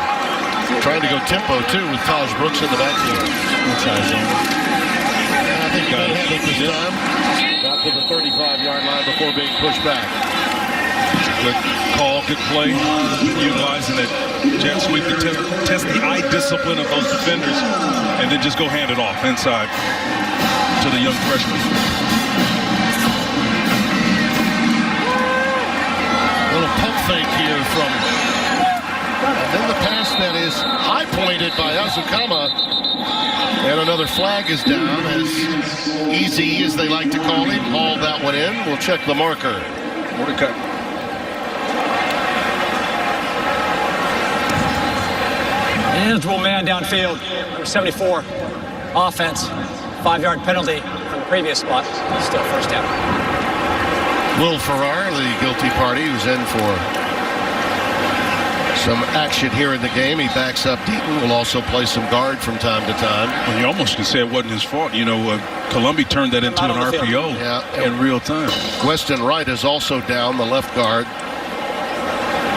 Trying to go tempo, too, with Taj Brooks in the backfield. I think he might have it this time. Got to the 35-yard line before being pushed back. Good call, good play. Utilizing that jet sweep to test the eye discipline of those defenders and then just go hand it off inside to the young freshman. Little pump fake here from... And then the pass that is high-pointed by Azukama. And another flag is down as Easy, as they like to call him, hauled that one in. We'll check the marker. Mordecai. Eligible man downfield, number 74, offense, 5-yard penalty from the previous spot, still first down. Will Farrar, the guilty party, who's in for some action here in the game. He backs up Deaton. Will also play some guard from time to time. Well, you almost can say it wasn't his fault. You know, Columbia turned that into an RPO in real time. Weston Wright is also down, the left guard.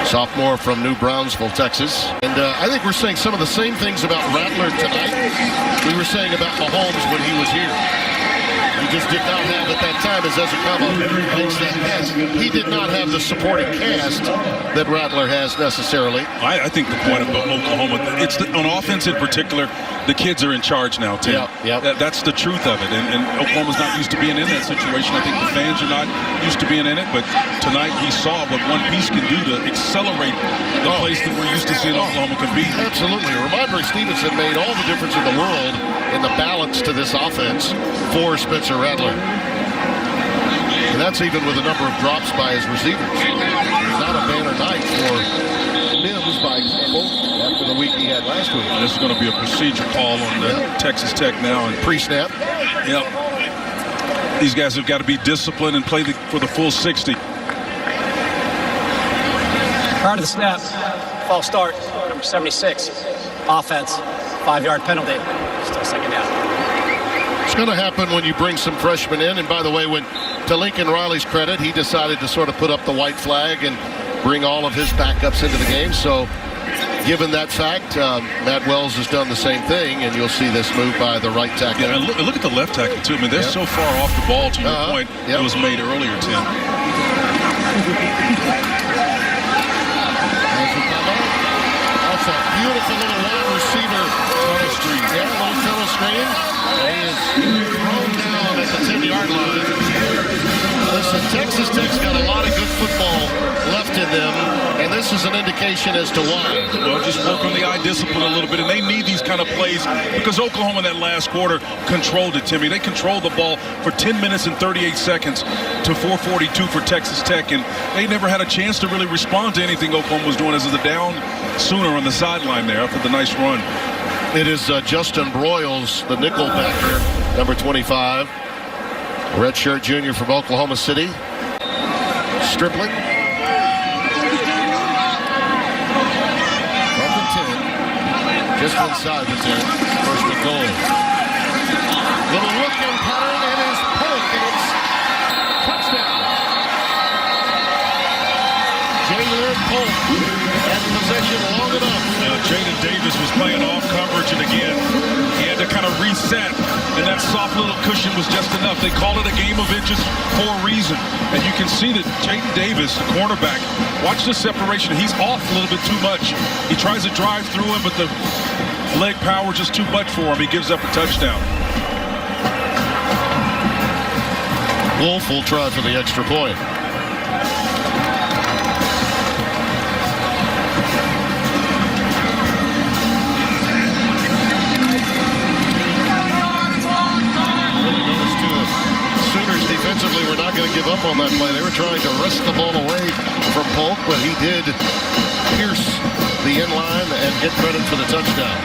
Sophomore from New Brownsville, Texas. And I think we're saying some of the same things about Rattler tonight we were saying about Mahomes when he was here. He just did not have at that time. time as Ezekama makes that catch. He did not have the supporting cast that Rattler has necessarily. I think the point about Oklahoma, on offense in particular, the kids are in charge now, Tim. That's the truth of it. And Oklahoma's not used to being in that situation. I think the fans are not used to being in it. But tonight he saw what one piece can do to accelerate the place that we're used to seeing Oklahoma can be. Absolutely. Ramondre Stevenson made all the difference in the world in the balance to this offense for Spencer Rattler. And that's even with a number of drops by his receivers. Not a banner night for Mims, by example, after the week he had last week. This is going to be a procedure call on Texas Tech now. And pre-snap. Yep. These guys have got to be disciplined and play for the full 60. Prior to the snap, false start, number 76, offense, 5-yard penalty, still second down. It's going to happen when you bring some freshmen in. And by the way, to Lincoln Riley's credit, he decided to sort of put up the white flag and bring all of his backups into the game. So given that fact, Matt Wells has done the same thing, and you'll see this move by the right tackle. Yeah, and look at the left tackle, too. I mean, they're so far off the ball, to your point, that was made earlier, Tim. That's a beautiful little wide receiver. Tunnel screen. Yeah, little tunnel screen. He is thrown down at the 10-yard line. Listen, Texas Tech's got a lot of good football left in them, and this is an indication as to why. Well, just work on the eye discipline a little bit, and they need these kind of plays because Oklahoma in that last quarter controlled it, Timmy. They controlled the ball for 10 minutes and 38 seconds to 4:42 for Texas Tech, and they never had a chance to really respond to anything Oklahoma was doing as the down sooner on the sideline there after the nice run. It is Justin Broyles, the nickel backer, number 25. Redshirt junior from Oklahoma City. Stripling. From the 10. Just inside the 10. First and goal. Little look and pattern. It is Polk, and it's touchdown. Jalen Polk had possession long enough. Jaden Davis was playing off coverage, and again, he had to kind of reset, and that soft little cushion was just enough. They call it a game of inches for a reason, and you can see that Jaden Davis, the cornerback, watch the separation. He's off a little bit too much. He tries to drive through him, but the leg power just too much for him. He gives up a touchdown. Wolf will try for the extra point. Defensively, we're not going to give up on that play. They were trying to wrest the ball away from Polk, but he did pierce the end line and get credit for the touchdown.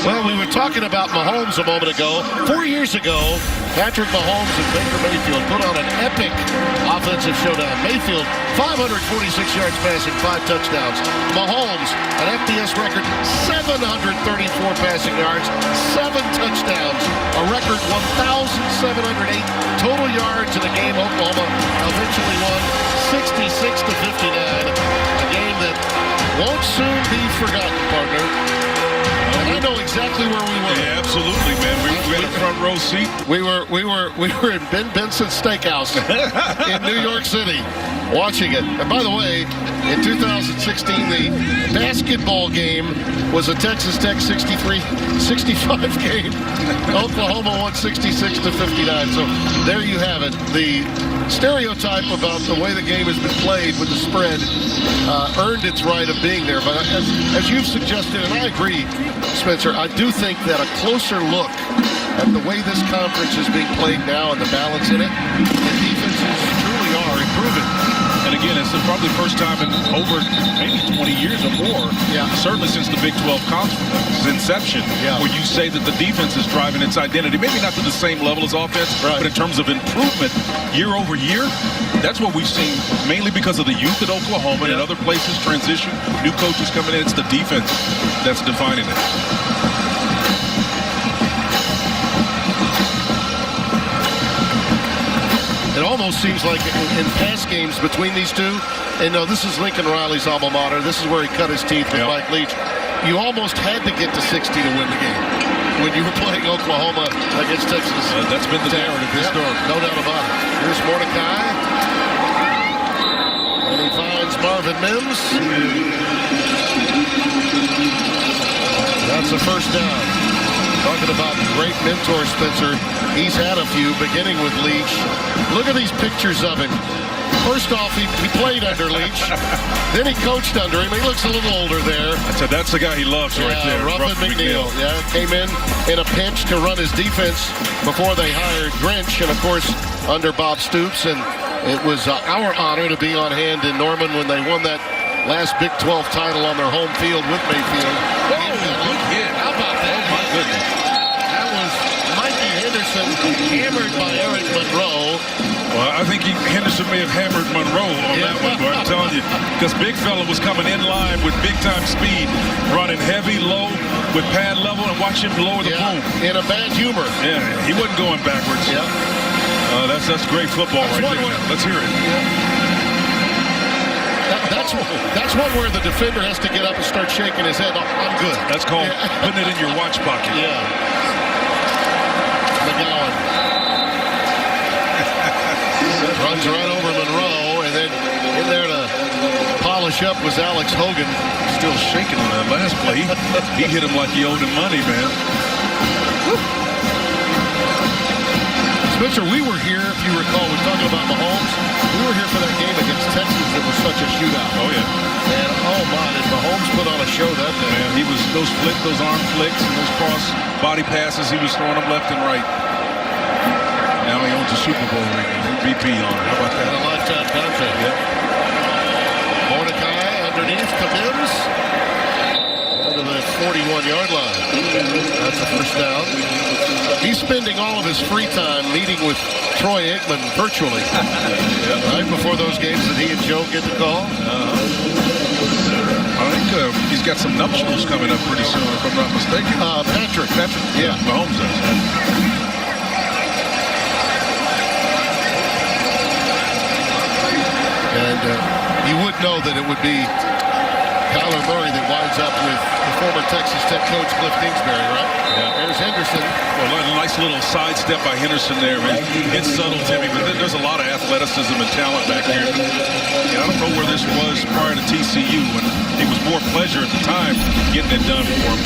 Well, we were talking about Mahomes a moment ago. 4 years ago, Patrick Mahomes and Baker Mayfield put on an epic offensive showdown. Mayfield, 546 yards passing, 5 touchdowns. Mahomes, an FBS record, 734 passing yards, 7 touchdowns. A record 1,708 total yards in a game Oklahoma eventually won 66-59. A game that won't soon be forgotten, partner. And I know exactly where we were. Yeah, absolutely, man. We had a front row seat. We were in Ben Benson's Steakhouse in New York City, watching it. And by the way, in 2016, the basketball game was a Texas Tech 63-65 game. Oklahoma won 66-59. So there you have it. The stereotype about the way the game has been played with the spread earned its right of being there. But as you've suggested, and I agree, Spencer, I do think that a closer look at the way this conference is being played now and the balance in it, the defenses truly are improving. And again, it's probably the first time in over maybe 20 years or more, certainly since the Big 12 Conference inception, where you say that the defense is driving its identity. Maybe not to the same level as offense, but in terms of improvement year over year, that's what we've seen mainly because of the youth at Oklahoma and in other places, transition, new coaches coming in. It's the defense that's defining it. It almost seems like in past games between these two, and no, this is Lincoln Riley's alma mater. This is where he cut his teeth with Mike Leach. you almost had to get to 60 to win the game when you were playing Oklahoma against Texas. That's been the narrative historically. No doubt about it. Here's Mordecai. And he finds Marvin Mims. That's a first down. Talking about great mentor, Spencer. He's had a few, beginning with Leach. Look at these pictures of him. First off, he played under Leach. Then he coached under him. He looks a little older there. That's the guy he loves right there. Ruffin McNeil. Yeah, came in a pinch to run his defense before they hired Grinch. And, of course, under Bob Stoops. And it was our honor to be on hand in Norman when they won that last Big 12 title on their home field with Mayfield. Whoa, good hit. How about that? Oh, my goodness. That was Mikey Henderson hammered by Eric Monroe. Well, I think Henderson may have hammered Monroe on that one, but I'm telling you, because Big Fella was coming in line with big-time speed, running heavy, low, with pad level, and watch him lower the boom. In a bad humor. Yeah, he wasn't going backwards. Yeah. That's great football right there. Let's hear it. That's one where the defender has to get up and start shaking his head. Oh, I'm good. That's called putting it in your watch pocket. Yeah. McGowan. Runs right over Monroe, and then in there to polish up was Alex Hogan. Still shaking on that last play. He hit him like he owed him money, man. Spencer, we were here, if you recall, we were talking about Mahomes. We were here for that game against Texas that was such a shootout. Oh, yeah. And, oh, my, did Mahomes put on a show that day. Man, he was, those arm flicks and those cross body passes, he was throwing them left and right. Now he owns a Super Bowl ring. MVP on it. How about that? And a lifetime contract. Yep. Mordecai underneath to Mims. Under the 41-yard line. That's a first down. He's spending all of his free time meeting with Troy Aikman virtually. Right before those games that he and Joe get to call. I think he's got some nuptials coming up pretty soon, if I'm not mistaken. Patrick. Yeah. Mahomes does. And you would know that it would be Kyler Murray that winds up with the former Texas Tech coach Cliff Kingsbury, right? Yeah. There's Henderson. Well, a nice little sidestep by Henderson there. Man. It's subtle, Timmy, but there's a lot of athleticism and talent back here. Yeah, I don't know where this was prior to TCU, when it was more pleasure at the time getting it done for him.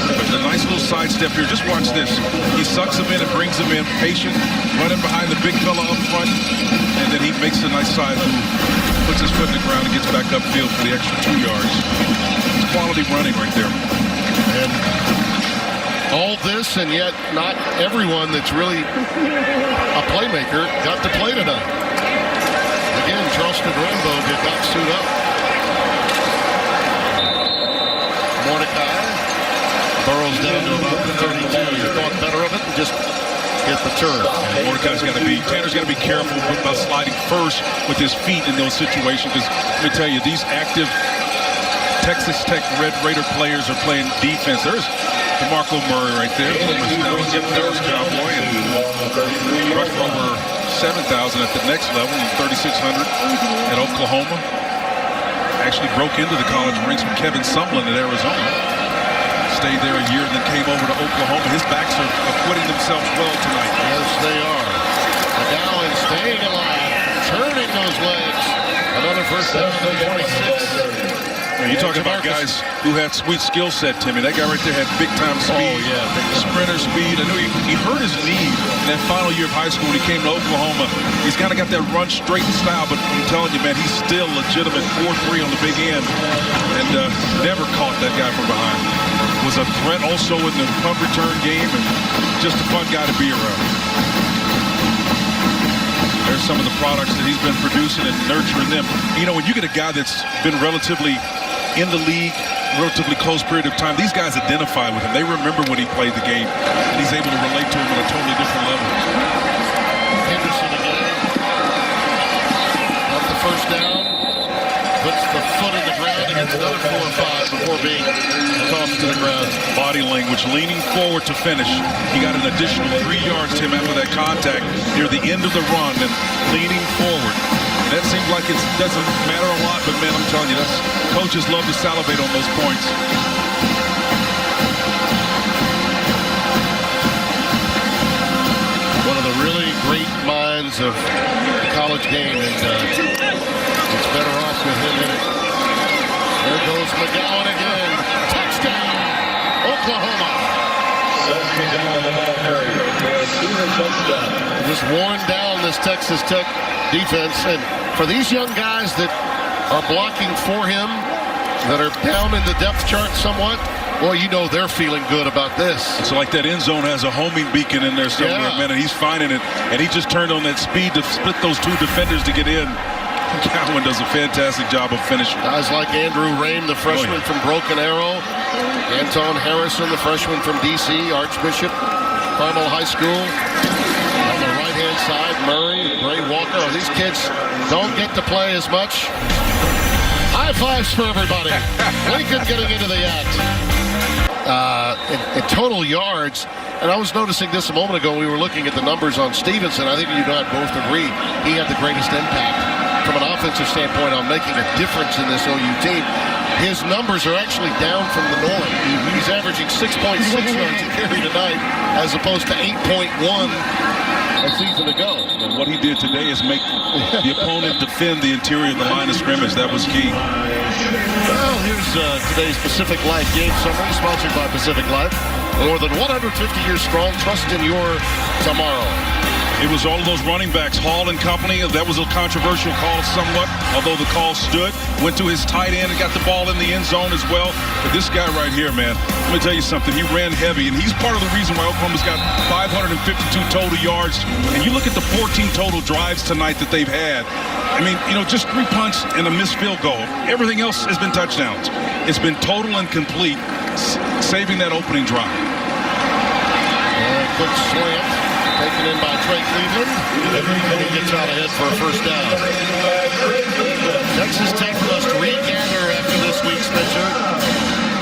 But the nice little sidestep here. Just watch this. He sucks him in and brings him in, patient, running behind the big fella up front, and then he makes a nice side move, puts his foot in the ground and gets back upfield for the extra 2 yards. It's quality running right there. And all this, and yet not everyone that's really a playmaker got to play tonight. Again, Charleston Rainbow did not suit up. Mordecai burrows down to about the 32. You thought better of it and just get the turn. Tanner's got to be careful about sliding first with his feet in those situations, because let me tell you, these active Texas Tech Red Raider players are playing defense. There's DeMarco Murray right there. There was Cowboy, and rushed over 7,000 at the next level, 3,600 at Oklahoma. Actually broke into the college ranks with Kevin Sumlin at Arizona. Stayed there a year and then came over to Oklahoma. His backs are acquitting themselves well tonight. Yes, they are. McGowan staying alive, turning those legs. Another first down to 26. You're talking about guys who had sweet skill set, Timmy. That guy right there had big-time speed. Oh, yeah. Sprinter speed. I know he hurt his knee in that final year of high school when he came to Oklahoma. He's kind of got that run-straight style, but I'm telling you, man, he's still legitimate 4-3 on the big end, and never caught that guy from behind. Was a threat also in the punt return game, and just a fun guy to be around. There's some of the products that he's been producing and nurturing them. You know, when you get a guy that's been relatively in the league, relatively close period of time, these guys identify with him. They remember when he played the game, and he's able to relate to him on a totally different level. Henderson again. Up the first down. Puts the foot in the ground against another 4 or 5 before being tossed to the ground. Body language, leaning forward to finish. He got an additional 3 yards, Tim, after that contact near the end of the run, and leaning forward. That seems like it doesn't matter a lot, but man, I'm telling you, coaches love to salivate on those points. One of the really great minds of the college game, and it's better off with him in it. There goes McGowan again. Touchdown, Oklahoma. Just worn down this Texas Tech defense, and for these young guys that are blocking for him, that are down in the depth chart somewhat, boy, you know they're feeling good about this. It's like that end zone has a homing beacon in there somewhere, man, and he's finding it, and he just turned on that speed to split those two defenders to get in. Cowan does a fantastic job of finishing. Guys like Andrew Rain, the freshman from Broken Arrow, Anton Harrison, the freshman from D.C., Archbishop Carmel High School. On the right-hand side, Murray, Gray Walker. Oh, these kids don't get to play as much. High fives for everybody. Lincoln getting into the act. In total yards, and I was noticing this a moment ago, we were looking at the numbers on Stevenson. I think you and I both agree he had the greatest impact from an offensive standpoint on making a difference in this OU team. His numbers are actually down from the norm. He's averaging 6.6 yards a carry tonight as opposed to 8.1 a season ago. And what he did today is make the opponent defend the interior of the line of scrimmage. That was key. Well, here's today's Pacific Life game summary, sponsored by Pacific Life. More than 150 years strong. Trust in your tomorrow. It was all of those running backs, Hall and company. That was a controversial call somewhat, although the call stood. Went to his tight end and got the ball in the end zone as well. But this guy right here, man, let me tell you something. He ran heavy, and he's part of the reason why Oklahoma's got 552 total yards. And you look at the 14 total drives tonight that they've had. I mean, you know, just 3 punts and a missed field goal. Everything else has been touchdowns. It's been total and complete, saving that opening drive. Quick slant. Taken in by Trey Cleveland, and he gets out ahead for a first down. Texas Tech must regather after this week's measure.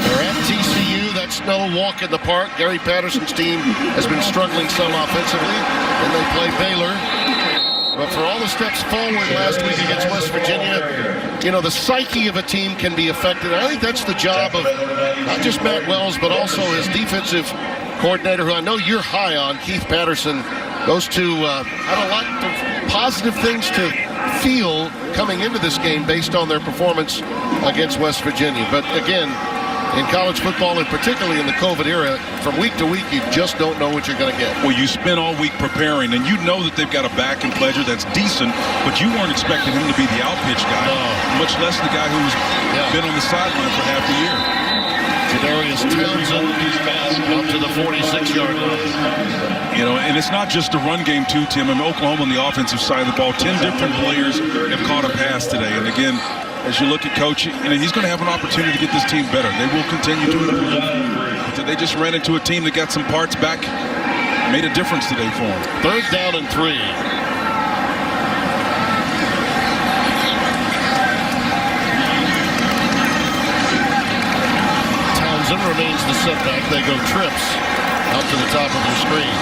They're at TCU. That's no walk in the park. Gary Patterson's team has been struggling some offensively, and they play Baylor. But for all the steps forward last week against West Virginia, you know, the psyche of a team can be affected. I think that's the job of not just Matt Wells, but also his defensive coordinator, who I know you're high on, Keith Patterson. Those two had a lot of positive things to feel coming into this game based on their performance against West Virginia. But again, in college football, and particularly in the COVID era, from week to week, you just don't know what you're going to get. Well, you spend all week preparing, and you know that they've got a back in Pledger that's decent, but you weren't expecting him to be the out-pitch guy, much less the guy who's been on the sideline for half the year. Darius Townsend up to the 46-yard line. You know, and it's not just the run game, too, Tim. I mean, Oklahoma on the offensive side of the ball, 10 different players have caught a pass today. And again, as you look at coach, you know, he's going to have an opportunity to get this team better. They will continue to improve. They just ran into a team that got some parts back, made a difference today for them. 3rd down and 3. Remains the setback. They go trips out to the top of your screen.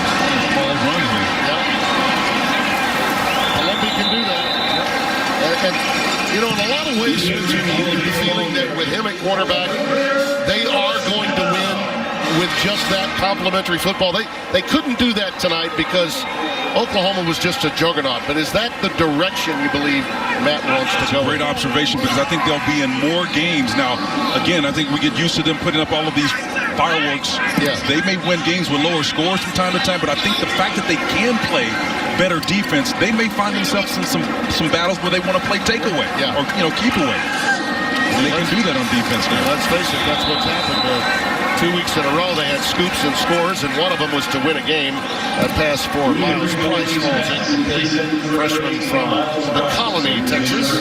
Ball run here. Yeah. Columbia can do that. And you know, in a lot of ways, you get the feeling that with him at quarterback, they are going to win with just that complimentary football. They couldn't do that tonight because Oklahoma was just a juggernaut. But is that the direction you believe Matt wants to go? Great observation, because I think they'll be in more games. Now, again, I think we get used to them putting up all of these fireworks. Yeah. They may win games with lower scores from time to time, but I think the fact that they can play better defense, they may find themselves in some battles where they want to play takeaway or, you know, keep away. And they can do that on defense now. Let's face it, that's what's happened. 2 weeks in a row, they had scoops and scores, and one of them was to win a game. That pass for Miles Price falls incomplete. Freshman from the Colony, Texas.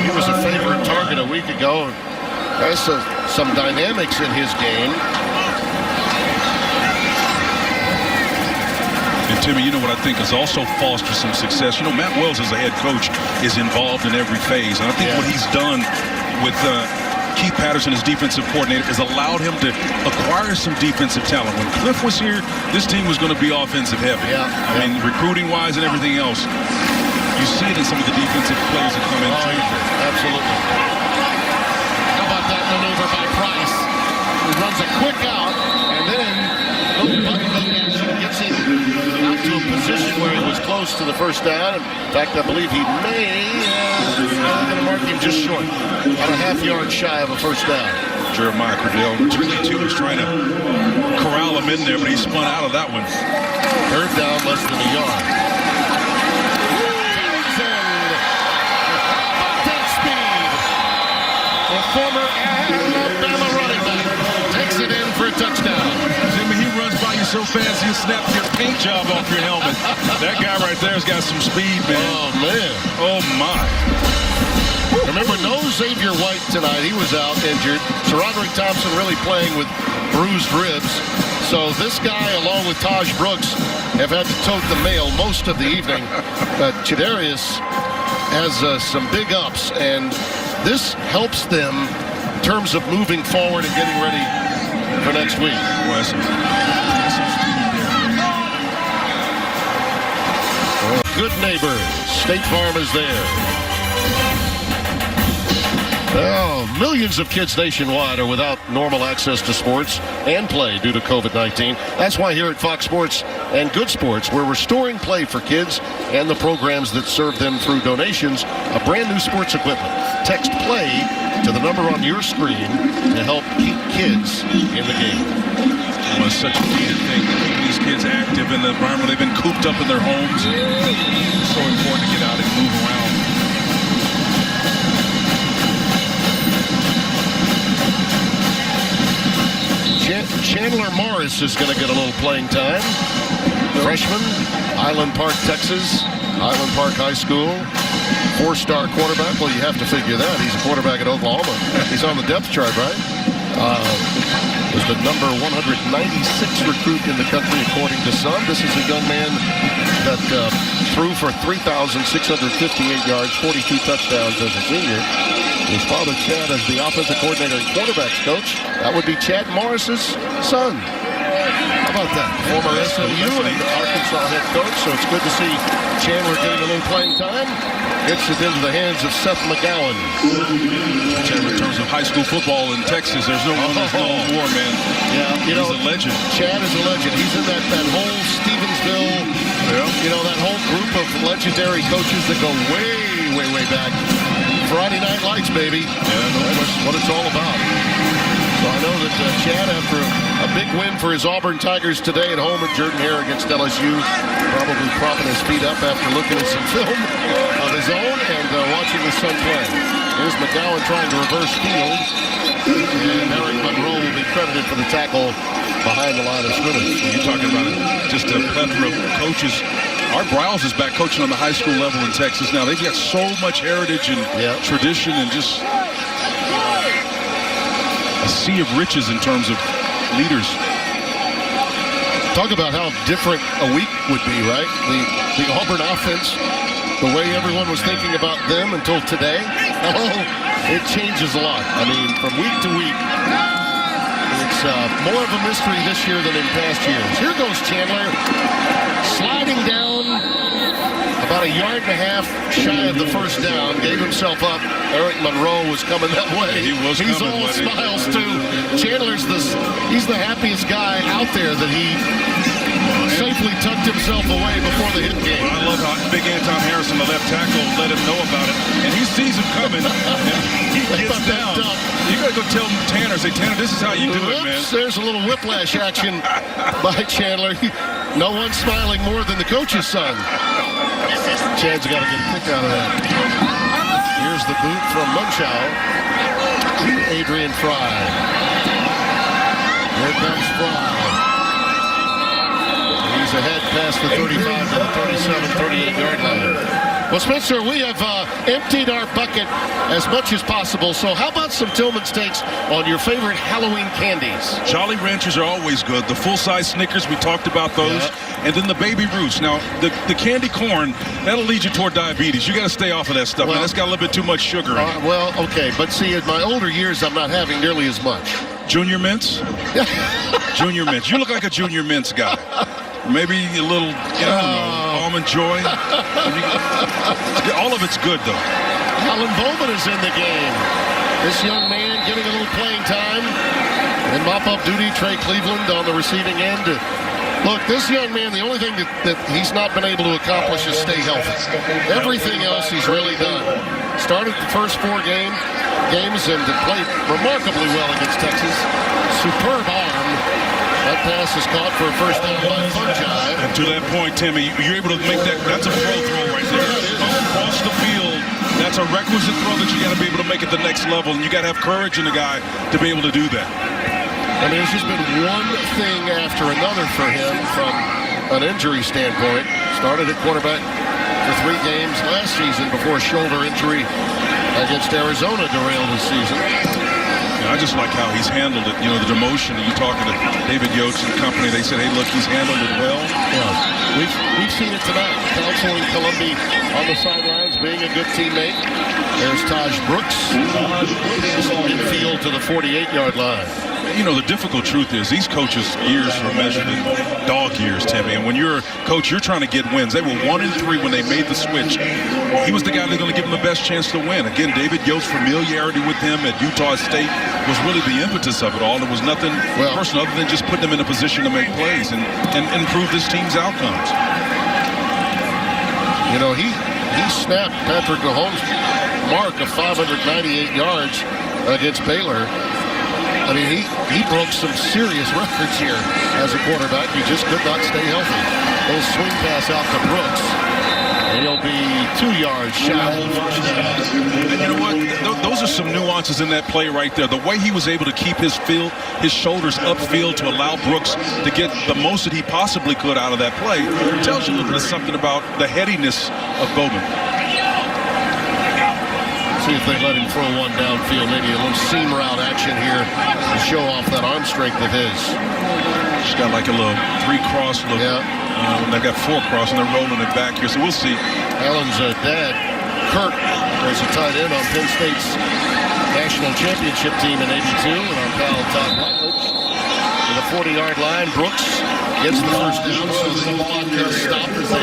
He was a favorite target a week ago. There's some dynamics in his game. And Timmy, you know what I think has also fostered some success? You know, Matt Wells as a head coach is involved in every phase. And I think what he's done with Keith Patterson, his defensive coordinator, has allowed him to acquire some defensive talent. When Cliff was here, this team was going to be offensive heavy. I mean, recruiting-wise and everything else. You see it in some of the defensive plays that come in. Absolutely. How about that maneuver by Price? He runs a quick out, and then little button action gets him out to a position where he was close to the first down. In fact, I believe he may going to mark him just short, about a half yard shy of a first down. Jeremiah Cordell, too, was trying to corral him in there, but he spun out of that one. Third down, less than a yard. The former Alabama running back takes it in for a touchdown. Jimmy, he runs by you so fast, he'll snap your paint job off your helmet. That guy right there's got some speed, man. Oh, man. Oh, my. Remember, no Xavier White tonight. He was out injured. Sir Roderick Thompson really playing with bruised ribs. So this guy, along with Taj Brooks, have had to tote the mail most of the evening. Chidarius has some big ups, and this helps them in terms of moving forward and getting ready for next week. Good neighbor. State Farm is there. Well, millions of kids nationwide are without normal access to sports and play due to COVID-19. That's why here at Fox Sports and Good Sports, we're restoring play for kids and the programs that serve them through donations of brand new sports equipment. Text PLAY to the number on your screen to help keep kids in the game. Well, it's such a needed thing to keep these kids active in the environment. They've been cooped up in their homes. It's so important to get out and move around. Chandler Morris is going to get a little playing time. Freshman, Island Park, Texas, Island Park High School, four-star quarterback. Well, you have to figure that. He's a quarterback at Oklahoma. He's on the depth chart, right? Was the number 196 recruit in the country, according to some. This is a young man that threw for 3,658 yards, 42 touchdowns as a senior. His father, Chad, is the offensive coordinator and quarterbacks coach. That would be Chad Morris's son. How about that? Former SMU and Arkansas head coach, so it's good to see Chandler getting a little playing time. Gets it into the hands of Seth McGowan. Chandler, in terms of high school football in Texas, there's no one that's known more, man. Yeah, he's a legend. Chad is a legend. He's in that whole Stevensville, that whole group of legendary coaches that go way, way, way back. Friday Night Lights, baby. Yeah, that's what it's all about. So I know that Chad, after a big win for his Auburn Tigers today at home at Jordan-Hare against LSU, probably propping his feet up after looking at some film of his own and watching his son play. Here's McGowan trying to reverse field, and Eric Monroe will be credited for the tackle behind the line of scrimmage. You're talking about just a plethora of coaches. Art Briles is back coaching on the high school level in Texas now. They've got so much heritage and tradition and just a sea of riches in terms of leaders. Talk about how different a week would be, right? The Auburn offense, the way everyone was thinking about them until today, it changes a lot. I mean, from week to week, it's more of a mystery this year than in past years. Here goes Chandler, sliding down about a yard and a half shy of the first down, gave himself up. Eric Monroe was coming that way. He's all smiles too. Chandler's he's the happiest guy out there that he safely tucked himself away before the hit game. I love how Big Anton Harrison, the left tackle, let him know about it, and he sees him coming, and he gets down. You got to go tell Tanner, say, Tanner, this is how you do it, man. There's a little whiplash action by Chandler. No one's smiling more than the coach's son. Chad's got to get a kick out of that. Here's the boot from Munchow to Adrian Fry. Here comes Fry. He's ahead past the 35 to the 37, 38-yard line. Well, Spencer, we have emptied our bucket as much as possible. So how about some Tillman's takes on your favorite Halloween candies? Jolly Ranchers are always good. The full-size Snickers, we talked about those. Yeah. And then the Baby Ruths. Now, the candy corn, that'll lead you toward diabetes. You got to stay off of that stuff, man. That's got a little bit too much sugar in it. Well, okay. But see, in my older years, I'm not having nearly as much. Junior Mints? Junior Mints. You look like a Junior Mints guy. Maybe a little, almond joy. All of it's good, though. Alan Bowman is in the game. This young man getting a little playing time. And mop-up duty, Trey Cleveland on the receiving end. Look, this young man, the only thing that he's not been able to accomplish is stay healthy. Everything else he's really done. Started the first 4 games and played remarkably well against Texas. Superb arm. That pass is caught for a first down by Fungi. And to that point, Timmy, you're able to make that. That's a throw right there. Across the field, that's a requisite throw that you got to be able to make at the next level. And you got to have courage in the guy to be able to do that. I mean, it's just been one thing after another for him from an injury standpoint. Started at quarterback for 3 games last season before a shoulder injury against Arizona derailed his season. I just like how he's handled it. You know, the demotion. You talking to David Yotes and company, they said, hey, look, he's handled it well. Yeah. We've seen it tonight. Counseling Columbia on the sidelines, being a good teammate. There's Taj Brooks. Infield to the 48-yard line. You know, the difficult truth is these coaches' years are measured in dog years, Timmy. And when you're a coach, you're trying to get wins. They were 1-3 when they made the switch. He was the guy that's going to give them the best chance to win. Again, David Yotes' familiarity with him at Utah State was really the impetus of it all. There was nothing personal other than just putting them in a position to make plays and improve this team's outcomes. You know, he snapped Patrick Mahomes' mark of 598 yards against Baylor. I mean, he broke some serious records here as a quarterback. He just could not stay healthy. Little swing pass out to Brooks. And he'll be 2 yards shy of the first down. And you know what? Those are some nuances in that play right there. The way he was able to keep his shoulders upfield to allow Brooks to get the most that he possibly could out of that play tells you a little bit of something about the headiness of Bowman. See if they let him throw one downfield, maybe a little seam route action here to show off that arm strength of his. She's got like a little 3-cross look. Yeah. They got 4-cross and they're rolling it back here, so we'll see. Allen's dad, Kirk, was a tight end on Penn State's national championship team in '82, and our pal Todd Rutledge. To the 40-yard line, Brooks gets the first down, so the clock has stopped as they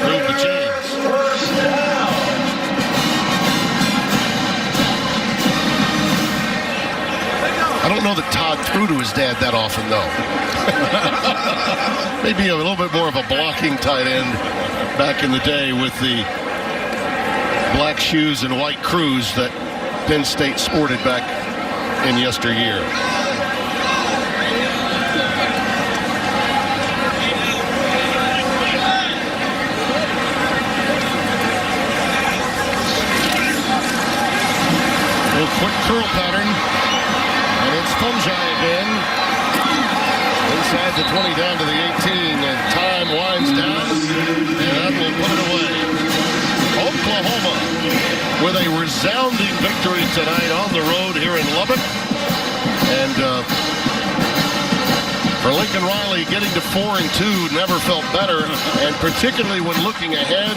move the chains. I don't know that Todd threw to his dad that often, though. Maybe a little bit more of a blocking tight end back in the day with the black shoes and white crews that Penn State sported back in yesteryear. A little quick curl pattern. And it's Fungi again. Inside the 20 down to the 18, and time winds down, and that will put it away. Oklahoma with a resounding victory tonight on the road here in Lubbock. And for Lincoln Riley, getting to 4-2 never felt better, and particularly when looking ahead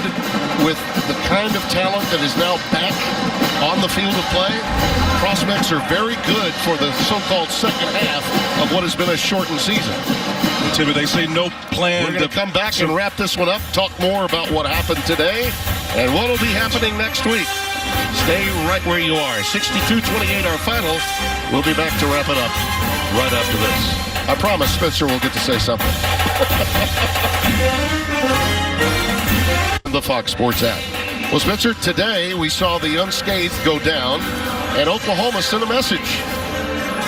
with the kind of talent that is now back on the field of play, prospects are very good for the so-called second half of what has been a shortened season. Timmy, they say no plan. We're going to come back and wrap this one up, talk more about what happened today and what will be happening next week. Stay right where you are. 62-28 our final. We'll be back to wrap it up right after this. I promise Spencer will get to say something. The Fox Sports app. Well, Spencer, today we saw the unscathed go down, and Oklahoma sent a message.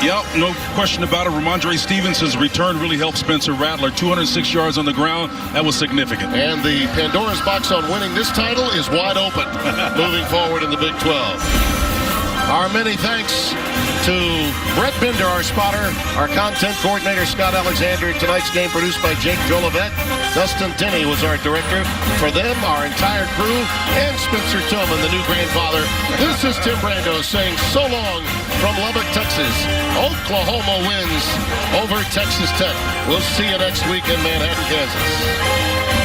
Yep, no question about it. Ramondre Stevenson's return really helped Spencer Rattler. 206 yards on the ground. That was significant. And the Pandora's box on winning this title is wide open moving forward in the Big 12. Our many thanks to Brett Bender, our spotter, our content coordinator, Scott Alexander. Tonight's game produced by Jake Jolivet. Dustin Tenney was our director. For them, our entire crew, and Spencer Tillman, the new grandfather. This is Tim Brando saying so long from Lubbock, Texas. Oklahoma wins over Texas Tech. We'll see you next week in Manhattan, Kansas.